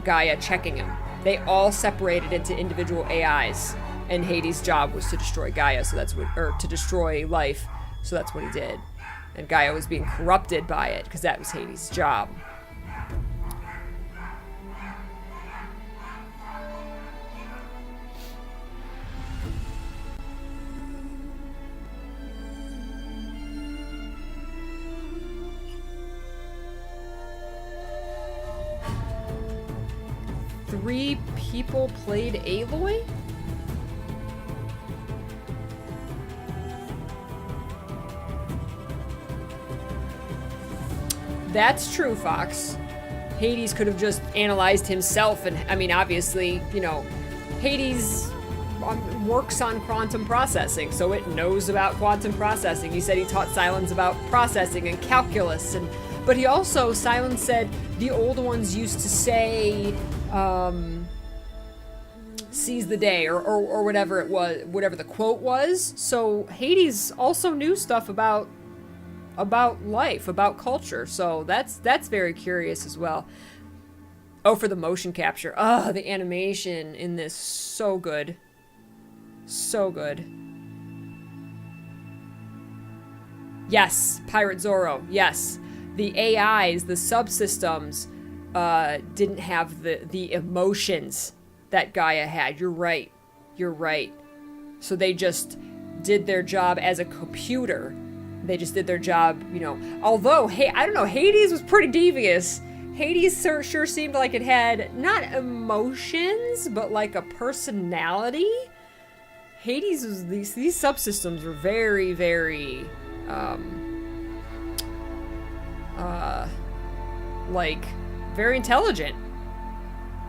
Gaia checking him. They all separated into individual AIs. And Hades' job was to destroy Gaia, to destroy life. So that's what he did. And Gaia was being corrupted by it, because that was Hades' job. Three people played Aloy? That's true, Fox. Hades could have just analyzed himself, and obviously, Hades works on quantum processing, so it knows about quantum processing. He said he taught Silence about processing and calculus, but he also, Silence said, the old ones used to say, seize the day, or whatever it was, whatever the quote was. So Hades also knew stuff about life, about culture. So that's very curious as well. Oh, for the motion capture. Oh, the animation in this, so good. So good. Yes, Pirate Zorro, yes. The AIs, the subsystems, didn't have the emotions that Gaia had. You're right. You're right. So they just did their job as a computer. They just did their job, although, I don't know, Hades was pretty devious. Hades sure seemed like it had not emotions, but like a personality. Hades was, these subsystems were very, very, very intelligent,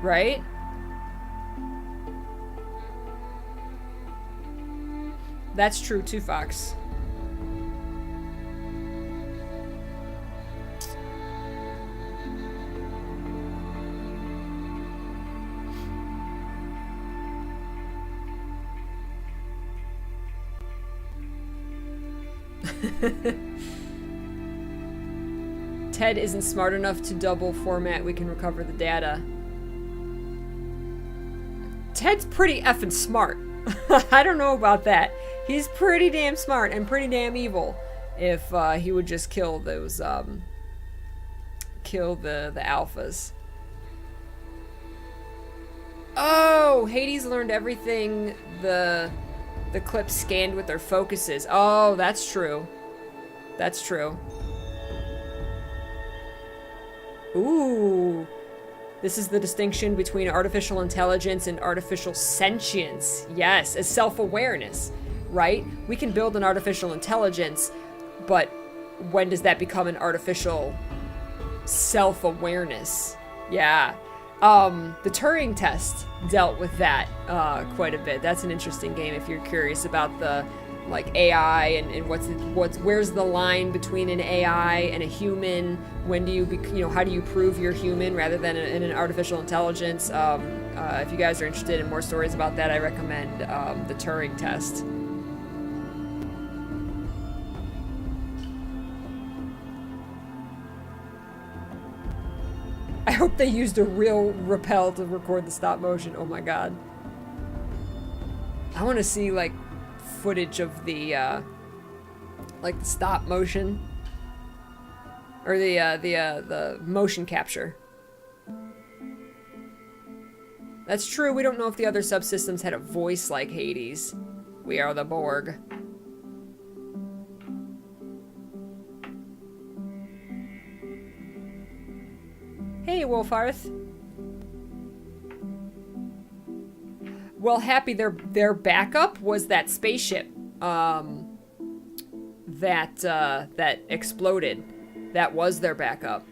right? That's true too, Fox. Ted isn't smart enough to double format. We can recover the data. Ted's pretty effing smart. I don't know about that. He's pretty damn smart and pretty damn evil. If he would just kill those, kill the alphas. Oh, Hades learned everything the clips scanned with their focuses. Oh, that's true. That's true. Ooh. This is the distinction between artificial intelligence and artificial sentience. Yes, as self-awareness, right? We can build an artificial intelligence, but when does that become an artificial self-awareness? Yeah. The Turing test dealt with that quite a bit. That's an interesting game if you're curious about the like AI and where's the line between an AI and a human? When do you, how do you prove you're human rather than in an artificial intelligence? If you guys are interested in more stories about that, I recommend the Turing test. I hope they used a real rappel to record the stop motion. Oh my god. I want to see like footage of the like the stop motion or the motion capture. That's true. We don't know if the other subsystems had a voice like Hades. We are the Borg. Hey, Wolfarth. Well, Happy, their backup was that spaceship that exploded. That was their backup.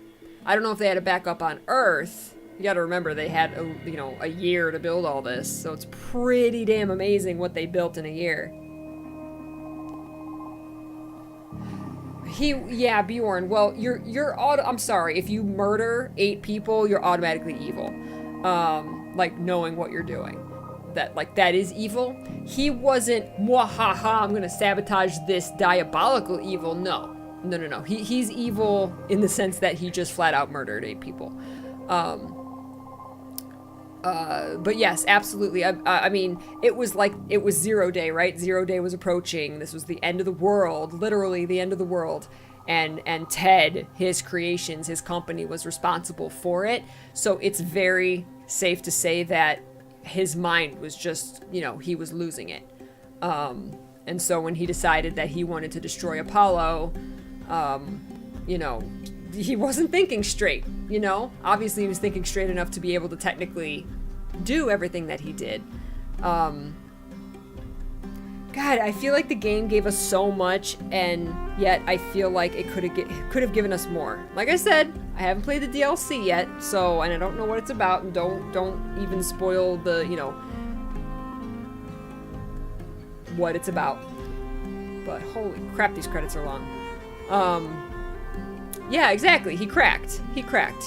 I don't know if they had a backup on Earth. You got to remember they had a year to build all this, so it's pretty damn amazing what they built in a year. Yeah, Bjorn. Well, I'm sorry. If you murder 8 people, you're automatically evil. Like knowing what you're doing. That is evil. He wasn't, mwahaha, I'm gonna sabotage this diabolical evil. No. He's evil in the sense that he just flat out murdered 8 people. But yes, absolutely. I mean, it was 0 day, right? 0 day was approaching. This was the end of the world, literally the end of the world. And Ted, his creations, his company was responsible for it. So it's very safe to say that his mind was just, he was losing it. And so when he decided that he wanted to destroy Apollo, he wasn't thinking straight, Obviously he was thinking straight enough to be able to technically do everything that he did. God, I feel like the game gave us so much, and yet I feel like it could have given us more. Like I said, I haven't played the DLC yet, so, and I don't know what it's about, and don't even spoil the, what it's about. But holy crap, these credits are long. Yeah, exactly. He cracked. He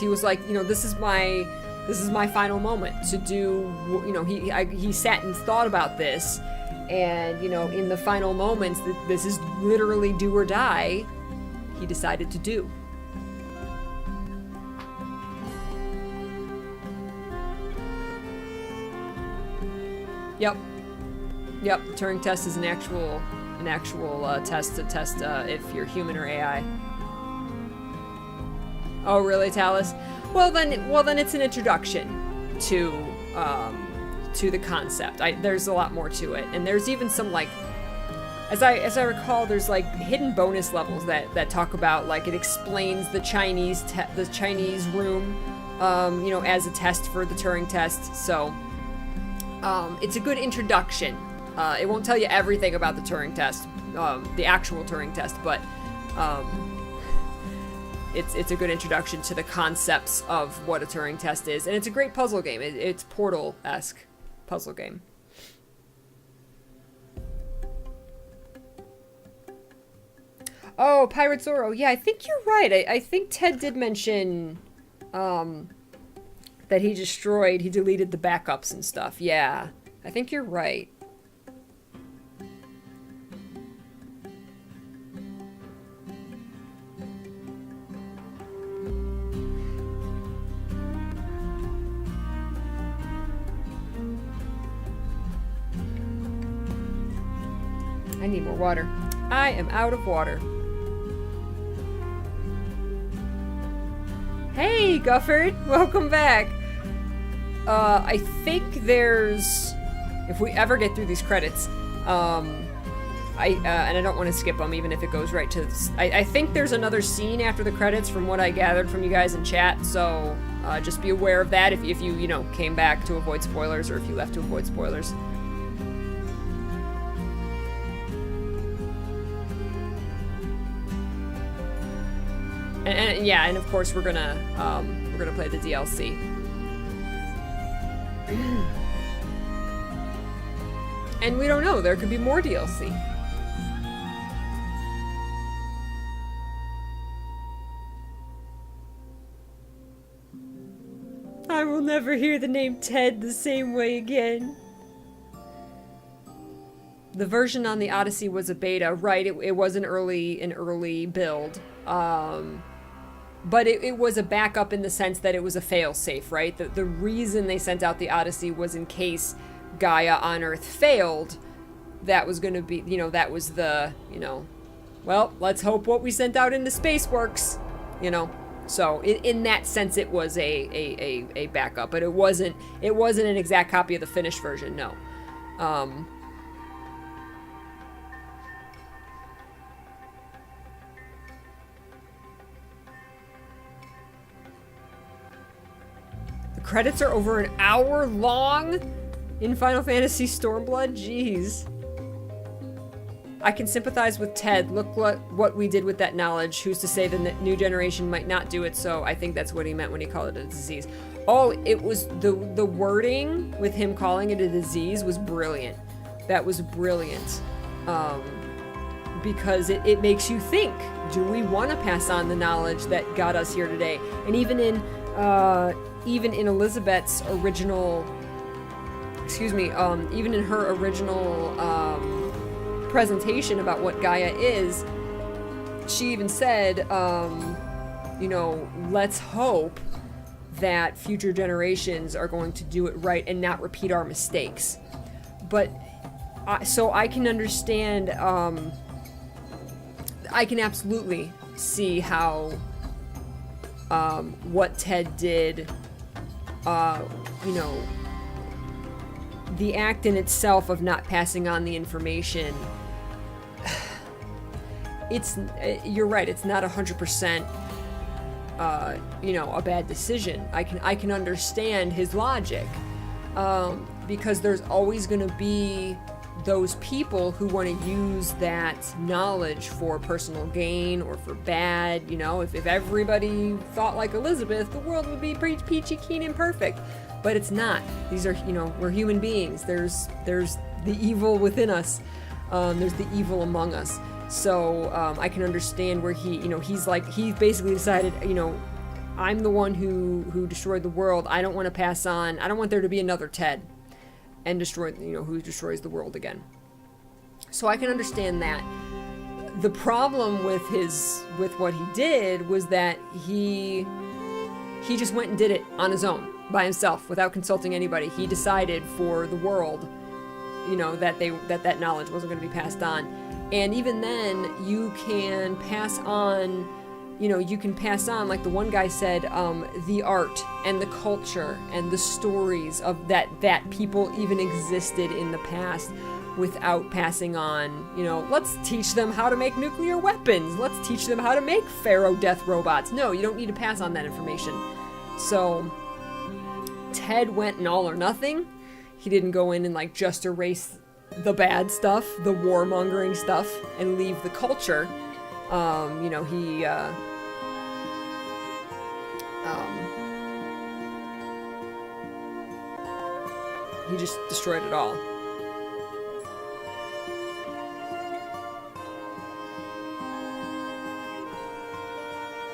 was like, this is my final moment to do, he sat and thought about this, and, in the final moments, this is literally do or die, he decided to do. Yep. The Turing test is an actual test to test if you're human or AI. Oh, really, Talus? Well then it's an introduction to the concept. There's a lot more to it, and there's even some as I recall, there's hidden bonus levels that talk about it explains the Chinese room, as a test for the Turing test. So it's a good introduction. It won't tell you everything about the Turing test, the actual Turing test, but it's a good introduction to the concepts of what a Turing test is, and it's a great puzzle game. It's Portal-esque puzzle game. Oh, Pirate Zorro. Yeah, I think you're right. I think Ted did mention that he deleted the backups and stuff. Yeah, I think you're right. I need more water. I am out of water. Hey, Gufford! Welcome back! I think there's... If we ever get through these credits, and I don't want to skip them even if it goes right to... I think there's another scene after the credits from what I gathered from you guys in chat, so just be aware of that if you came back to avoid spoilers or if you left to avoid spoilers. And yeah, and of course we're gonna play the DLC. And we don't know, there could be more DLC. I will never hear the name Ted the same way again. The version on the Odyssey was a beta, right? It was an early build. But it was a backup in the sense that it was a fail-safe, right? The reason they sent out the Odyssey was in case Gaia on Earth failed. That was going to be, you know, that was the, you know, well, let's hope what we sent out into space works, you know. So in that sense, it was a backup, but it wasn't an exact copy of the finished version. No. The credits are over an hour long in Final Fantasy Stormblood. Jeez. I can sympathize with Ted. Look what we did with that knowledge. Who's to say the new generation might not do it? So I think that's what he meant when he called it a disease. Oh, it was the wording with him calling it a disease was brilliant. That was brilliant. Because it makes you think, do we want to pass on the knowledge that got us here today? And even in Elizabeth's original, even in her original presentation about what Gaia is, she even said, you know, let's hope that future generations are going to do it right and not repeat our mistakes. But so I can understand, I can absolutely see how what Ted did, you know, the act in itself of not passing on the information, you're right, it's not 100%, you know, a bad decision. I can understand his logic, because there's always going to be those people who want to use that knowledge for personal gain or for bad. You know, if everybody thought like Elizabeth, the world would be peachy keen and perfect. But it's not. These are, you know, we're human beings. There's the evil within us. There's the evil among us. So I can understand where he, you know, he basically decided, you know, I'm the one who destroyed the world. I don't want to pass on. I don't want there to be another Ted and destroy, you know, who destroys the world again. So I can understand that. The problem with what he did was that he just went and did it on his own, by himself, without consulting anybody. He decided for the world, you know, that knowledge wasn't going to be passed on. And even then, you can pass on, you know, like the one guy said, the art and the culture and the stories of that people even existed in the past without passing on, you know, let's teach them how to make nuclear weapons. Let's teach them how to make Pharaoh death robots. No, you don't need to pass on that information. So Ted went in all or nothing. He didn't go in and like just erase the bad stuff, the warmongering stuff, and leave the culture. You know, he just destroyed it all.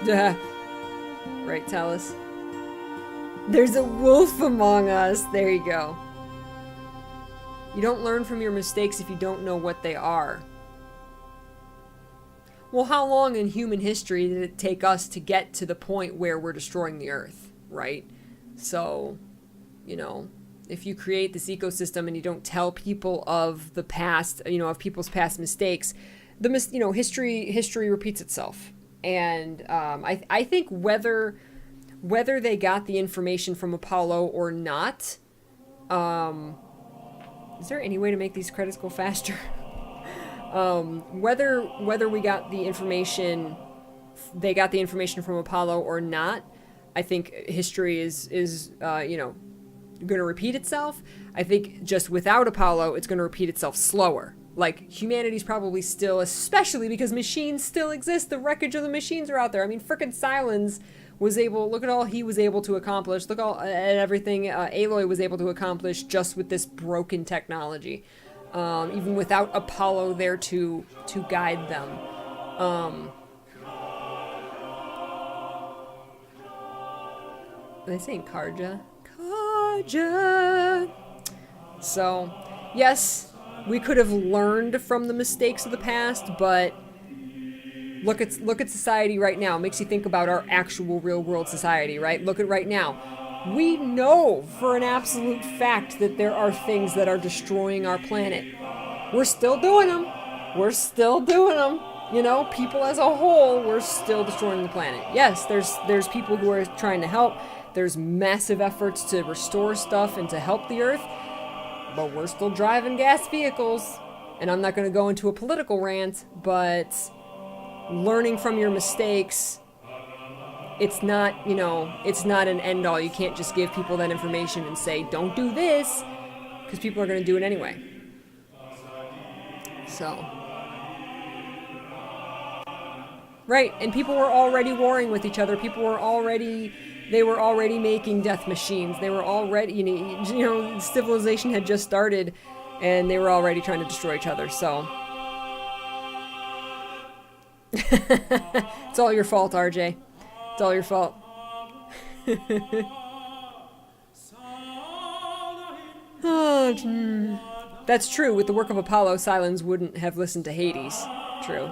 Yeah. Right, Talus? There's a wolf among us. There you go. You don't learn from your mistakes if you don't know what they are. Well, how long in human history did it take us to get to the point where we're destroying the Earth, right? So, you know, if you create this ecosystem and you don't tell people of the past, you know, of people's past mistakes, you know, history repeats itself. And I think whether they got the information from Apollo or not, is there any way to make these credits go faster? Whether we got the information, they got the information from Apollo or not, I think history is you know, going to repeat itself. I think just without Apollo, it's going to repeat itself slower. Like, humanity's probably still, especially because machines still exist, the wreckage of the machines are out there. I mean, frickin' Silence was able, look at all he was able to accomplish, look at everything Aloy was able to accomplish just with this broken technology. Even without Apollo there to guide them. Are they saying Karja? nostalgia. So, yes, we could have learned from the mistakes of the past, but look at society right now. It makes you think about our actual real world society, right? Look at right now. We know for an absolute fact that there are things that are destroying our planet. We're still doing them. We're still doing them. You know, people as a whole, we're still destroying the planet. Yes, there's people who are trying to help. There's massive efforts to restore stuff and to help the Earth. But we're still driving gas vehicles. And I'm not going to go into a political rant, but learning from your mistakes, it's not, you know, it's not an end all. You can't just give people that information and say, don't do this, because people are going to do it anyway. So. Right, and people were already warring with each other. People were already, they were already making death machines. They were already, you know, civilization had just started, and they were already trying to destroy each other, so. It's all your fault, RJ. It's all your fault. That's true. With the work of Apollo, Silence wouldn't have listened to Hades. True.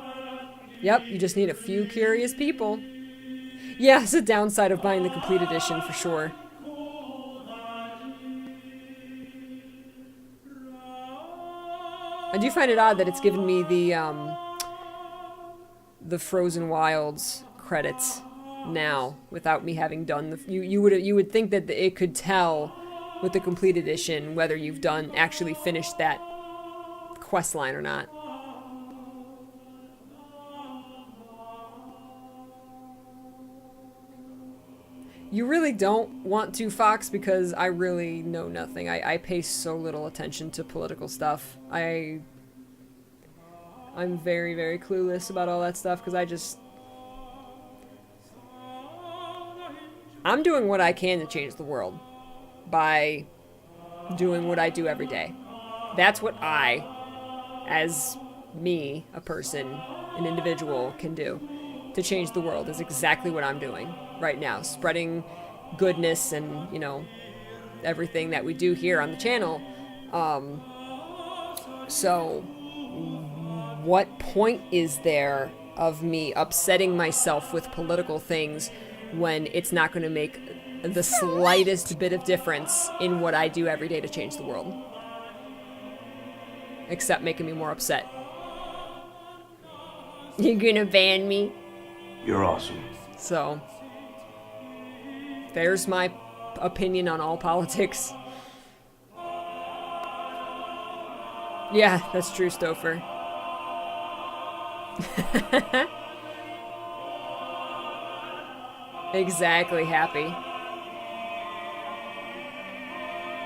Yep, you just need a few curious people. Yeah, it's a downside of buying the complete edition for sure. I do find it odd that it's given me the Frozen Wilds credits now without me having done the you would think that it could tell with the complete edition whether you've actually finished that quest line or not. You really don't want to, Fox, because I really know nothing. I pay so little attention to political stuff. I'm very, very clueless about all that stuff because I'm doing what I can to change the world by doing what I do every day. That's what I, as me, a person, an individual, can do to change the world is exactly what I'm doing right now. Spreading goodness and, you know, everything that we do here on the channel. So what point is there of me upsetting myself with political things when it's not going to make the slightest bit of difference in what I do every day to change the world? Except making me more upset. You're gonna ban me? You're awesome. So, there's my opinion on all politics. Yeah, that's true, Stouffer. Exactly, Happy.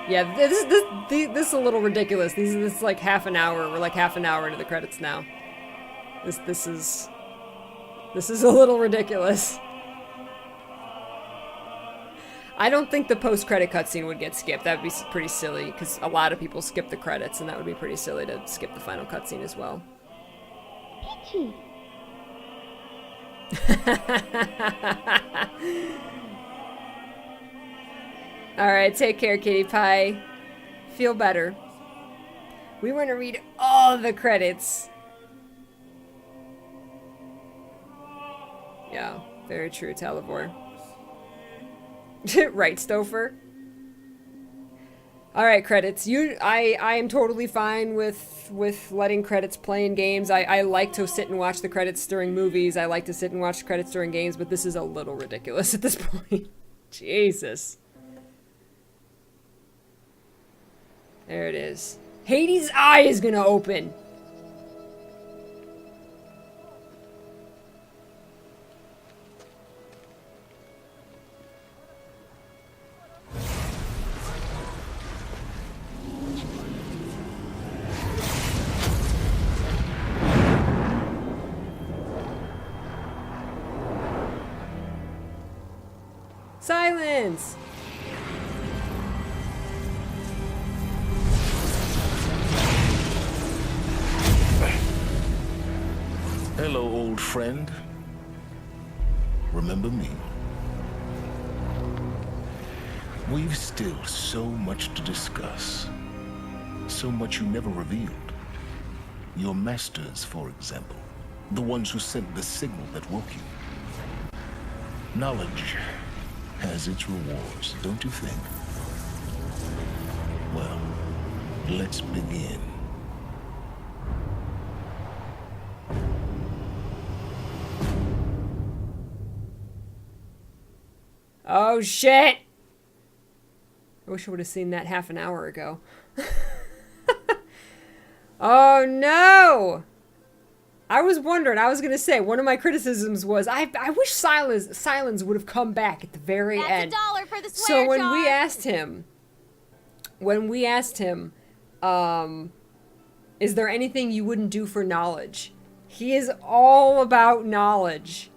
Yeah, this is a little ridiculous. This is like half an hour. We're like half an hour into the credits now. This is a little ridiculous. I don't think the post-credit cutscene would get skipped. That would be pretty silly, because a lot of people skip the credits, and that would be pretty silly to skip the final cutscene as well. Peachy. Alright, take care, Kitty Pie. Feel better. We want to read all the credits. Yeah, very true, Talivor. Right, Stouffer? Alright, credits. I am totally fine with letting credits play in games. I like to sit and watch the credits during movies. I like to sit and watch credits during games, but this is a little ridiculous at this point. Jesus. There it is. Hades' eye is gonna open. Silence! Hello, old friend. Remember me? We've still so much to discuss. So much you never revealed. Your masters, for example. The ones who sent the signal that woke you. Knowledge has its rewards, don't you think? Well, let's begin. Oh shit! I wish I would have seen that half an hour ago. Oh no! I was wondering, I was gonna say, one of my criticisms was, I wish Silence would have come back at the very end. That's $1 for the swear So when jar. we asked him, is there anything you wouldn't do for knowledge? He is all about knowledge.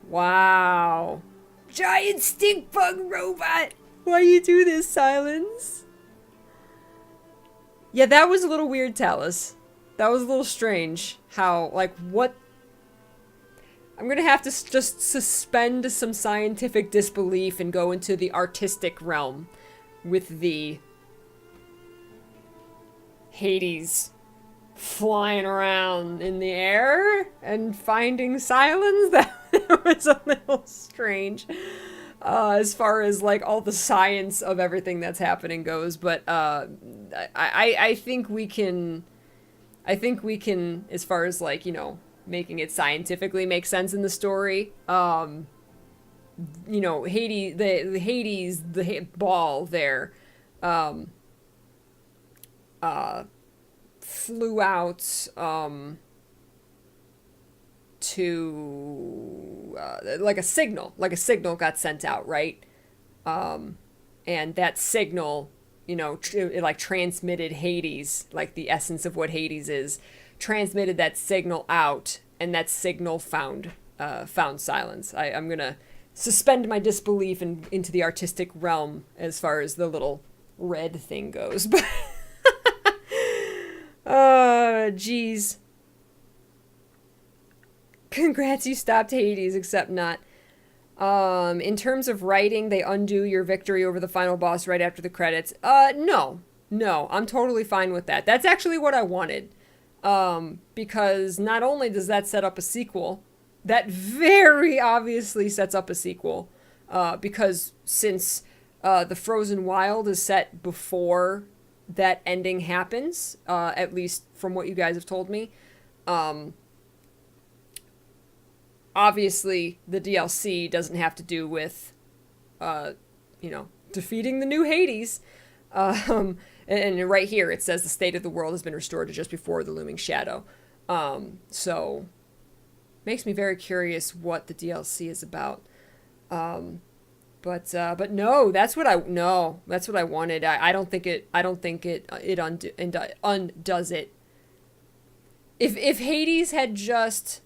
Wow. Giant stink bug robot! Why you do this, Silence? Yeah, that was a little weird, Talus. That was a little strange. How, like, what? I'm gonna have to just suspend some scientific disbelief and go into the artistic realm with the Hades flying around in the air and finding Silence. That was a little strange. As far as like all the science of everything that's happening goes, but I think we can, as far as like, you know, making it scientifically make sense in the story. You know, Hades, the Hades, ball there, flew out to like a signal got sent out, right? And that signal, you know, it like transmitted Hades, like the essence of what Hades is, transmitted that signal out, and that signal found Silence. I'm gonna suspend my disbelief into the artistic realm as far as the little red thing goes, but geez. Congrats, you stopped Hades, except not. In terms of writing, they undo your victory over the final boss right after the credits. No, I'm totally fine with that. That's actually what I wanted. Because not only does that set up a sequel, that very obviously sets up a sequel. Because since the Frozen Wild is set before that ending happens, at least from what you guys have told me, obviously, the DLC doesn't have to do with, you know, defeating the new Hades. And right here, it says the state of the world has been restored to just before the looming shadow. So, makes me very curious what the DLC is about. But no, that's what I wanted. I don't think it undoes it. If Hades had just...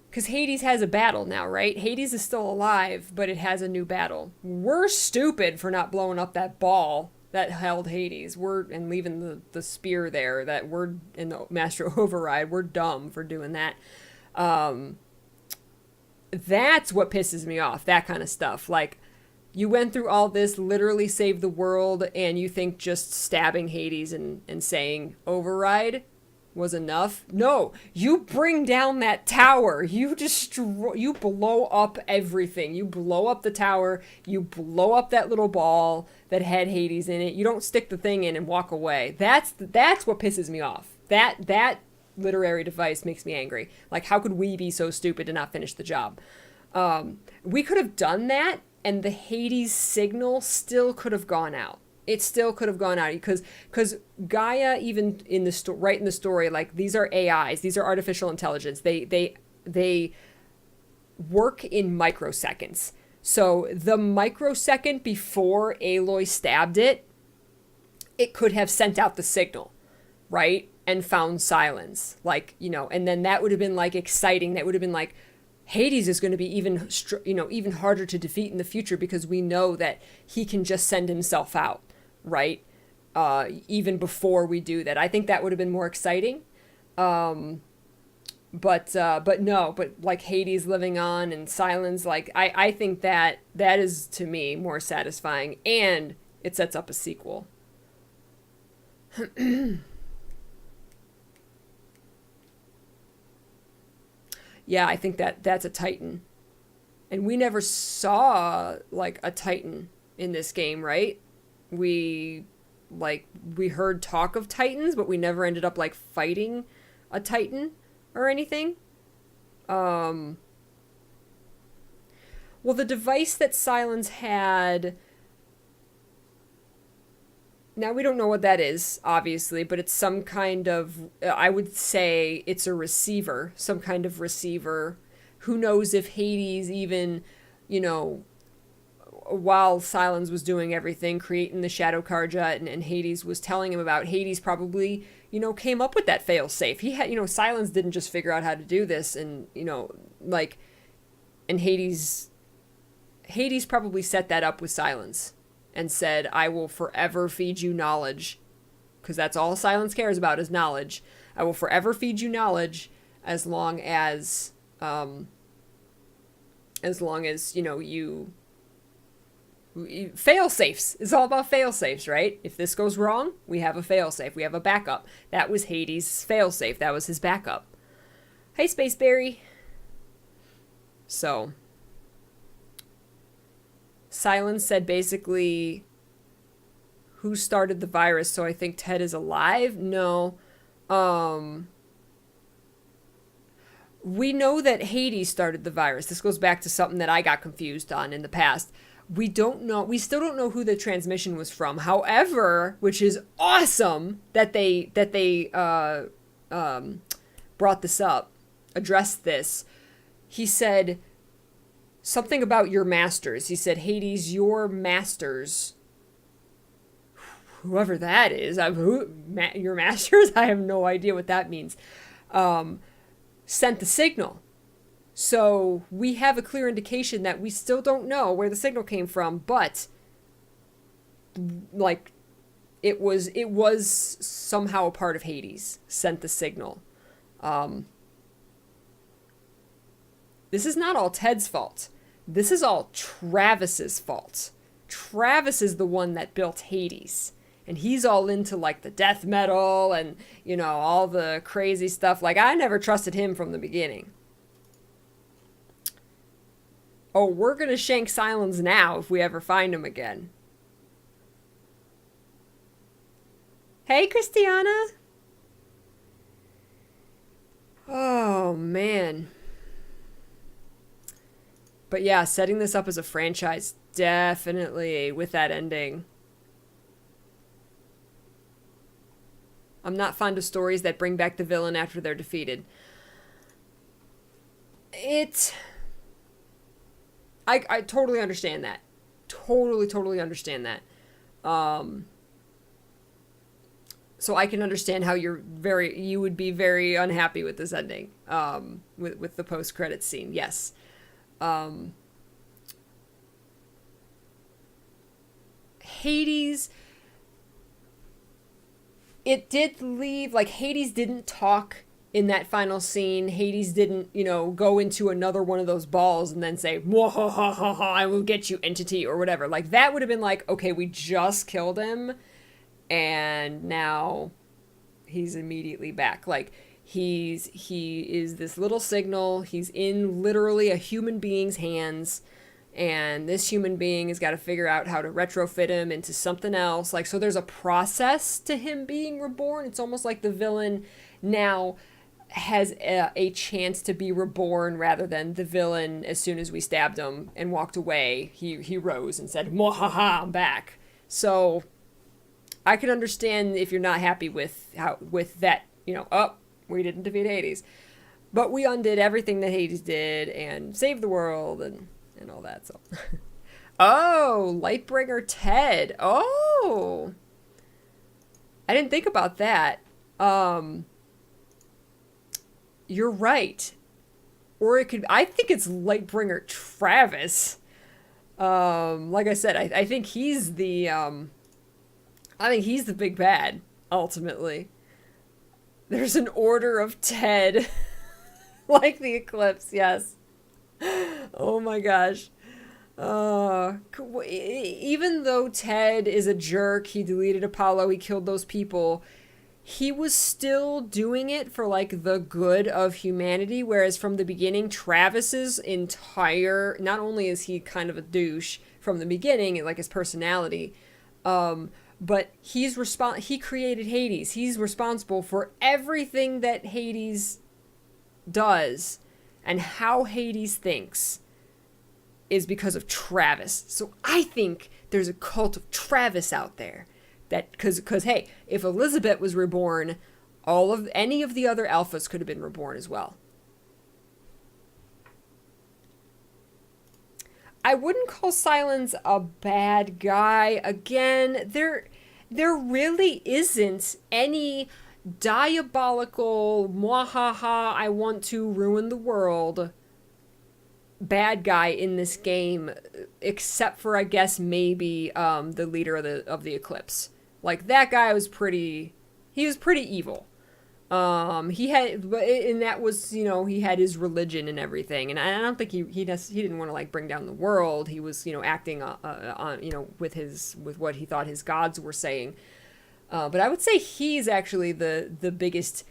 Because Hades has a battle now, right? Hades is still alive, but it has a new battle. We're stupid for not blowing up that ball that held Hades. And leaving the spear there. That we're in the Master Override. We're dumb for doing that. That's what pisses me off. That kind of stuff. Like, you went through all this, literally saved the world, and you think just stabbing Hades and saying Override was enough? No, you bring down that tower. You blow up everything. You blow up the tower. You blow up that little ball that had Hades in it. You don't stick the thing in and walk away. That's what pisses me off. That literary device makes me angry. Like, how could we be so stupid to not finish the job? We could have done that, and the Hades signal still could have gone out. It still could have gone out because Gaia, even in the right in the story, like, these are AIs, these are artificial intelligence. They work in microseconds. So the microsecond before Aloy stabbed it could have sent out the signal, right, and found Silence, like, you know, and then that would have been like exciting. That would have been like, Hades is going to be even harder to defeat in the future because we know that he can just send himself out, right? Even before we do that, I think that would have been more exciting. But no, but like Hades living on and Silence, like I think that is to me more satisfying, and it sets up a sequel. Yeah, I think that's a Titan. And we never saw like a Titan in this game, right? We heard talk of Titans, but we never ended up like fighting a Titan or anything. Well, the device that Silence had, now we don't know what that is, obviously, but it's some kind of, I would say it's a receiver, some kind of receiver. Who knows if Hades even, you know, while Silence was doing everything, creating the Shadow Karja, and Hades was telling him about, Hades probably, you know, came up with that fail-safe. He had, you know, Silence didn't just figure out how to do this, and, you know, like, and Hades probably set that up with Silence and said, I will forever feed you knowledge, because that's all Silence cares about is knowledge. I will forever feed you knowledge as long as you know, you fail safes. It's all about fail safes, right? If this goes wrong, we have a fail safe. We have a backup. That was Hades' fail safe. That was his backup. Hey, Spaceberry. So, Silence said basically, who started the virus? So I think Ted is alive? No. We know that Hades started the virus. This goes back to something that I got confused on in the past. We still don't know who the transmission was from. However, which is awesome that they brought this up, addressed this. He said something about your masters. He said, Hades, your masters, whoever that is, your masters? I have no idea what that means. Sent the signal. So we have a clear indication that we still don't know where the signal came from, but like it was somehow a part of Hades sent the signal. This is not all Ted's fault. This is all Travis's fault. Travis is the one that built Hades. And he's all into like the death metal and, you know, all the crazy stuff. Like, I never trusted him from the beginning. Oh, we're gonna shank Silence now if we ever find him again. Hey, Christiana. Oh, man. But yeah, setting this up as a franchise, definitely with that ending. I'm not fond of stories that bring back the villain after they're defeated. I totally understand that. Totally understand that. So I can understand how you would be very unhappy with this ending, with the post-credits scene. Yes. Hades, it did leave, like, Hades didn't talk in that final scene. Hades didn't, you know, go into another one of those balls and then say, "Mwahahaha, I will get you, entity," or whatever. Like, that would have been like, okay, we just killed him, and now he's immediately back. Like, he is this little signal. He's in literally a human being's hands, and this human being has got to figure out how to retrofit him into something else. Like, so there's a process to him being reborn. It's almost like the villain now has a chance to be reborn, rather than the villain, as soon as we stabbed him and walked away, he rose and said, "Mwahaha, I'm back." So I can understand if you're not happy with that, you know, we didn't defeat Hades, but we undid everything that Hades did and saved the world and all that. So, oh, Lightbringer Ted. Oh, I didn't think about that. You're right. Or it could, I think it's Lightbringer Travis. Like I said, I think he's the big bad, ultimately. There's an order of Ted. Like the eclipse, yes. Oh my gosh. Even though Ted is a jerk, he deleted Apollo, he killed those people, he was still doing it for like the good of humanity, whereas from the beginning, Travis's entire, not only is he kind of a douche from the beginning, like his personality, but he created Hades. He's responsible for everything that Hades does, and how Hades thinks is because of Travis. So I think there's a cult of Travis out there. That because hey, if Elizabeth was reborn, any of the other alphas could have been reborn as well. I wouldn't call Silence a bad guy. Again, there really isn't any diabolical mwahaha I want to ruin the world bad guy in this game, except for I guess maybe the leader of the Eclipse. Like that guy was pretty evil. He had his religion and everything, and I don't think he didn't want to like bring down the world. He was acting on with what he thought his gods were saying. But I would say he's actually the biggest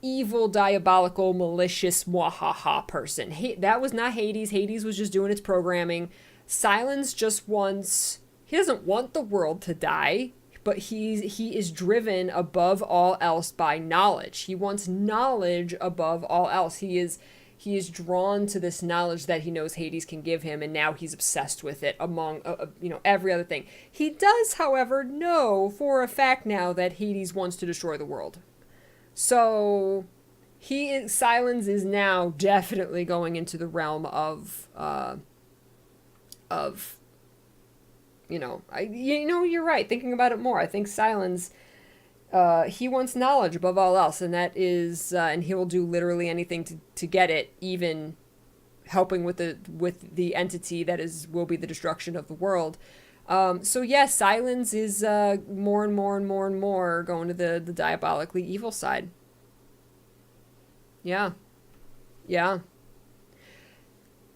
evil, diabolical, malicious, mwahaha person. That was not Hades. Hades was just doing its programming. Silence just he doesn't want the world to die, but he is driven above all else by knowledge. He wants knowledge above all else. He is drawn to this knowledge that he knows Hades can give him, and now he's obsessed with it among every other thing. He does, however, know for a fact now that Hades wants to destroy the world. So Silence is now definitely going into the realm of you're right. Thinking about it more, I think Silence, he wants knowledge above all else, and that is, and he will do literally anything to get it, even helping with the entity that will be the destruction of the world. So yes, Silence is more and more and more and more going to the diabolically evil side. Yeah.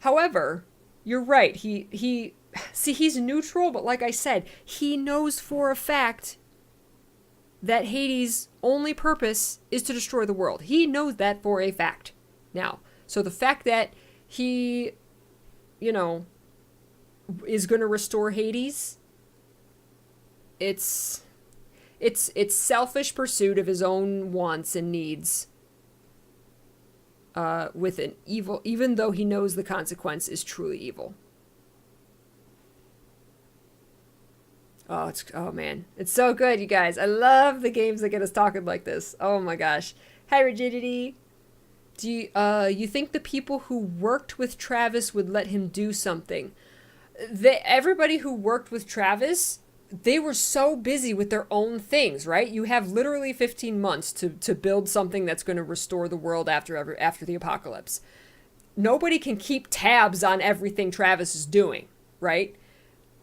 However, you're right. He's neutral, but like I said, he knows for a fact that Hades' only purpose is to destroy the world. He knows that for a fact. Now, so the fact that he, is going to restore Hades, it's selfish pursuit of his own wants and needs, with an evil, even though he knows the consequence is truly evil. Oh man, it's so good, you guys. I love the games that get us talking like this. Oh my gosh. Hi, Rigidity. Do you think the people who worked with Travis would let him do something? Everybody who worked with Travis, they were so busy with their own things, right? You have literally 15 months to build something that's going to restore the world after the apocalypse. Nobody can keep tabs on everything Travis is doing, right?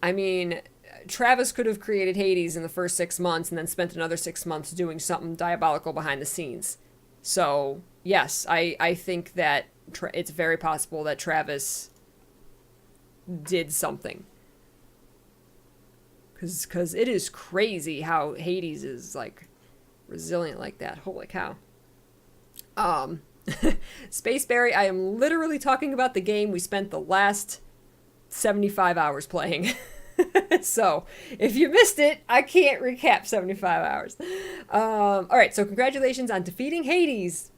I mean, Travis could have created Hades in the first 6 months and then spent another 6 months doing something diabolical behind the scenes. So, yes, I think that it's very possible that Travis did something. Because it is crazy how Hades is, like, resilient like that. Holy cow. Spaceberry, I am literally talking about the game we spent the last 75 hours playing. So, if you missed it, I can't recap 75 hours. Alright, so congratulations on defeating Hades.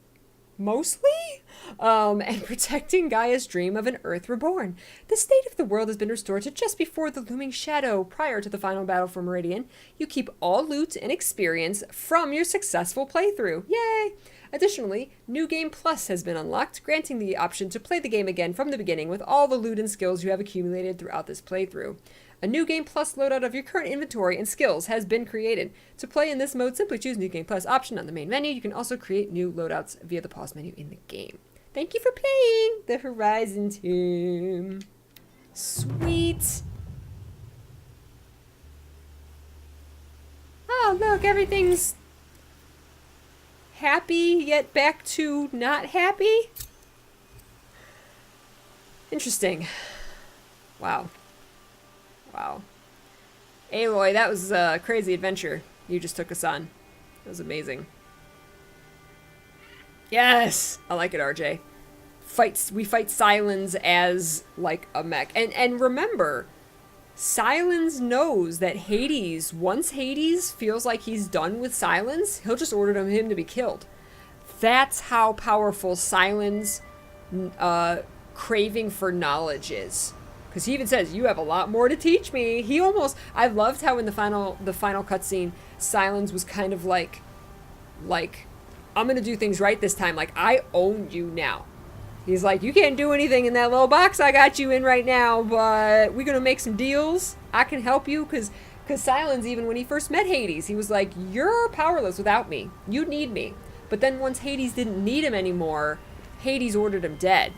Mostly? And protecting Gaia's dream of an Earth reborn. The state of the world has been restored to just before the looming shadow prior to the final battle for Meridian. You keep all loot and experience from your successful playthrough. Yay! Additionally, New Game Plus has been unlocked, granting the option to play the game again from the beginning with all the loot and skills you have accumulated throughout this playthrough. A New Game Plus loadout of your current inventory and skills has been created. To play in this mode, simply choose New Game Plus option on the main menu. You can also create new loadouts via the pause menu in the game. Thank you for playing the Horizon Tomb. Sweet. Oh, look, everything's happy, yet back to not happy. Interesting. Wow. Wow. Aloy, that was a crazy adventure you just took us on. It was amazing. Yes! I like it, RJ. We fight Sylens as, like, a mech. And remember, Sylens knows that Hades, once Hades feels like he's done with Sylens, he'll just order him to be killed. That's how powerful Sylens' craving for knowledge is. Because he even says, you have a lot more to teach me. I loved how in the final cutscene, Sylens was kind of like, I'm going to do things right this time. Like, I own you now. He's like, you can't do anything in that little box I got you in right now, but we're going to make some deals. I can help you. Because Sylens, even when he first met Hades, he was like, you're powerless without me. You need me. But then once Hades didn't need him anymore, Hades ordered him dead.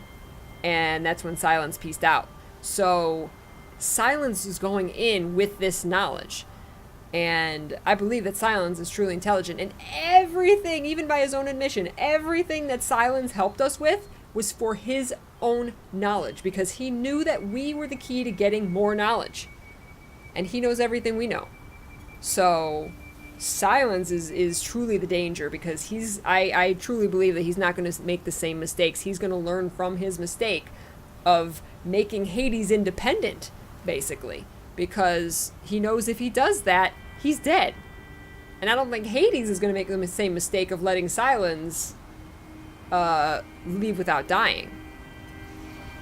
And that's when Sylens peaced out. So Sylens is going in with this knowledge. And I believe that Sylens is truly intelligent. And everything, even by his own admission, everything that Sylens helped us with was for his own knowledge. Because he knew that we were the key to getting more knowledge. And he knows everything we know. So Sylens is truly the danger. Because I truly believe that he's not going to make the same mistakes. He's going to learn from his mistake of making Hades independent, basically. Because he knows if he does that, he's dead. And I don't think Hades is going to make the same mistake of letting Sylens leave without dying.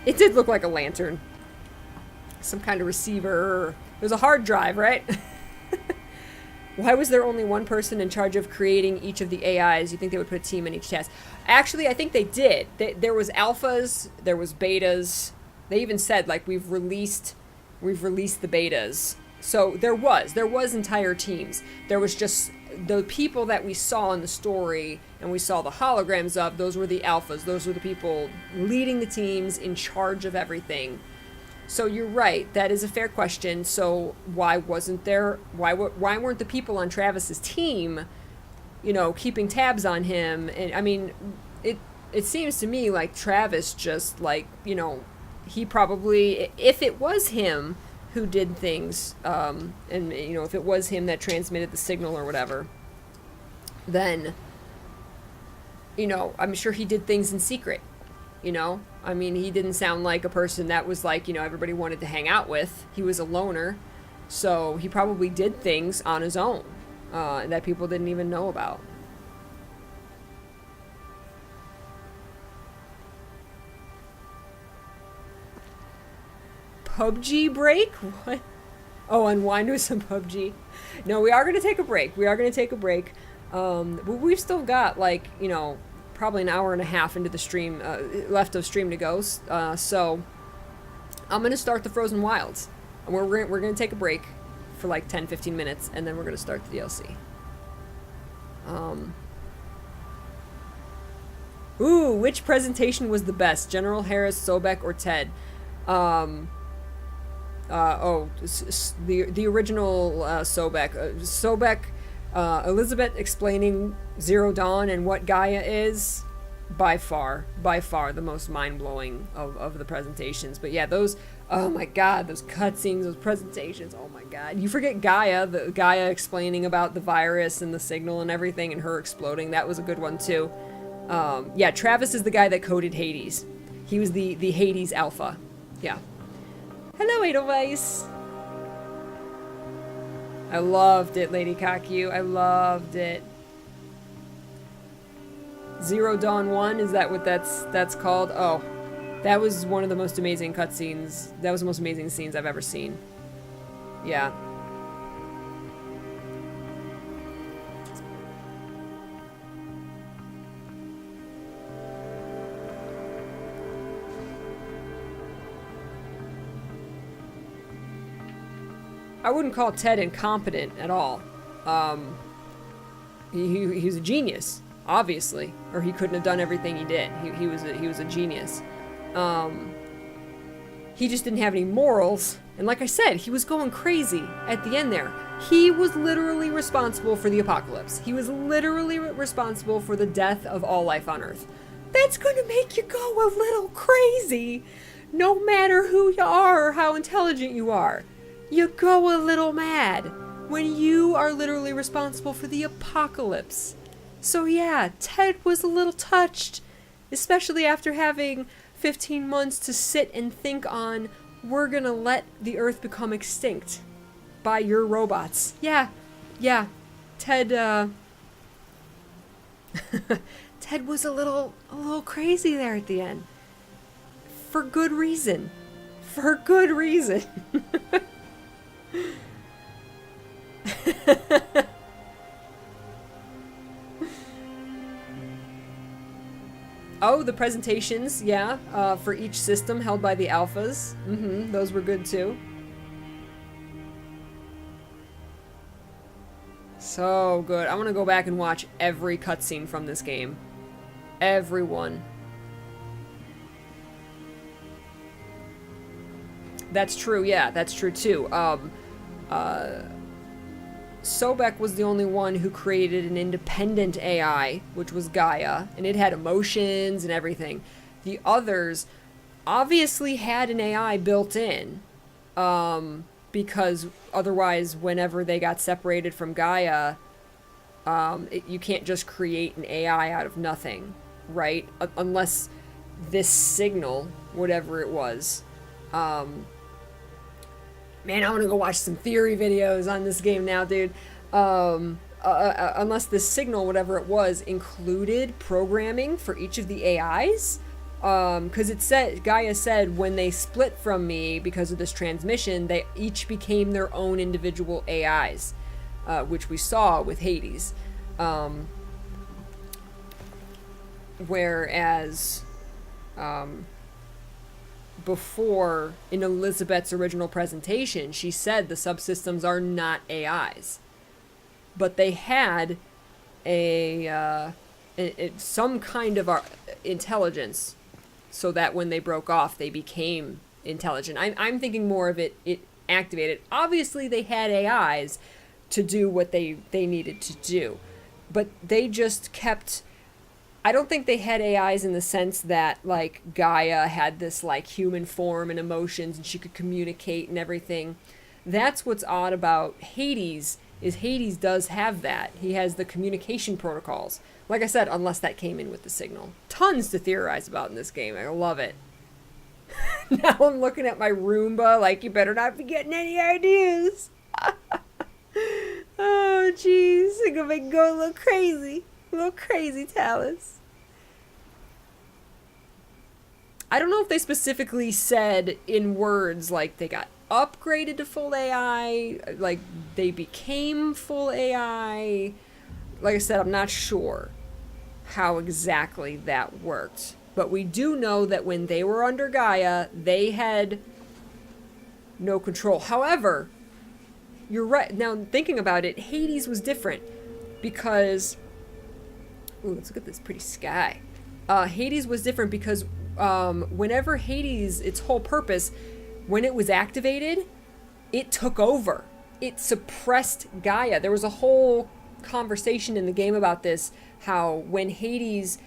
It did look like a lantern. Some kind of receiver. It was a hard drive, right? Why was there only one person in charge of creating each of the AIs? You think they would put a team in each task? Actually, I think they did. There was alphas, there was betas. They even said, like, we've released the betas. So there was entire teams. There was just the people that we saw in the story and we saw the holograms of, those were the alphas. Those were the people leading the teams, in charge of everything. So you're right, that is a fair question. So why weren't the people on Travis's team, keeping tabs on him? And I mean, it seems to me like Travis just, like, he probably, if it was him who did things, and if it was him that transmitted the signal or whatever, then I'm sure he did things in secret. I mean, he didn't sound like a person that was like, everybody wanted to hang out with. He was a loner. So he probably did things on his own that people didn't even know about. PUBG break? What? Oh, unwind with some PUBG. No, we are going to take a break. But we've still got, like, probably an hour and a half into the stream, left of stream to go. So I'm going to start the Frozen Wilds. And we're going to take a break for like 10-15 minutes, and then we're going to start the DLC. Ooh, which presentation was the best? General Harris, Sobek, or Ted? The original Sobek. Sobek, Elizabeth explaining Zero Dawn and what Gaia is, by far the most mind-blowing of the presentations. But yeah, those, oh my god, those cutscenes, those presentations, oh my god. You forget Gaia, the Gaia explaining about the virus and the signal and everything and her exploding. That was a good one too. Yeah, Travis is the guy that coded Hades. He was the Hades alpha. Yeah. Hello, Edelweiss. I loved it, Lady Kakyu. I loved it. Zero Dawn 1, is that what that's called? Oh, that was one of the most amazing cutscenes. That was the most amazing scenes I've ever seen. Yeah. I wouldn't call Ted incompetent at all. He was a genius, obviously, or he couldn't have done everything he did. He was a genius. He just didn't have any morals, and like I said, he was going crazy at the end there. He was literally responsible for the apocalypse. He was literally responsible for the death of all life on Earth. That's gonna make you go a little crazy. no matter who you are or how intelligent you are, you go a little mad when you are literally responsible for the apocalypse. So yeah, Ted was a little touched, especially after having 15 months to sit and think on, we're gonna let the Earth become extinct by your robots. Yeah, Ted, Ted was a little crazy there at the end. For good reason. For good reason. Oh, the presentations, yeah, for each system held by the alphas. Those were good too. So good. I want to go back and watch every cutscene from this game. Everyone. That's true, yeah, that's true too. Sobek was the only one who created an independent AI, which was Gaia, and it had emotions and everything. The others obviously had an AI built in, because otherwise, whenever they got separated from Gaia, you can't just create an AI out of nothing, right? Unless this signal, whatever it was, man, I want to go watch some theory videos on this game now, dude. Unless this signal, whatever it was, included programming for each of the AIs. Because it said, Gaia said, when they split from me because of this transmission, they each became their own individual AIs, which we saw with Hades. Whereas, before, in Elizabeth's original presentation, she said the subsystems are not AIs. But they had some kind of intelligence, so that when they broke off, they became intelligent. I'm thinking more of it activated. Obviously, they had AIs to do what they needed to do. But they just kept... I don't think they had AIs in the sense that, like, Gaia had this, like, human form and emotions and she could communicate and everything. That's what's odd about Hades, is Hades does have that. He has the communication protocols. Like I said, unless that came in with the signal. Tons to theorize about in this game. I love it. Now I'm looking at my Roomba like, you better not be getting any ideas. Oh, jeez. I'm gonna make it go a little crazy. A little crazy, Talus. I don't know if they specifically said in words, like, they got upgraded to full AI, like, they became full AI. Like I said, I'm not sure how exactly that worked. But we do know that when they were under Gaia, they had no control. However, you're right. Now, thinking about it, Hades was different because... Ooh, let's look at this pretty sky. Hades was different because whenever Hades, its whole purpose, when it was activated, it took over. It suppressed Gaia. There was a whole conversation in the game about this, how when Hades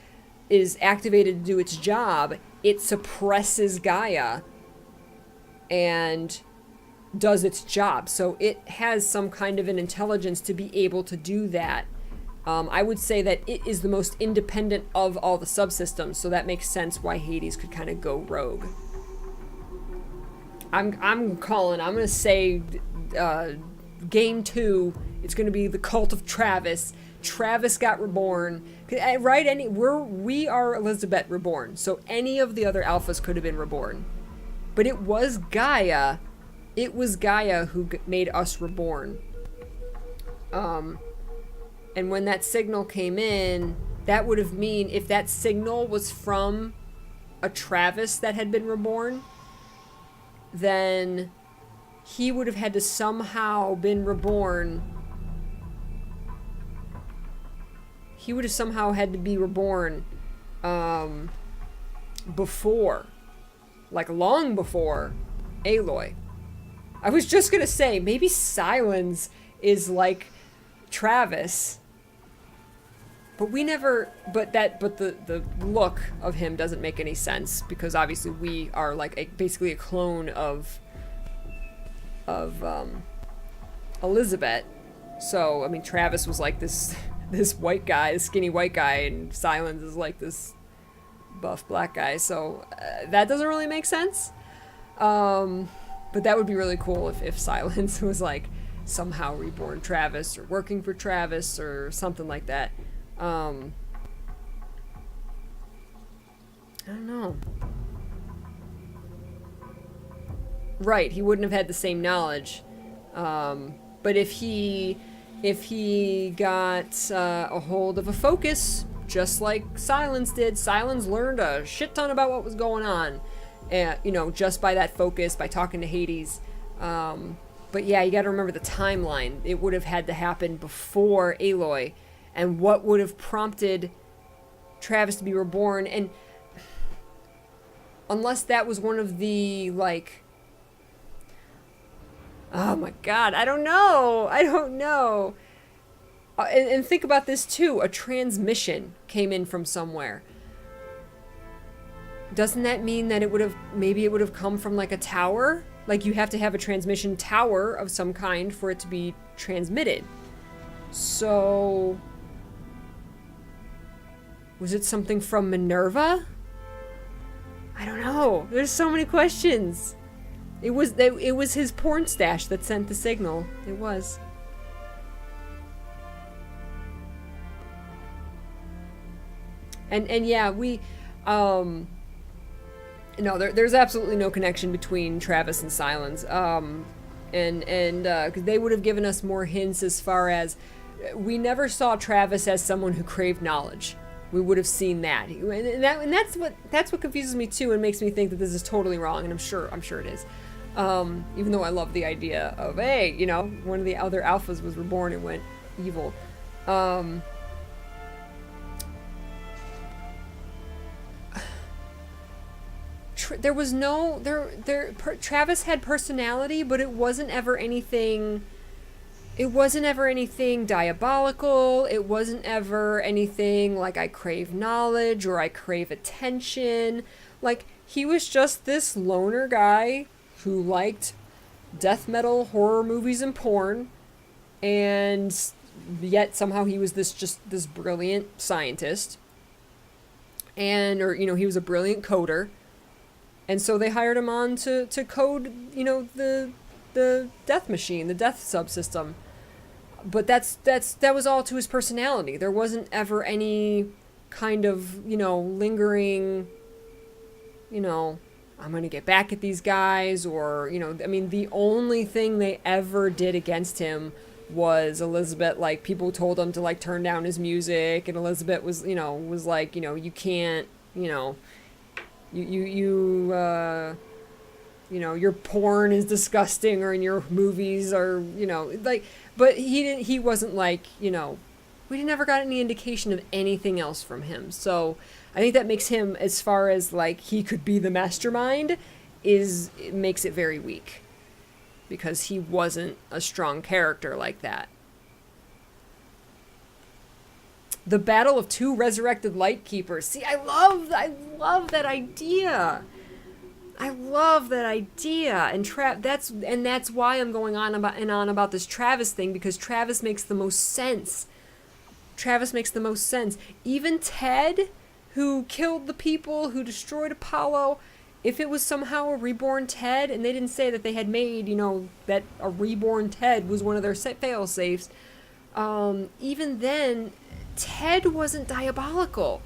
is activated to do its job, it suppresses Gaia and does its job. So it has some kind of an intelligence to be able to do that. I would say that it is the most independent of all the subsystems, so that makes sense why Hades could kind of go rogue. I'm gonna say game 2, it's gonna be the Cult of Travis. Travis got reborn, right? We are Elizabeth reborn, so any of the other alphas could have been reborn. But it was Gaia. It was Gaia who made us reborn. And when that signal came in, that would have mean if that signal was from a Travis that had been reborn, then he would have had to somehow been reborn. He would have somehow had to be reborn before, like long before Aloy. I was just gonna say, maybe Silence is like Travis. But we never, but the look of him doesn't make any sense because obviously we are like basically a clone of Elizabeth. So, I mean, Travis was like this white guy, this skinny white guy, and Silence is like this buff black guy. So that doesn't really make sense. But that would be really cool if Silence was like somehow reborn Travis or working for Travis or something like that. I don't know. Right, he wouldn't have had the same knowledge. But if he got a hold of a focus, just like Silence did, Silence learned a shit ton about what was going on. You know, just by that focus, by talking to Hades. But yeah, you gotta remember the timeline. It would have had to happen before Aloy. And what would have prompted Travis to be reborn? And unless that was one of the, like... Oh my god, I don't know! I don't know! And think about this too. A transmission came in from somewhere. Doesn't that mean that it would have... Maybe it would have come from like a tower? Like you have to have a transmission tower of some kind for it to be transmitted. So... Was it something from Minerva? I don't know. There's so many questions. It was his porn stash that sent the signal. It was. And yeah, we no, there's absolutely no connection between Travis and Silence. Cuz they would have given us more hints as far as we never saw Travis as someone who craved knowledge. We would have seen that. And that's what confuses me too and makes me think that this is totally wrong, and I'm sure it is. Even though I love the idea of, hey, you know, one of the other alphas was reborn and went evil. There was no Travis had personality, but it wasn't ever anything. It wasn't ever anything diabolical. It wasn't ever anything like I crave knowledge or I crave attention. Like, he was just this loner guy who liked death metal, horror movies, and porn. And yet somehow he was this brilliant scientist. Or, you know, he was a brilliant coder. And so they hired him on to code, you know, the death machine, the death subsystem. But that was all to his personality. There wasn't ever any kind of, you know, lingering, you know, I'm gonna get back at these guys, or, you know, I mean, the only thing they ever did against him was Elizabeth, like, people told him to, like, turn down his music, and Elizabeth was, you know, like, you know, you can't, you know, you know, your porn is disgusting, or in your movies are, you know, like, but he wasn't like, you know, we never got any indication of anything else from him. So I think that makes him, as far as like he could be the mastermind, it makes it very weak, because he wasn't a strong character like that. The battle of two resurrected light keepers. See, I love that idea. I love that idea. And that's why I'm going on about this Travis thing, because Travis makes the most sense. Even Ted, who killed the people, who destroyed Apollo, if it was somehow a reborn Ted, and they didn't say that they had made, you know, that a reborn Ted was one of their fail-safes, even then, Ted wasn't diabolical.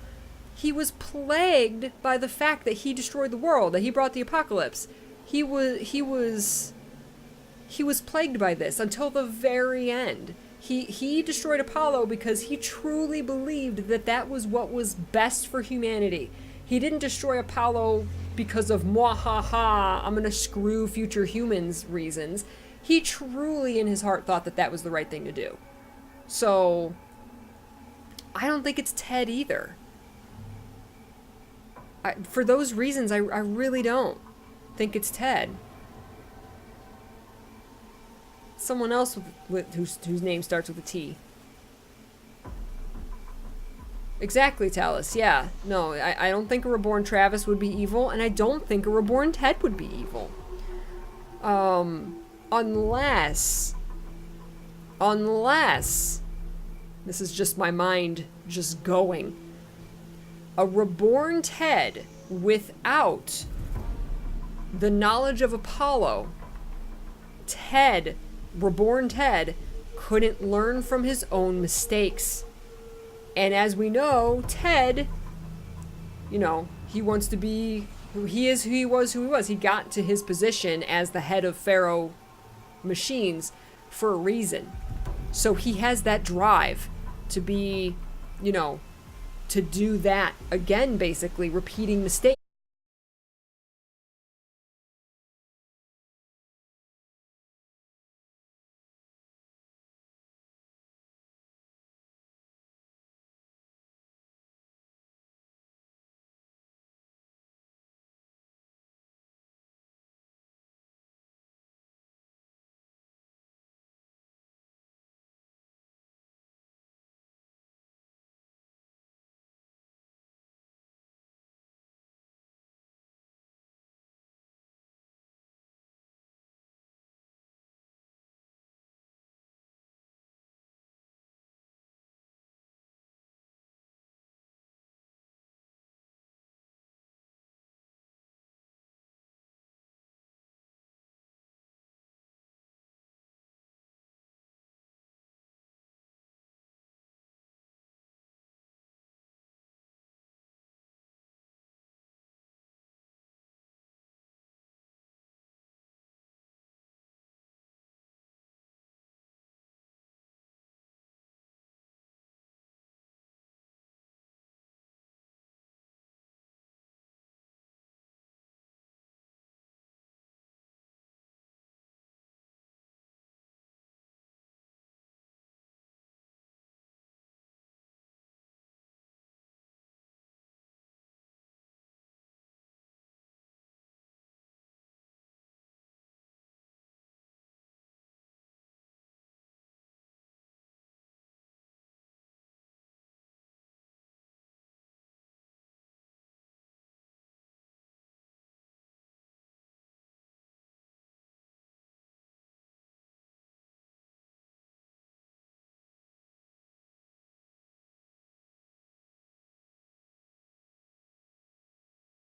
He was plagued by the fact that he destroyed the world, that he brought the apocalypse. He was plagued by this until the very end. He destroyed Apollo because he truly believed that that was what was best for humanity. He didn't destroy Apollo because of mwahaha, I'm gonna screw future humans reasons. He truly in his heart thought that that was the right thing to do. So I don't think it's Ted either. For those reasons, I really don't think it's Ted. Someone else whose name starts with a T. Exactly, Talus. Yeah. No, I don't think a reborn Travis would be evil, and I don't think a reborn Ted would be evil. Unless, this is just my mind just going, a reborn Ted without the knowledge of Apollo, reborn Ted, couldn't learn from his own mistakes. And as we know, Ted, you know, he wants to be who he is, who he was. He got to his position as the head of Pharaoh Machines for a reason. So he has that drive to be, you know, to do that again, basically, repeating mistakes.